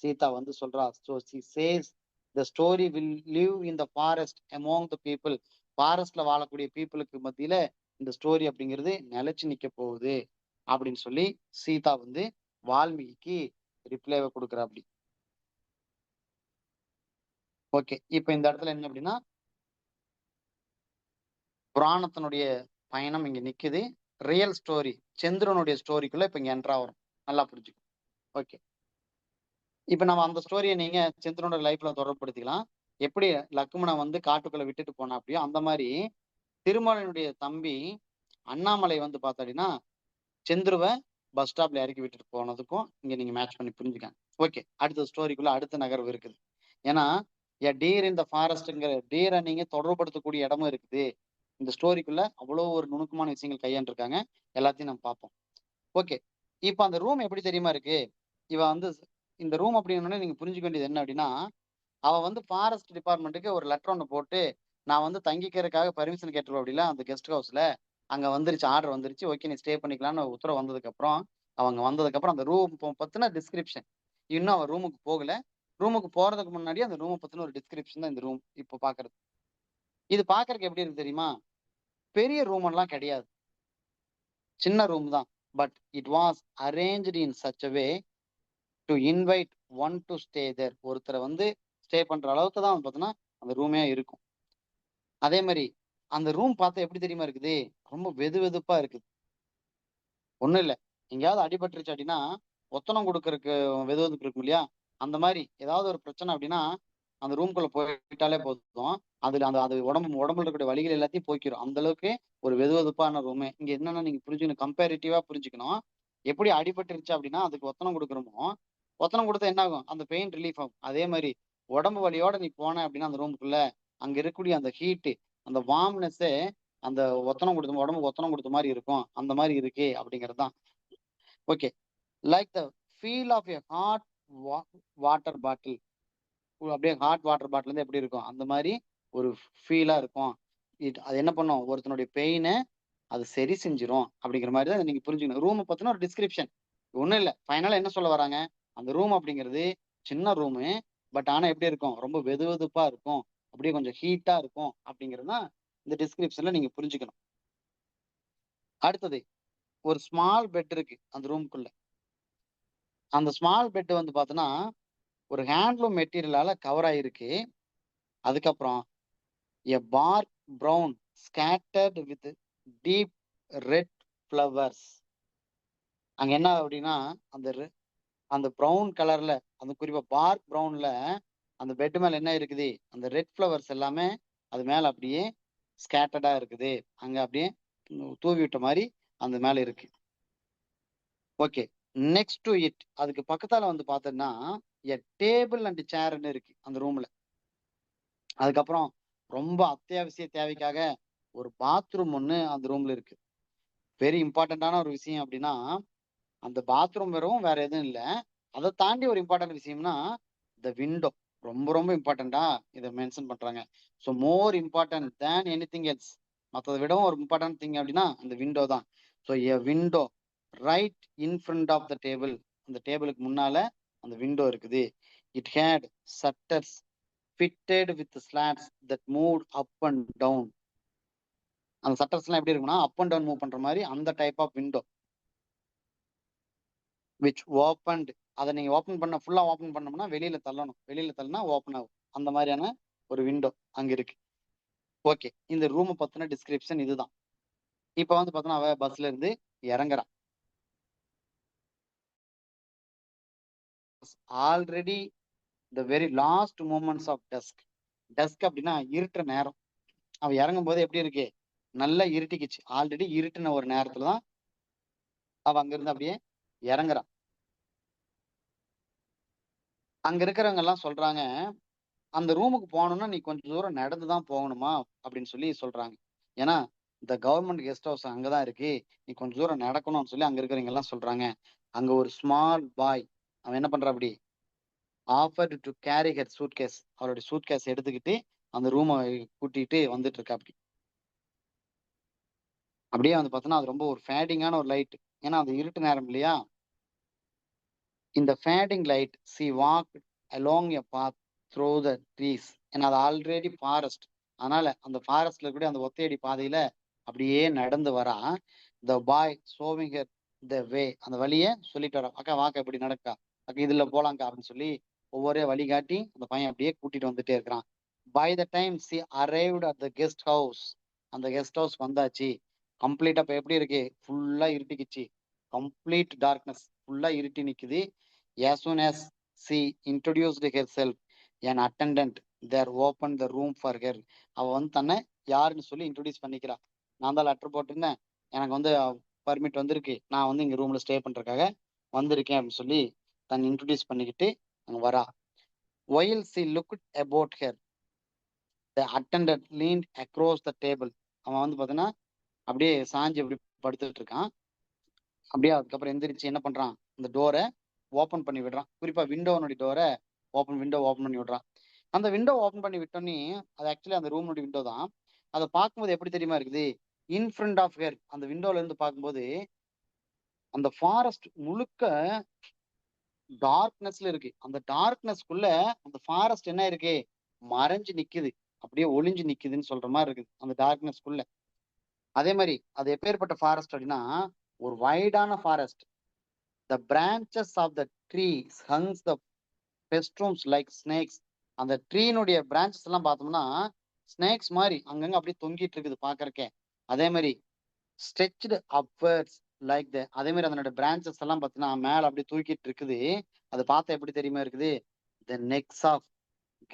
சீதா வந்து சொல்றா. So she says the story will live in the forest among the people, ஃபாரஸ்ட்ல வாழக்கூடிய பீப்புளுக்கு மத்தியில இந்த ஸ்டோரி அப்படிங்கிறது நிலைச்சு நிக்க போகுது அப்படின்னு சொல்லி சீதா வந்து வால்மீகிக்கு ரிப்ளைவை கொடுக்குற. அப்படி ஓகே. இப்ப இந்த இடத்துல என்ன அப்படின்னா புராணத்தினுடைய பயணம் இங்க நிக்குது. ரியல் ஸ்டோரி சந்திரனுடைய ஸ்டோரிக்குள்ள இப்ப இங்க என்ட்ரா வரும். நல்லா புரிஞ்சுக்கும். ஓகே. இப்ப நம்ம அந்த ஸ்டோரியை நீங்க சந்திரனோட லைஃப்ல தொடர்புபடுத்திக்கலாம். எப்படி லக்குமணன் வந்து காட்டுக்குள்ள விட்டுட்டு போனா அப்படியோ அந்த மாதிரி திருமலனுடைய தம்பி அண்ணாமலை வந்து பார்த்தா அப்படின்னா சந்துருவை பஸ் ஸ்டாப்ல இறக்கி விட்டுட்டு போனதுக்கும் இங்க நீங்க மேட்ச் பண்ணி புரிஞ்சுக்காங்க. ஓகே. அடுத்த ஸ்டோரிக்குள்ள அடுத்த நகர்வு இருக்குது. ஏன்னா எ டீர் இந்த ஃபாரஸ்ட்ங்கிற டீரை நீங்க தொடர்புபடுத்தக்கூடிய இடமும் இருக்குது. இந்த ஸ்டோரிக்குள்ள அவ்வளோ ஒரு நுணுக்கமான விஷயங்கள் கையாண்டிருக்காங்க. எல்லாத்தையும் நம்ம பார்ப்போம். ஓகே. இப்ப அந்த ரூம் எப்படி தெரியுமா இருக்கு, இவ வந்து இந்த ரூம் அப்படின்னோடனே நீங்க புரிஞ்சுக்க வேண்டியது என்ன அப்படின்னா, அவ வந்து ஃபாரஸ்ட் டிபார்ட்மெண்ட்டுக்கு ஒரு லெட்டர் ஒன்று போட்டு, நான் வந்து தங்கிக்கிறதுக்காக பர்மிஷன் கேட்டுருவோம் அப்படிலாம் அந்த கெஸ்ட் ஹவுஸ்ல. அங்க வந்துருச்சு, ஆர்டர் வந்துருச்சு. ஓகே, நீ ஸ்டே பண்ணிக்கலாம்னு உத்தரவு வந்ததுக்கப்புறம், அவங்க வந்ததுக்கப்புறம் அந்த ரூம் பத்தின டிஸ்கிரிப்ஷன். இன்னும் அவ ரூமுக்கு போகல. ரூமுக்கு போறதுக்கு முன்னாடி அந்த ரூம பத்தின ஒரு டிஸ்கிரிப்ஷன் தான் இந்த ரூம் இப்போ பாக்குறது. இது பாக்குறதுக்கு எப்படி இருக்கு தெரியுமா? பெரிய ரூம் எல்லாம் கிடையாது. சின்ன ரூம் தான். But it was arranged in such a way to invite one to stay there. ஒருத்தரை வந்து ஸ்டே பண்ற அளவுக்கு தான் பார்த்தீங்கன்னா அந்த ரூமே இருக்கும். அதே மாதிரி அந்த ரூம் பார்த்தா எப்படி தெரியுமா இருக்குது? ரொம்ப வெது வெதுப்பா இருக்குது. ஒண்ணும் இல்ல, எங்கேயாவது அடிபட்டுருச்சு அப்படின்னா ஒத்தனம் கொடுக்கறதுக்கு வெது வெதுப்பு இருக்கும் இல்லையா? அந்த மாதிரி ஏதாவது ஒரு பிரச்சனை அப்படின்னா அந்த ரூம்குள்ள போயிட்டாலே போதும். அதுல அந்த அது உடம்புல இருக்கக்கூடிய வலிகள் எல்லாத்தையும் போய்க்கிரும். அந்த அளவுக்கு ஒரு வெது வெதுப்பான ரூமு. இங்க என்னன்னா நீங்க புரிஞ்சுக்கணும், கம்பேரிட்டிவா புரிஞ்சுக்கணும். எப்படி அடிபட்டுருச்சு அப்படின்னா அதுக்கு ஒத்தனம் கொடுக்குறோமோ, ஒத்தனம் கொடுத்தா என்ன ஆகும்? அந்த பெயின் ரிலீஃப் ஆகும். அதே மாதிரி உடம்பு வலியோட நீ போன அப்படின்னா அந்த ரூமுக்குள்ள அங்க இருக்கக்கூடிய அந்த ஹீட்டு, அந்த வார்ம்னஸ் அந்த ஒத்தனம் கொடுத்த உடம்புக்கு ஒத்தனம் கொடுத்த மாதிரி இருக்கும். அந்த மாதிரி இருக்கு அப்படிங்கிறது தான். Okay, like the feel of a hot water bottle. அப்படியே ஹாட் வாட்டர் பாட்டில் இருந்து எப்படி இருக்கும் அந்த மாதிரி ஒரு ஃபீலா இருக்கும். அது என்ன பண்ணும்? ஒருத்தனுடைய பெயினை அது சரி செஞ்சிரும் அப்படிங்கிற மாதிரி தான் நீங்க புரிஞ்சுக்கணும். ரூமை பத்தின ஒரு டிஸ்கிரிப்ஷன். ஒண்ணும் இல்ல, ஃபைனலா என்ன சொல்ல வராங்க? அந்த ரூம் அப்படிங்கிறது சின்ன ரூமு. பட் ஆனா எப்படி இருக்கும்? ரொம்ப வெது வெதுப்பா இருக்கும். அப்படியே கொஞ்சம் ஹீட்டா இருக்கும் அப்படிங்கிறது தான் இந்த டிஸ்கிரிப்ஷன்ல நீங்க புரிஞ்சுக்கணும். அடுத்தது, ஒரு ஸ்மால் பெட் இருக்கு அந்த ரூமுக்குள்ள. அந்த ஸ்மால் பெட் வந்து பாத்தீங்கன்னா ஒரு ஹேண்ட்லூம் மெட்டீரியலால கவர் ஆயிருக்கு. அதுக்கப்புறம் a park brown scattered with deep red flowers. அங்க என்ன அப்படின்னா அந்த அந்த ப்ரௌன் கலர்ல, அந்த குறிப்பா பார்க் ப்ரௌன்ல அந்த பெட் மேல என்ன இருக்குது? அந்த ரெட் ஃப்ளவர்ஸ் எல்லாமே அது மேல அப்படியே ஸ்கேட்டர்டா இருக்குது. அங்க அப்படியே தூவி விட்ட மாதிரி அந்த மேல இருக்கு. ஓகே, நெக்ஸ்ட் டு இட் அதுக்கு பக்கத்தால வந்து பார்த்தோம்னா எ டேபிள் அண்ட் சேர்ன்னு இருக்கு அந்த ரூம்ல. அதுக்கப்புறம் ரொம்ப அத்தியாவசிய தேவைக்காக ஒரு பாத்ரூம் ஒண்ணு அந்த ரூம்ல இருக்கு. வெரி இம்பார்ட்டன்டான ஒரு விஷயம் அப்படின்னா அந்த பாத்ரூம் வெறும் வேற எதுவும் இல்ல. அதை தாண்டி ஒரு இம்பார்ட்டன்ட் விஷயம்னா த விண்டோ. ரொம்ப ரொம்ப இம்பார்ட்டண்டா இதை மென்ஷன் பண்றாங்க. So more important than anything else. மற்றதை விடவும் ஒரு இம்பார்ட்டன்ட் திங் அப்படின்னா அந்த விண்டோ தான். So a window right in front of the table. அந்த டேபிளுக்கு முன்னால அந்த விண்டோ இருக்குது. It had shutters fitted with slats that moved up and down. அந்த சட்டர்ஸ் எல்லாம் எப்படி இருக்கும்னா அப் அண்ட் டவுன் மூவ் பண்ற மாதிரி அந்த type of window which opened. அதை நீங்க ஓப்பன் பண்ண ஃபுல்லா ஓப்பன் பண்ணோம்னா வெளியில தள்ளணும், வெளியில தள்ளினா ஓப்பன் ஆகும். அந்த மாதிரியான ஒரு விண்டோ அங்க இருக்கு. ஓகே, இந்த ரூம் பத்தின டிஸ்கிரிப்ஷன் இதுதான். இப்ப வந்து பார்த்தோன்னா அவ பஸ்ல இருந்து இறங்குறான். Already the very last moments of dusk. Dusk அப்படின்னா இருட்டுற நேரம். அவ இறங்கும் போது எப்படி இருக்கு? நல்லா இருட்டிக்குச்சு. ஆல்ரெடி இருட்டுன ஒரு நேரத்துலதான் அவ அங்க இருந்து அப்படியே இறங்குறான். அங்க இருக்கிறவங்க எல்லாம் சொல்றாங்க, அந்த ரூமுக்கு போகணும்னா நீ கொஞ்சம் தூரம் நடந்துதான் போகணுமா அப்படின்னு சொல்லி சொல்றாங்க. ஏன்னா இந்த கவர்மெண்ட் கெஸ்ட் ஹவுஸ் அங்கதான் இருக்கு, நீ கொஞ்சம் தூரம் நடக்கணும்னு சொல்லி அங்க இருக்கிறவங்க எல்லாம் சொல்றாங்க. அங்க ஒரு ஸ்மால் பாய், அவன் என்ன பண்றான்? அப்படி offered to carry her suitcase. அவருடைய சூட்கேஸ் எடுத்துக்கிட்டு அந்த ரூமை கூட்டிட்டு வந்துட்டு இருக்கா. அப்படி அப்படியே வந்து பார்த்தோன்னா அது ரொம்ப ஒரு ஃபேடிங்கான ஒரு லைட். ஏன்னா அது இருட்டு நேரம் இல்லையா? இந்த fading light she walk along a path through the trees. ஏன்னா அது ஆல்ரெடி ஃபாரஸ்ட். அதனால அந்த ஃபாரஸ்ட்ல இருக்கக்கூடிய அந்த ஒத்தையடி பாதையில அப்படியே நடந்து வரா. த பாய் ஷோவிங் ஹர் த வே. அந்த வழியை சொல்லிட்டு வரா. அக்கா வாக்க இப்படி நடக்கா, அக்கா இதுல போலாங்க்கா அப்படின்னு சொல்லி ஒவ்வொரு வழிகாட்டி அந்த பையன் அப்படியே கூட்டிட்டு வந்துட்டே இருக்கிறான். By the time she arrived at the guest house. அந்த கெஸ்ட் ஹவுஸ் வந்தாச்சு. கம்ப்ளீட்டா இப்ப எப்படி இருக்கு? ஃபுல்லா இருட்டிக்குச்சு. கம்ப்ளீட் டார்க்னஸ், ஃபுல்லா இருட்டி நிக்குது. as soon as she introduced herself, an attendant there opened the room for her. அவ வந்து தன்னை யாருன்னு சொல்லி இன்ட்ரோடியூஸ் பண்ணிக்கிறா. நான் தான் லெட்டர் போட்டிருந்தேன், எனக்கு வந்து பர்மிட் வந்திருக்கு, நான் வந்து இங்க ரூம்ல ஸ்டே பண்றதுக்காக வந்திருக்கேன் அப்படின்னு சொல்லி தன்னை இன்ட்ரோடியூஸ் பண்ணிக்கிட்டு அங்க வரா. while she looked about her, the attendant leaned across the table. அவன் வந்து பார்த்தீங்கன்னா அப்படியே சாஞ்சி அப்படி படுத்துட்டு இருக்கான். அப்படியே அதுக்கப்புறம் எந்திரிச்சு என்ன பண்றான்? இந்த டோரை ஓப்பன் பண்ணி விடுறான். குறிப்பா விண்டோ ஓப்பன் பண்ணி விடுறான். அந்த விண்டோ ஓபன் பண்ணி விட்டோன்னே, அது ஆக்சுவலி அந்த ரூமோட விண்டோ தான். அதை பார்க்கும்போது எப்படி தெரியுமா இருக்குது? இன் ஃப்ரண்ட் ஆஃப் ஹெர், அந்த விண்டோல இருந்து பார்க்கும்போது அந்த ஃபாரஸ்ட் முழுக்க டார்க்னஸ்ல இருக்கு. அந்த டார்க்னஸ்க்குள்ள அந்த ஃபாரஸ்ட் என்ன இருக்கு? மறைஞ்சு நிக்குது. அப்படியே ஒளிஞ்சு நிக்குதுன்னு சொல்ற மாதிரி இருக்குது அந்த டார்க்னஸ்க்குள்ள. அதே மாதிரி அது எப்பேற்பட்ட ஃபாரஸ்ட் அப்படின்னா, ஒரு வைடான forest. The branches of the tree hangs the festoons like snakes. அந்த ட்ரீனுடைய பிரான்ச்சஸ் எல்லாம் பார்த்தோம்னா ஸ்னேக்ஸ் மாதிரி அங்கங்க அப்படியே தொங்கிட்டு இருக்குது பாக்குறக்கே. அதே மாதிரி ஸ்ட்ரெச்டு அப்வர்ட்ஸ் லைக் அதே மாதிரி அதனோட பிரான்ச்சஸ் எல்லாம் பார்த்தீங்கன்னா மேல அப்படியே தூக்கிட்டு இருக்குது. அது பார்த்தா எப்படி தெரியுமா இருக்குது? த நெக்ஸ் ஆஃப்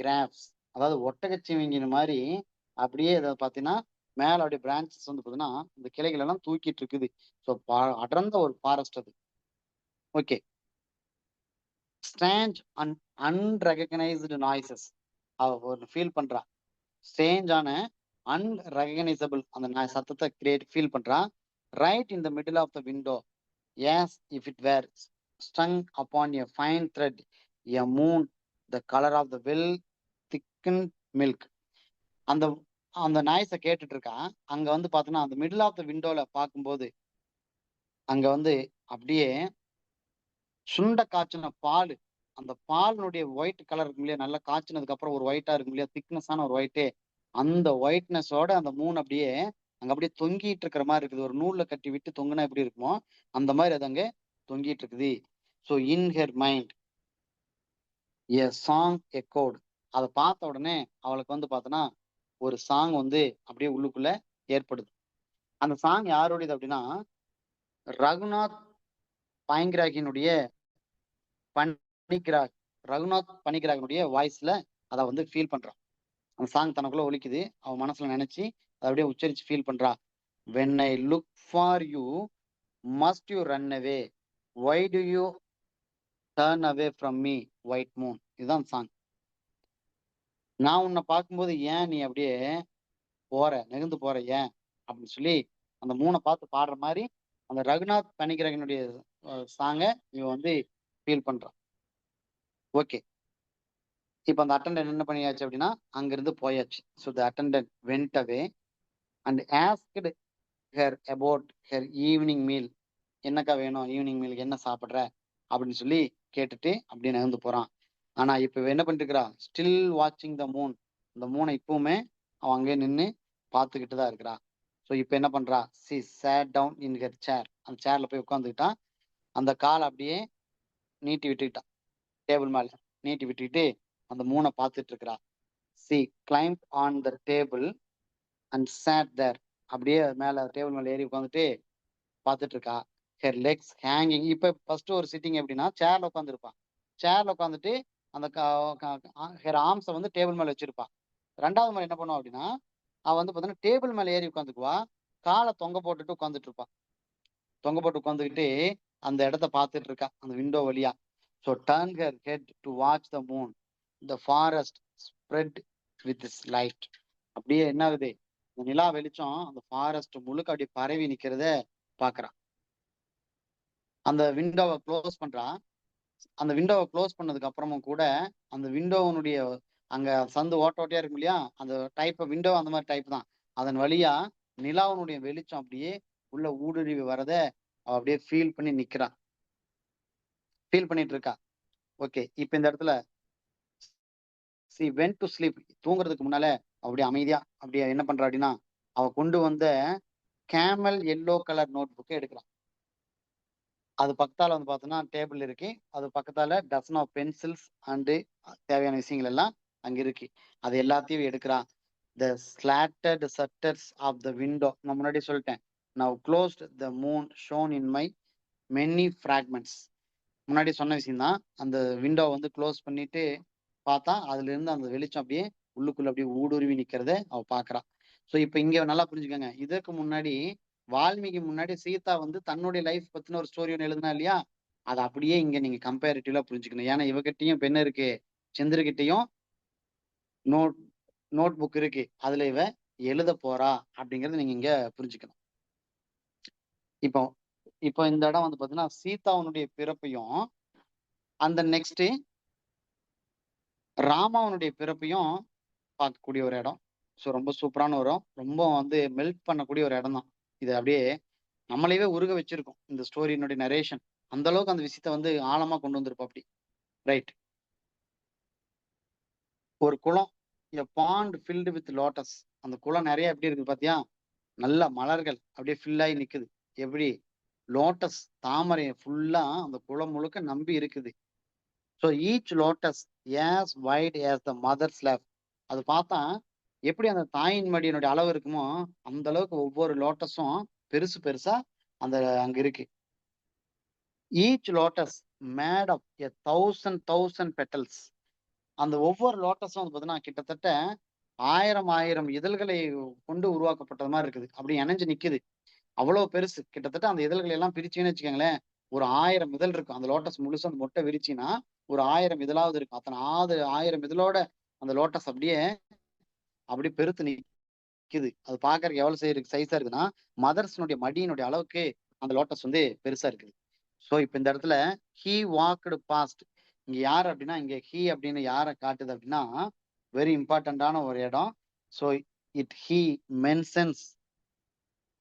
கிராப்ஸ், அதாவது ஒட்டகச்சிவிங்கின் மாதிரி அப்படியே இதை பார்த்தீங்கன்னா மேல அப்படியே பிரான்ச்சஸ் வந்து பார்த்தீங்கன்னா இந்த கிளைகள் எல்லாம் தூக்கிட்டு இருக்குது. ஸோ அடர்ந்த ஒரு ஃபாரஸ்ட் அது. Okay. Strange and unrecognised noises ஒரு ஃபீல் பண்றா. ஸ்ட்ரேஞ்சான அன்ரெகனைசபிள் அந்த சத்தத்தை கிரியேட் ஃபீல் பண்றா. Right in the middle of the window, as if it were strung upon a fine thread, a moon the color of the well thickened milk. அந்த அந்த நாய்ஸை கேட்டுட்டு இருக்கா. அங்க வந்து பார்த்தோன்னா அந்த மிடில் ஆஃப் த விண்டோல பார்க்கும்போது அங்க வந்து அப்படியே சுண்ட காய்ச்சின பால், அந்த பாலினுடைய ஒயிட் கலர் இருக்கும் இல்லையா, நல்லா காய்ச்சினதுக்கு அப்புறம் ஒரு ஒயிட்டா இருக்கும் இல்லையா, திக்னஸான ஒரு ஒயிட்டு, அந்த ஒயிட்னஸோட அந்த மூன் அப்படியே அங்க அப்படியே தொங்கிட்டு இருக்கிற மாதிரி இருக்குது. ஒரு நூல்ல கட்டி விட்டு தொங்குனா எப்படி இருக்குமோ அந்த மாதிரி அது அங்க தொங்கிட்டு இருக்குது. So in her mind a song echoed. அதை பார்த்த உடனே அவளுக்கு வந்து பார்த்தோன்னா ஒரு சாங் வந்து அப்படியே உள்ளுக்குள்ள ஏற்படுது. அந்த சாங் யாருடையது அப்படின்னா ரகுநாத் பைங்கிராகினுடைய பனிகிராக் ரகுநாத் பனிகிராகனுடைய வாய்ஸ்ல அதை வந்து ஃபீல் பண்றான். அந்த சாங் தனக்குள்ள ஒலிக்குது. அவன் மனசுல நினைச்சு அதை அப்படியே உச்சரிச்சு ஃபீல் பண்றா. When I look for you must you run away, why do you turn away from me white moon. இதுதான் சாங். நான் உன்னை பார்க்கும்போது ஏன் நீ அப்படியே நெகிழ்ந்து போற ஏன் அப்படின்னு சொல்லி அந்த மூணை பார்த்து பாடுற மாதிரி அந்த ரகுநாத் பனிகிரகனுடைய சாங்கை இவன் வந்து ஃபீல் பண்றான். ஓகே. இப்ப அந்த அட்டெண்டன்ட் என்ன பண்ணியாச்சு அப்படின்னா அங்கிருந்து போயாச்சு. So the attendant went away and asked her about her evening meal. என்னக்கா வேணும் ஈவினிங் மீலுக்கு, என்ன சாப்பிட்ற அப்படின்னு சொல்லி கேட்டுட்டு அப்படியே நகர்ந்து போறான். ஆனா இப்ப என்ன பண்ணிட்டு இருக்கிறா? ஸ்டில் வாட்சிங் த மூன். இந்த மூனை இப்பவுமே அவன் அங்கே நின்று பார்த்துக்கிட்டு தான் இருக்கிறா. ஸோ இப்போ என்ன பண்றா? She sat down in her chair. அந்த சேர்ல போய் உட்காந்துக்கிட்டான். அந்த காலை அப்படியே நீட்டி விட்டுக்கிட்டான். டேபிள் மேல நீட்டி விட்டுக்கிட்டு அந்த மூனை பார்த்துட்டு இருக்கிறா. She climbed on the table and sat there. அப்படியே மேல டேபிள் மேல ஏறி உட்காந்துட்டு பார்த்துட்டு இருக்கா. Her legs hanging. இப்ப ஃபர்ஸ்ட் ஒரு சிட்டிங் எப்படின்னா சேர்ல உட்காந்துருப்பான். சேர்ல உட்காந்துட்டு அந்த ஹெர் ஆர்ம்ஸை வந்து டேபிள் மேல வச்சிருப்பான். ரெண்டாவது முறை என்ன பண்ணுவான் அப்படின்னா அவன் வந்து பார்த்தீங்கன்னா டேபிள் மேல ஏறி உட்காந்துக்குவா. காலை தொங்க போட்டுட்டு உட்காந்துட்டு இருப்பான். தொங்க போட்டு உட்காந்துக்கிட்டு அந்த இடத்த பார்த்துட்டு இருக்கா அந்த விண்டோ வழியா. So turn her head to watch the moon, the forest spread with is light. அப்படியே என்ன ஆகுது? இந்த நிலா வெளிச்சம் அந்த ஃபாரஸ்ட் முழுக்க அப்படியே பரவி நிக்கிறத பாக்குறான். அந்த விண்டோவை க்ளோஸ் பண்றா. அந்த விண்டோவை க்ளோஸ் பண்ணதுக்கு அப்புறமும் கூட அந்த விண்டோவனுடைய அங்க சந்து ஓட்ட ஓட்டையா இருக்கும் இல்லையா, அந்த டைப் விண்டோ அந்த மாதிரி டைப் தான். அதன் வழியா நிலாவனுடைய வெளிச்சம் அப்படியே உள்ள ஊடுருவி வரத அவ அப்படியே ஃபீல் பண்ணி நிக்கிறான். ஃபீல் பண்ணிட்டு இருக்கா. ஓகே. இப்ப இந்த இடத்துல சி வென்ட் டு ஸ்லீப். தூங்குறதுக்கு முன்னால அப்படியே அமைதியா அப்படியே என்ன பண்றா அப்படின்னா அவ கொண்டு வந்த கேமல் எல்லோ கலர் நோட் புக்கை எடுக்கிறான். அது பக்கத்தால வந்து பார்த்தோன்னா டேபிள் இருக்கு. அது பக்கத்தால டசன் ஆஃப் பென்சில்ஸ் அண்டு தேவையான விஷயங்கள் எல்லாம் அங்க இருக்கு. அது எல்லாத்தையும் எடுக்கிறான். The slatted shutters of the window. நான் முன்னாடி சொல்லிட்டேன். Now closed the moon shone in my many fragments. முன்னாடி சொன்ன விஷயம் தான். அந்த விண்டோ வந்து க்ளோஸ் பண்ணிட்டு பார்த்தா அதுல இருந்து அந்த வெளிச்சம் அப்படியே உள்ளுக்குள்ள அப்படியே ஊடுருவி நிக்கிறத அவ பாக்குறா. ஸோ இப்போ இங்க நல்லா புரிஞ்சுக்கோங்க. இதற்கு முன்னாடி வால்மீகி முன்னாடி சீதா வந்து தன்னுடைய லைஃப் பத்தின ஒரு ஸ்டோரி ஒன்று எழுதுனா இல்லையா, அதை அப்படியே இங்க நீங்க கம்பேரிட்டிவ்ல புரிஞ்சுக்கணும். ஏன்னா இவகிட்டையும் பெண் இருக்கு, சந்திரகிட்டையும் நோட் நோட் புக் இருக்கு. அதுல இவ எழுத போறா அப்படிங்கறத நீங்க இங்க புரிஞ்சுக்கணும். இப்போ இப்போ இந்த இடம் வந்து பாத்தீங்கன்னா சீதாவுனுடைய பிறப்பையும் அந்த நெக்ஸ்ட் ராமாவனுடைய பிறப்பையும் பார்க்கக்கூடிய ஒரு இடம். ஸோ ரொம்ப சூப்பரான ஒரு இடம். ரொம்ப வந்து மெல்ட் பண்ணக்கூடிய ஒரு இடம் தான். இது அப்படியே நம்மளையவே உருக வச்சிருக்கும் இந்த ஸ்டோரியினுடைய நரேஷன். அந்த அளவுக்கு அந்த விஷயத்த வந்து ஆழமா கொண்டு வந்திருப்போம் அப்படி. ரைட். ஒரு குளம், எ பாண்ட் ஃபில்டு வித் லோட்டஸ். அந்த குளம் நிறைய எப்படி இருக்கு பாத்தியா? நல்ல மலர்கள் அப்படியே ஃபில் ஆகி நிக்குது. எப்படி? லோட்டஸ் தாமரை ஃபுல்லா அந்த குளம் முழுக்க நம்பி இருக்குது. So each lotus as wide as the mother's lap. அது பார்த்தா எப்படி அந்த தாயின் மடியினுடைய அளவு இருக்குமோ அந்த அளவுக்கு ஒவ்வொரு லோட்டஸும் பெருசு பெருசா அந்த அங்க இருக்கு. Each lotus made of a thousand petals. அந்த ஒவ்வொரு லோட்டஸும் வந்து பார்த்தீங்கன்னா கிட்டத்தட்ட 1000 இதழ்களை கொண்டு உருவாக்கப்பட்டது மாதிரி இருக்குது. அப்படி இணைஞ்சு நிக்குது. அவ்வளவு பெருசு. கிட்டத்தட்ட அந்த இதழ்களை எல்லாம் பிரிச்சுன்னு வச்சுக்கோங்களேன், ஒரு 1000 இதழ் இருக்கும். அந்த லோட்டஸ் முழுசா அந்த மொட்டை விரிச்சின்னா ஒரு 1000 இதழாவது இருக்கும். அத்தனை 1000 இதழோட அந்த லோட்டஸ் அப்படியே பெருத்து நிக்குது. அது பாக்குறதுக்கு எவ்வளவு சைஸா இருக்குன்னா, மதர்ஸ்னுடைய மடியினுடைய அளவுக்கு அந்த லோட்டஸ் வந்து பெருசா இருக்குது. சோ இப்ப இந்த இடத்துல ஹி வாக்டு பாஸ்ட். இங்க யார் அப்படின்னா, இங்க ஹி அப்படின்னு யாரை காட்டுது அப்படின்னா, வெரி இம்பார்ட்டன்டான ஒரு இடம். So it he mentions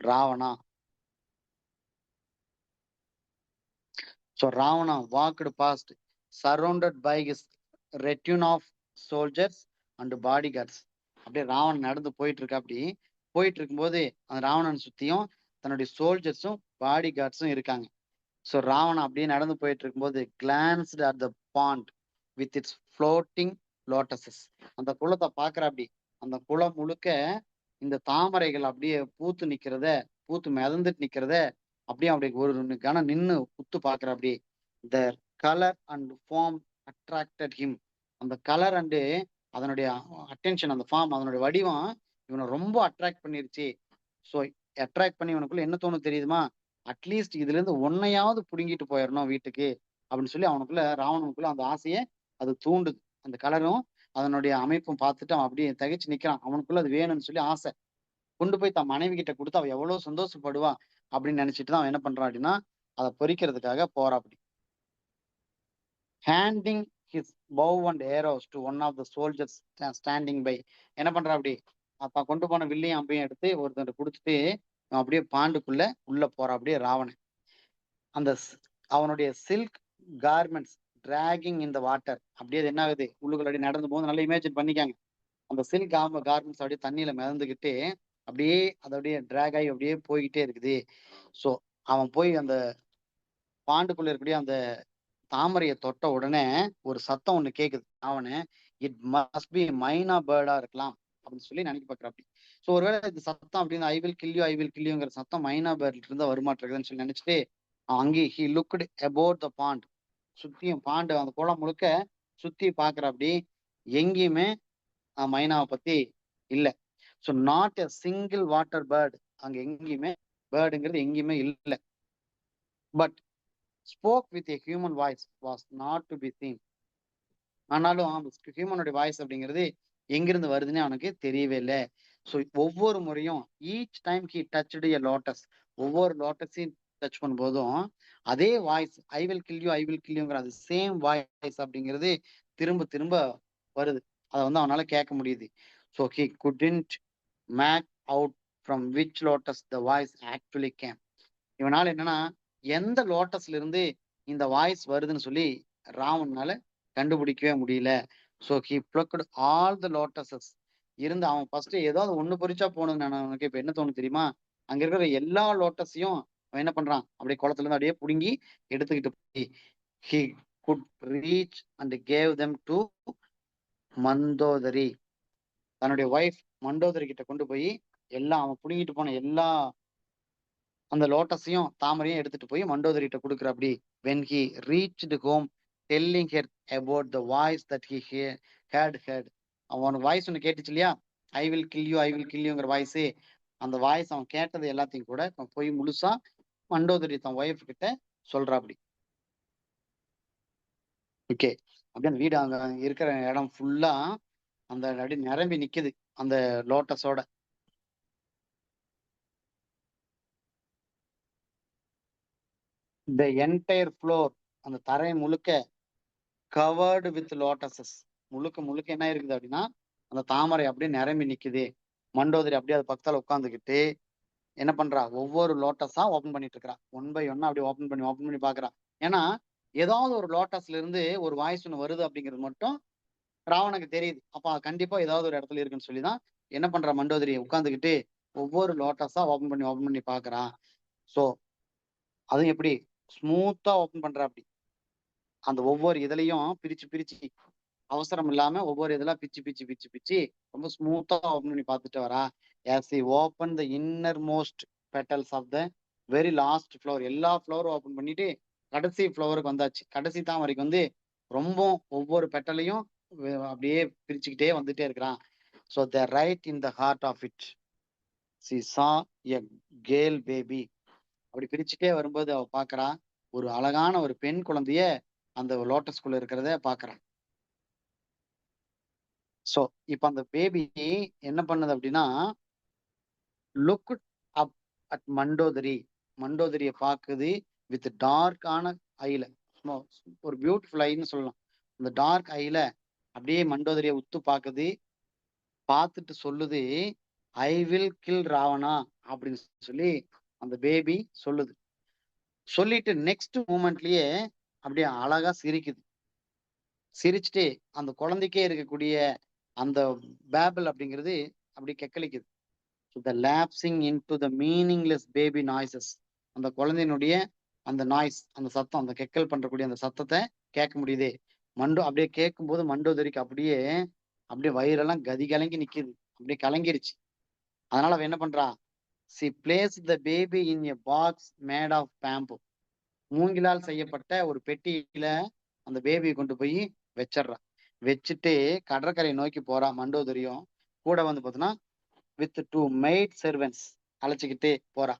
Ravana. So Ravana walked past, surrounded by his retinue of soldiers and bodyguards. அப்படியே ராவணன் நடந்து போயிட்டு இருக்கா. அப்படி போயிட்டு இருக்கும்போது அந்த ராவணன் சுத்தியும் தன்னுடைய சோல்ஜர்ஸும் பாடி கார்ட்ஸும் இருக்காங்க. ஸோ ராவணன் அப்படியே நடந்து போயிட்டு இருக்கும்போது glanced at the pond with its floating lotuses. அந்த குளத்தை பாக்குற அப்படி அந்த குளம் முழுக்க இந்த தாமரைகள் அப்படியே பூத்து நிக்கிறத, பூத்து மிதந்துட்டு நிக்கிறத அப்படியே அப்படி ஒரு கணம் நின்னு உத்து பாக்குற அப்படி. The colour and form attracted him. அந்த கலர் அண்டு அதனுடைய அட்டென்ஷன், அந்த ஃபார்ம் அதனுடைய வடிவம் இவனை ரொம்ப அட்ராக்ட் பண்ணிருச்சு. ஸோ அட்ராக்ட் பண்ணி இவனுக்குள்ள என்ன தோணும் தெரியுதுமா? அட்லீஸ்ட் இதுல இருந்து ஒன்னையாவது புடுங்கிட்டு போயிடணும் வீட்டுக்கு அப்படின்னு சொல்லி அவனுக்குள்ள ராவணனுக்குள்ள அந்த ஆசையை அது தூண்டுது. அந்த கலரும் அதனுடைய அமைப்பும் பார்த்துட்டு அவன் அப்படியே தகைச்சு நிக்கிறான். அவனுக்குள்ள அது வேணும்னு சொல்லி ஆசை. கொண்டு போய் தன் மனைவி கிட்ட கொடுத்து அவ எவ்வளவு சந்தோஷப்படுவா அப்படின்னு நினைச்சிட்டு தான் அவன் என்ன பண்றான் அப்படின்னா அதை பொறிக்கிறதுக்காக போறா அப்படி. Handing his bow and arrows to one of the soldiers standing by. என்ன பண்றா அப்படி? அப்ப கொண்டு போன வில்லையும் அம்பையும் எடுத்து ஒருத்தர் கொடுத்துட்டு அவன் அப்படியே பாண்டுக்குள்ள உள்ள போறா அப்படியே ராவணன். அந்த அவனுடைய silk garments dragging in the water. அப்படியே என்ன ஆகுது? உள்ளுக்குள்ள அப்படியே நடந்து போது நல்லா இமேஜின் பண்ணிக்காங்க. அந்த சில்க் கார்மெண்ட்ஸ் அப்படியே தண்ணியில மிதந்துகிட்டு அப்படியே அது அப்படியே டிராக் ஆகி அப்படியே போய்கிட்டே இருக்குது. ஸோ அவன் போய் அந்த பாண்டுக்குள்ள இருக்கக்கூடிய அந்த தாமரையை தொட்ட உடனே ஒரு சத்தம் ஒண்ணு கேக்குது. அவனு இட் மஸ்ட் பி மைனா பேர்டா இருக்கலாம் அப்படின்னு சொல்லி நினைக்க பாக்குற அப்படி. ஸோ ஒருவேளை இது சத்தம் அப்படின்னு ஐ வில் கில்யூங்கிற சத்தம் மைனா பேர்ட்ல இருந்தா வருமாட்டிருக்குதுன்னு சொல்லி நினைச்சிட்டு அங்கே he looked about the bond. சுத்தியும் பாண்டு அந்த குளம் முழுக்க சுத்தி பாக்குற அப்படி. எங்கேயுமே மைனாவை பத்தி இல்ல. So not a single water bird. அங்க எங்கேயுமே பேர்டுங்கிறது எங்கேயுமே இல்லை. But spoke with a human voice was not to be seen. ஆனாலும் ஹியூமனுடைய வாய்ஸ் அப்படிங்கிறது எங்கிருந்து வருதுன்னு அவனுக்கு தெரியவே இல்லை. ஸோ ஒவ்வொரு முறையும் each time he touched a lotus, ஒவ்வொரு லோட்டஸையும் டச் பண்ணும்போதும் அதே வாய்ஸ் ஐ வில் கில்யூங்கிற அது சேம் வாய்ஸ் அப்படிங்கிறது திரும்ப திரும்ப வருது. அதை வந்து அவனால கேட்க முடியுது. So he couldn't make out from which lotus the voice actually came. இவனால என்னன்னா எந்த லோட்டஸ்ல இருந்து இந்த வாய்ஸ் வருதுன்னு சொல்லி ராவணனால கண்டுபிடிக்கவே முடியல. So he plucked all the lotuses. இருந்து அவன் ஃபர்ஸ்ட் ஏதாவது ஒண்ணு பொறிச்சா போகணும்னு அவனுக்கு இப்ப என்ன தோணும் தெரியுமா? அங்க இருக்கிற எல்லா லோட்டஸையும் அவன் என்ன பண்றான்? அப்படியே குளத்துல இருந்து அப்படியே புடுங்கி எடுத்துக்கிட்டு போய் he could reach and gave them to Mandodari. தன்னுடைய ஒய்ஃப் மண்டோதரி கிட்ட கொண்டு போய் எல்லாம் அவன் புடுங்கிட்டு போன எல்லா அந்த லோட்டஸையும் தாமரையும் எடுத்துட்டு போய் மண்டோதரிட்ட கொடுக்குற அப்படி. When he reached home telling her about the voice that he heard. அவனுக்கு வாய்ஸ் ஒன்று கேட்டுச்சு இல்லையா? ஐ வில் கில்யூங்கிற வாய்ஸ். அந்த வாய்ஸ் அவன் கேட்டது எல்லாத்தையும் கூட போய் முழுசா மண்டோதரி தன் ஒய்ஃப் கிட்ட சொல்றா அப்படி. ஓகே. அப்படியே அந்த வீடு அங்க இருக்கிற இடம் ஃபுல்லா அந்த அப்படி நிரம்பி நிக்குது அந்த லோட்டஸோட. த என்டையர் ஃப்ளோர், அந்த தரை முழுக்க கவர்டு வித் லோட்டஸஸ். முழுக்க முழுக்க என்ன இருக்குது அப்படின்னா அந்த தாமரை அப்படியே நிரம்பி நிக்குது. மண்டோதரி அப்படியே அது பக்கத்துல உட்காந்துக்கிட்டு என்ன பண்றா, ஒவ்வொரு லோட்டஸா ஓபன் பண்ணிட்டு இருக்கிறா. ஒன் பை ஒன்னா அப்படியே ஓபன் பண்ணி பாக்குறா. ஏன்னா ஏதாவது ஒரு லோட்டஸ்ல இருந்து ஒரு வாய்ஸ் ஒன்று வருது அப்படிங்கிறது மட்டும் ராவனுக்கு தெரியுது. அப்ப கண்டிப்பா ஏதாவது ஒரு இடத்துல இருக்குன்னு சொல்லிதான் என்ன பண்றா, மண்டோதரி உட்காந்துக்கிட்டு ஒவ்வொரு லோட்டஸா ஓபன் பண்ணி பாக்குறான். சோ அதுவும் எப்படி ஸ்மூத்தா ஓபன் பண்றா அப்படி. அந்த ஒவ்வொரு இதுலயும் பிரிச்சு பிரிச்சு அவசரம் இல்லாம ஒவ்வொரு இதெல்லாம் பிச்சு ரொம்ப ஸ்மூத்தா ஓபன் பண்ணி பார்த்துட்டு வரா. as he opened the innermost petals of the very last flower, எல்லா ஃப்ளவரும் ஓபன் பண்ணிட்டு கடைசி ஃப்ளவருக்கு வந்தாச்சு. கடைசி தாமரைக்கு வந்து ரொம்ப ஒவ்வொரு பெட்டலையும் அப்படியே பிரிச்சுக்கிட்டே வந்துட்டே இருக்கிறான். so the right in the heart of it she saw a girl baby. அப்படி பிரிச்சுட்டே வரும்போது அவ பாக்குறா ஒரு அழகான ஒரு பெண் குழந்தைய அந்த லோட்டஸ்குள்ள இருக்கிறத பாக்குறான். சோ இப்ப அந்த பேபி என்ன பண்ணுது அப்படின்னா லுக் அப் அட் மண்டோதரி. மண்டோதரிய பாக்குது வித் டார்க் ஆன ஐல, ஒரு பியூட்டிஃபுல் ஐன்னு சொல்லலாம். அந்த டார்க் ஐல அப்படியே மண்டோதரிய உத்து பாக்குது. பார்த்துட்டு சொல்லுது ஐ வில் கில் ராவணா அப்படின்னு சொல்லி அந்த பேபி சொல்லுது. சொல்லிட்டு நெக்ஸ்ட் மூமெண்ட்லயே அப்படியே அழகா சிரிக்குது. சிரிச்சுட்டு அந்த குழந்தைக்கே இருக்கக்கூடிய அந்த பேபிள் அப்படிங்கிறது அப்படி கெக்களிக்குது. the lapsing into the meaningless baby noises. அந்த குழந்தையினுடைய அந்த நாய்ஸ், அந்த சத்தம், அந்த கெக்கல் பண்றக்கூடிய அந்த சத்தத்தை கேட்க முடியுது. அப்படியே கேட்கும் போது மண்டோதரிக்கு அப்படியே அப்படியே வயிறெல்லாம் கதி கலங்கி நிக்குது. அப்படியே கலங்கிருச்சு. அதனால அவ என்ன பண்றா, she placed the baby in a box made of bamboo. மூங்கிலால் செய்யப்பட்ட ஒரு பெட்டியில அந்த பேபியை கொண்டு போய் வச்சிடுறா. வச்சுட்டு கடற்கரை நோக்கி போறா மண்டோதரியும். கூட வந்து பார்த்தோன்னா with two maid servants அழைச்சிக்கிட்டே போறா.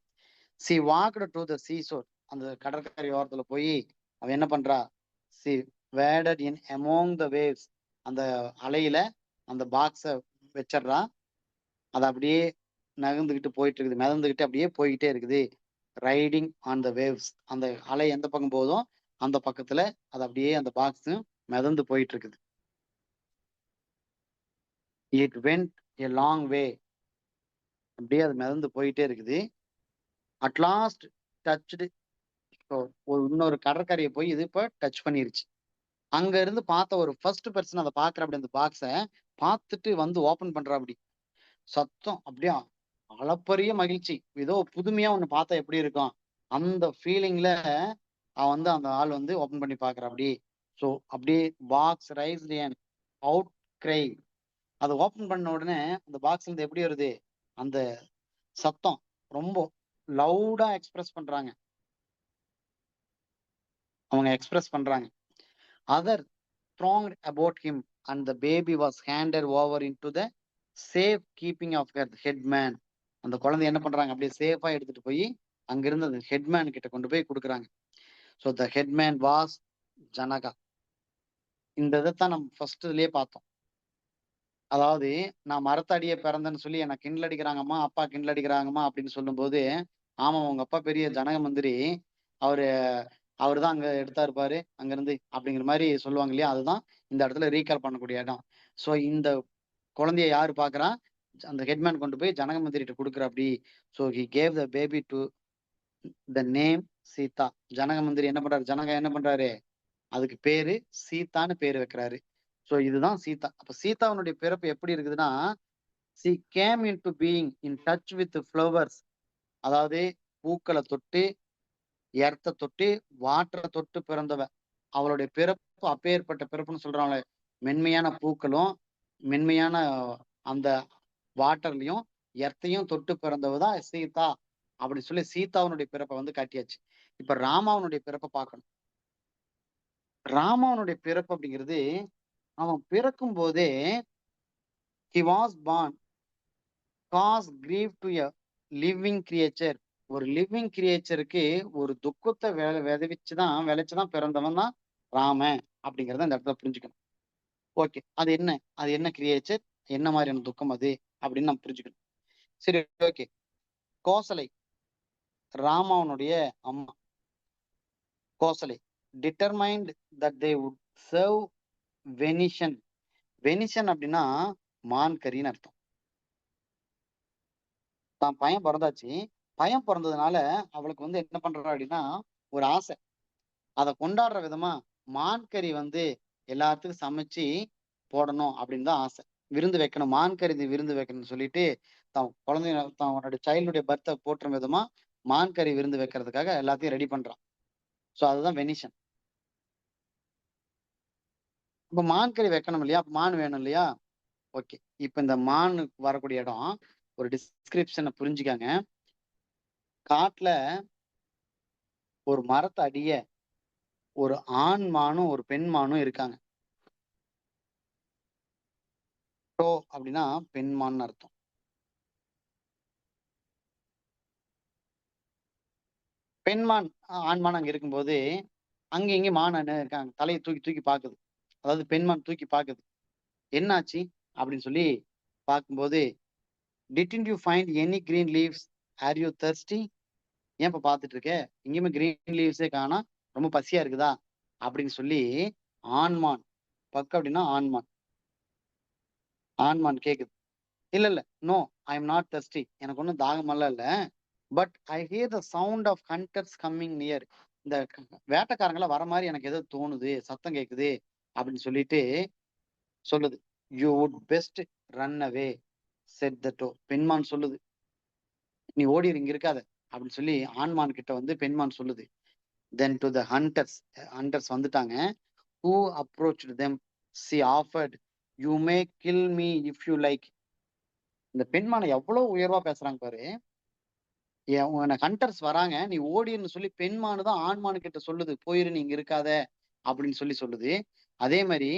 she walked to the seashore. அந்த கடற்கரை ஓரத்துல போய் அவ என்ன பண்றா, she waded in among the waves. அந்த அலையில அந்த பாக்ஸ வச்சிடுறா. அது அப்படியே நகர்ந்துகிட்டு போயிட்டு இருக்குது, மிதந்துகிட்டு அப்படியே போய்கிட்டே இருக்குது. Riding on the waves. அந்த அலை எந்த பக்கம் போதோ அந்த பக்கத்துல அது அப்படியே அந்த பாக்ஸ் மிதந்து போயிட்டு இருக்குது. It went a long way. அப்படியே அது மிதந்து போயிட்டே இருக்குது. At last touched. ஒரு இன்னொரு கடற்கரையை போய் இது இப்ப டச் பண்ணிருச்சு. அங்க இருந்து பார்த்த ஒரு ஃபர்ஸ்ட் பர்சன் அதை பாக்குற அப்படி அந்த பாக்ஸ பார்த்துட்டு வந்து ஓபன் பண்றா. அப்படி சத்தம் அப்படியே அளப்பரிய மகிழ்ச்சி. ஏதோ புதுமையா ஒண்ணு பார்த்தா எப்படி இருக்கும் அந்த ஃபீலிங்ல அவன் வந்து அந்த ஆள் வந்து ஓபன் பண்ணி பாக்குறா அப்படி. ஸோ அப்படியே பாக்ஸ் ரைஸ் அவுட் கிரை. அதை ஓபன் பண்ண உடனே அந்த பாக்ஸ்ல இருந்து எப்படி வருது அந்த சத்தம், ரொம்ப லவுடா எக்ஸ்பிரஸ் பண்றாங்க, அவங்க எக்ஸ்பிரஸ் பண்றாங்க. Other thronged about him and the baby was handed over into the safe keeping of her headman. அந்த குழந்தை என்ன பண்றாங்க, அப்படியே சேஃபா எடுத்துட்டு போய் அங்கிருந்து அந்த ஹெட்மேன் கிட்ட கொண்டு போய் கொடுக்குறாங்க. So the headman was Janaka. இந்த இதைத்தான் நம்ம ஃபர்ஸ்ட்லயே பார்த்தோம். அதாவது நான் மரத்தடியே பிறந்தேன்னு சொல்லி எனக்கு கிண்டல் அடிக்கிறாங்கம்மா, அப்பா கிண்டல் அடிக்கிறாங்கம்மா அப்படின்னு சொல்லும் போது, ஆமா உங்க அப்பா பெரிய ஜனக மந்திரி, அவரு தான் அங்க எடுத்தாரு பாரு அங்க இருந்து அப்படிங்கிற மாதிரி சொல்லுவாங்க இல்லையா. அதுதான் இந்த இடத்துல ரீகால் பண்ணக்கூடிய இடம். ஸோ இந்த குழந்தைய யாரு பாக்குறா, அந்த ஹெட்மேன் கொண்டு போய் ஜனக மந்திரிட்ட கொடுக்குற அப்படி. So he gave the baby to the name Sita. Janaka மந்திரி என்ன பண்றாரு, ஜனக என்ன பண்றாரு, அதுக்கு பேரு சீதான்னு பேரு வைக்கிறாரு. ஸோ இதுதான் சீதா. அப்ப சீதாவுடைய பிறப்பு எப்படி இருக்குதுன்னா, she came into being in touch with the flowers. அதாவது பூக்களை தொட்டு, எர்த்த தொட்டு, வாட்டரை தொட்டு பிறந்தவ. அவளுடைய பிறப்பு அப்பேற்பட்ட பிறப்புன்னு சொல்றாங்களே, மென்மையான பூக்களும் மென்மையான அந்த வாட்டர்லயும் எர்த்தையும் தொட்டு பிறந்தவதான் சீதா அப்படி சொல்லி சீதாவுடைய பிறப்பை வந்து காட்டியாச்சு. இப்ப ராமாவனுடைய பிறப்பை பார்க்கணும். ராமாவனுடைய பிறப்பு அப்படிங்கிறது, அவன் பிறக்கும் போதே he was born cause grief to a living creature. ஒரு லிவிங் கிரியேச்சருக்கு ஒரு துக்கத்தை விளைச்சுதான் பிறந்தவன் தான் ராமன் அப்படிங்கறத இந்த இடத்துல புரிஞ்சுக்கணும். ஓகே, அது என்ன கிரியேச்சர், என்ன மாதிரியான துக்கம் அது அப்படின்னு நம்ம புரிஞ்சுக்கணும். சரி, ஓகே. கோசலை ராமாவனுடைய அம்மா Kosalai determined that they would serve venison venison அப்படின்னா மான் கறின்னு அர்த்தம். தான் பையன் பிறந்தாச்சு. பையன் பிறந்ததுனால அவளுக்கு வந்து என்ன பண்றா அப்படின்னா ஒரு ஆசை. அதை கொண்டாடுற விதமா மான் கறி வந்து எல்லாத்துக்கும் சமைச்சு போடணும் அப்படின்னு தான் ஆசை. விருந்து வைக்கணும், மான் கறி விருந்து வைக்கணும்னு சொல்லிட்டு தன்னோட சைல்டுடைய பர்த்தை போற்றும் விதமா மான் கறி விருந்து வைக்கிறதுக்காக எல்லாத்தையும் ரெடி பண்றான். ஸோ அதுதான் வெனிஷன். இப்ப மான் கறி வைக்கணும் இல்லையா? அப்ப மான் வேணும் இல்லையா? ஓகே. இப்ப இந்த மான் வரக்கூடிய இடம் ஒரு டிஸ்கிரிப்ஷனை புரிஞ்சுக்காங்க. காட்டுல ஒரு மரத்து அடிய ஒரு ஆண் மானும் ஒரு பெண் மானும் இருக்காங்க. டோ அப்படின்னா பெண்மான்னு அர்த்தம். பெண்மான் ஆண்மான் அங்க இருக்கும்போது அங்க இங்க மான் இருக்காங்க. தலையை தூக்கி தூக்கி பாக்குது. அதாவது பெண்மான் தூக்கி பாக்குது. என்னாச்சு அப்படின்னு சொல்லி பார்க்கும்போது, didn't you find any green leaves? Are you thirsty? ஏன் இப்ப பாத்துட்டு இருக்க? எங்கேயுமே கிரீன் லீவ்ஸே காணோம். ரொம்ப பசியா இருக்குதா? அப்படின்னு சொல்லி ஆண்மான், பக் அப்படின்னா ஆண்மான், ஆண்மான் கேக்குது. இல்ல இல்ல, no, I am not thirsty. எனக்கு ஒன்றும் தாகமெல்லாம் இல்ல. But I hear the sound of hunters coming near. இந்த வேட்டைக்காரங்கள வர மாதிரி எனக்கு ஏதோ தோணுது, சத்தம் கேக்குது அப்படின்னு சொல்லிட்டு சொல்லுது. You would best run away said the doe. பெண்மான் சொல்லுது, நீ ஓடிரு, இங்க இருக்காத அப்படின்னு சொல்லி ஆண்மான் கிட்ட வந்து பெண்மான் சொல்லுது. Then to the hunters, hunters வந்துட்டாங்க. Who approached them, she offered, you may kill me if you like. இந்த பெண்மானை எவ்வளவு உயர்வா பேசுறாங்க பாரு. உனக்கு ஹண்டர்ஸ் வராங்க, நீ ஓடின்னு சொல்லி பெண்மானு தான் ஆண்மானு கிட்ட சொல்லுது, போயிரு, நீ இங்க இருக்காத அப்படின்னு சொல்லி சொல்லுது. அதே மாதிரி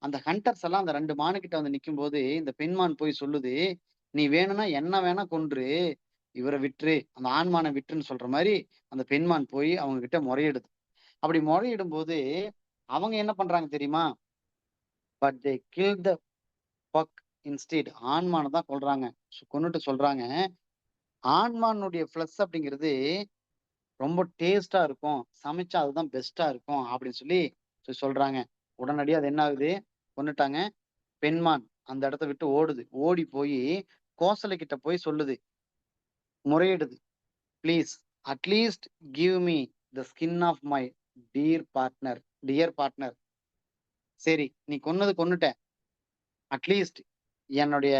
அந்த ஹண்டர்ஸ் எல்லாம் அந்த ரெண்டு மானு கிட்ட வந்து நிக்கும் போது இந்த பெண்மான் போய் சொல்லுது, நீ வேணும்னா என்ன வேணா கொன்று, இவரை விட்டுரு, அந்த ஆண்மானை விட்டுருன்னு சொல்ற மாதிரி அந்த பெண்மான் போய் அவங்க கிட்ட முறையிடுது. அப்படி முறையிடும் போது அவங்க என்ன பண்றாங்க தெரியுமா? But they kill the buck instead. ஆண்மானை தான் கொல்றாங்க. கொன்னுட்டு சொல்றாங்க, ஆண்மானுடைய ஃபிளஸ் அப்படிங்கிறது ரொம்ப டேஸ்டா இருக்கும், சமைச்சா அதுதான் பெஸ்டா இருக்கும் அப்படின்னு சொல்லி சொல்றாங்க. உடனடியா அது என்ன ஆகுது? கொன்னுட்டாங்க. பெண்மான் அந்த இடத்த விட்டு ஓடுது. ஓடி போய் கோசலை கிட்ட போய் சொல்லுது, முறையிடுது. Please at least give me the skin of my dear partner. சரி, நீ கொன்னுட்ட, அட்லீஸ்ட் என்னுடைய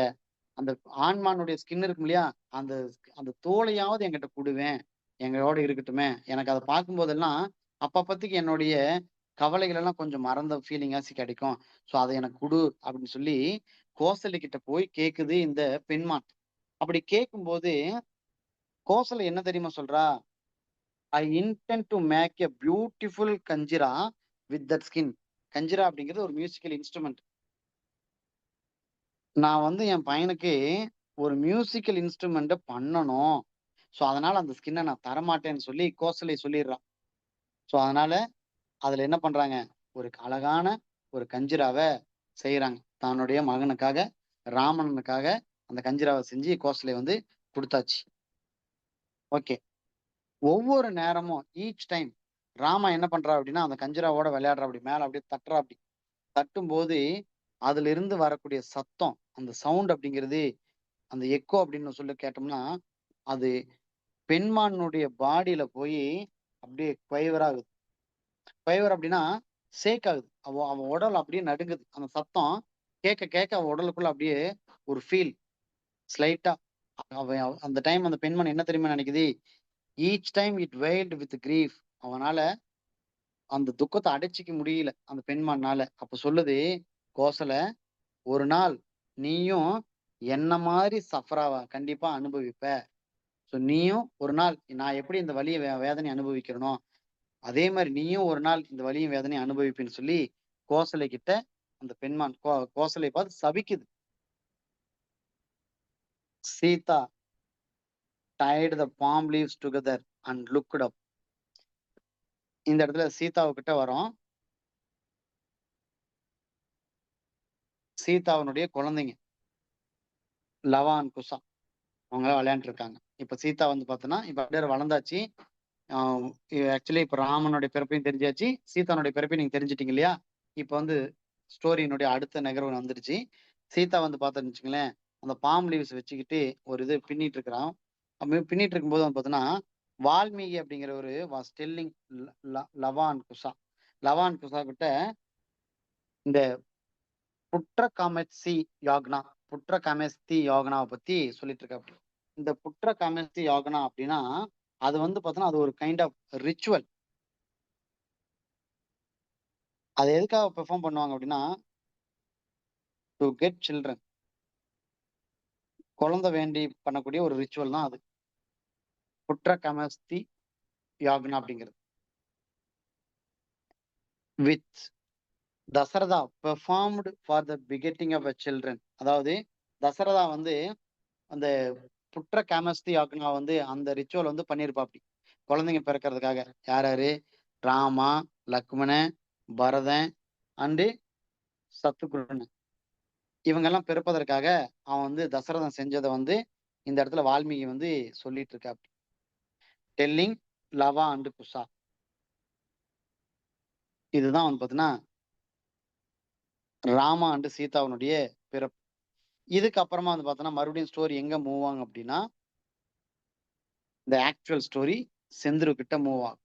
அந்த ஆண்மானுடைய ஸ்கின் இருக்கும் இல்லையா, அந்த அந்த தோலையாவது என்கிட்ட குடுவேன், எங்களோட இருக்கட்டுமே. எனக்கு அதை பார்க்கும் போதெல்லாம் அப்பப்பத்திக்கு என்னுடைய கவலைகள் எல்லாம் கொஞ்சம் மறந்த ஃபீலிங்காச்சு கிடைக்கும். ஸோ அதை எனக்கு குடு அப்படின்னு சொல்லி கோசலை கிட்ட போய் கேக்குது இந்த பெண்மான். அப்படி கேட்கும்போது கோசலை என்ன தெரியுமா சொல்றா? I intend to make a beautiful kanjira with that skin. Kanjira அப்படிங்கிறது ஒரு மியூசிக்கல் இன்ஸ்ட்ருமெண்ட். நான் வந்து என் பையனுக்கு ஒரு மியூசிக்கல் இன்ஸ்ட்ருமெண்ட் பண்ணணும். ஸோ அதனால அந்த ஸ்கின்னை நான் தரமாட்டேன்னு சொல்லி கோசலை சொல்லிடுறான். ஸோ அதனால அதுல என்ன பண்றாங்க? ஒரு அழகான ஒரு கஞ்சிராவ செய்யறாங்க. தன்னுடைய மகனுக்காக, ராமனுக்காக அந்த கஞ்சிராவை செஞ்சு கோசலை வந்து கொடுத்தாச்சு. ஓகே. ஒவ்வொரு நேரமும் ஈச் டைம் ராமா என்ன பண்றா அப்படின்னா அந்த கஞ்சிராவோட விளையாடுறா, அப்படி மேல அப்படியே தட்டுறா. அப்படி தட்டும் போது அதுல இருந்து வரக்கூடிய சத்தம், அந்த சவுண்ட் அப்படிங்கிறது, அந்த எக்கோ அப்படின்னு சொல்லி கேட்டோம்னா, அது பெண்மானுடைய பாடியில போய் அப்படியே குவைவர் ஆகுது. குவைவர் அப்படின்னா ஷேக் ஆகுது. அவன் உடல் அப்படியே நடுங்குது. அந்த சத்தம் கேட்க கேட்க அவன் உடலுக்குள்ள அப்படியே ஒரு ஃபீல் ஸ்லைட்டா. அவன் அந்த டைம் அந்த பெண்மணி என்ன தெரியுமா நினைக்குது? Each time it veiled with grief. அவனால அந்த துக்கத்தை அடைச்சிக்க முடியல அந்த பெண்மானால. அப்ப சொல்லுது கோசல, ஒரு நாள் நீயும் என்ன மாதிரி சஃபராவா கண்டிப்பா அனுபவிப்ப. ஸோ நீயும் ஒரு நாள் நான் எப்படி இந்த வலிய வேதனை அனுபவிக்கிறனோ அதே மாதிரி நீயும் ஒரு நாள் இந்த வலியும் வேதனையும் அனுபவிப்பேன்னு சொல்லி கோசலை கிட்ட அந்த பெண்மான் கோசலை பார்த்து சபிக்குது. Sita tied the palm leaves together and looked up. இந்த இடத்துல சீதாவு கிட்ட வரோம். சீதாவினுடைய குழந்தைங்க லவான் குசா அவங்க விளையாண்டு இருக்காங்க. இப்ப சீதா வந்து பார்த்தோன்னா இப்ப அப்படியே வளர்ந்தாச்சு. ஆக்சுவலி இப்ப ராமனுடைய பிறப்பையும் தெரிஞ்சாச்சு, சீதானுடைய பிறப்பையும் நீங்க தெரிஞ்சிட்டீங்க இல்லையா? இப்ப வந்து ஸ்டோரியினுடைய அடுத்த நகர்வு வந்துருச்சு. சீதா வந்து பார்த்தோன்னு வச்சுக்கங்களேன், அந்த பாம் லீவ்ஸ் வச்சுக்கிட்டு ஒரு இது பின்னிட்டு இருக்கிறான். அப்படி பின்னிட்டு இருக்கும்போது வந்து பார்த்தீங்கன்னா, வால்மீகி அப்படிங்கிறவரு வாஸ் டெல்லிங் லவான் குசா. லவான் குசா கிட்ட இந்த புட்ர காமெட்சி யாக்னா, புட்ர காமெஸ்தி யாக்னாவ பத்தி சொல்லிட்டு இருக்காப்டி. இந்த புட்ர காமெஸ்தி யாக்னா அப்படின்னா, அது வந்து பார்த்தீங்கன்னா, அது ஒரு கைண்ட் ஆஃப் ரிச்சுவல். அது எதுக்காக பெர்ஃபார்ம் பண்ணுவாங்க அப்படின்னா, டு கெட் சில்ட்ரன். குழந்தை வேண்டி பண்ணக்கூடிய ஒரு ரிச்சுவல் தான் அது. புட்ர காமெஸ்தி யாக்னா அப்படிங்கிறது. Which Dasaratha performed for the begetting of a children. அதாவது தசரதா வந்து அந்த புட்ர காமெஸ்தி யாக்னா வந்து அந்த ரிச்சுவல் வந்து பண்ணியிருப்பாப்படி. குழந்தைங்க பிறக்கிறதுக்காக. யார் யாரு? ராமா, லக்ஷ்மணன், பரதன் அண்டு சத்ருக்னன். இவங்கெல்லாம் பிறப்பதற்காக அவன் வந்து தசரதன் செஞ்சதை வந்து இந்த இடத்துல வால்மீகி வந்து சொல்லிட்டு இருக்காப்படி. Telling Lava and Kusha. இதுதான் வந்து பார்த்தீங்கன்னா ராமா அண்டு சீதாவினுடைய பிறப்பு. இதுக்கு அப்புறமா வந்து பார்த்தோன்னா மறுபடியும் ஸ்டோரி எங்க மூவ் ஆகும் அப்படின்னா, இந்த ஆக்சுவல் ஸ்டோரி செந்துரு கிட்ட மூவ் ஆகும்.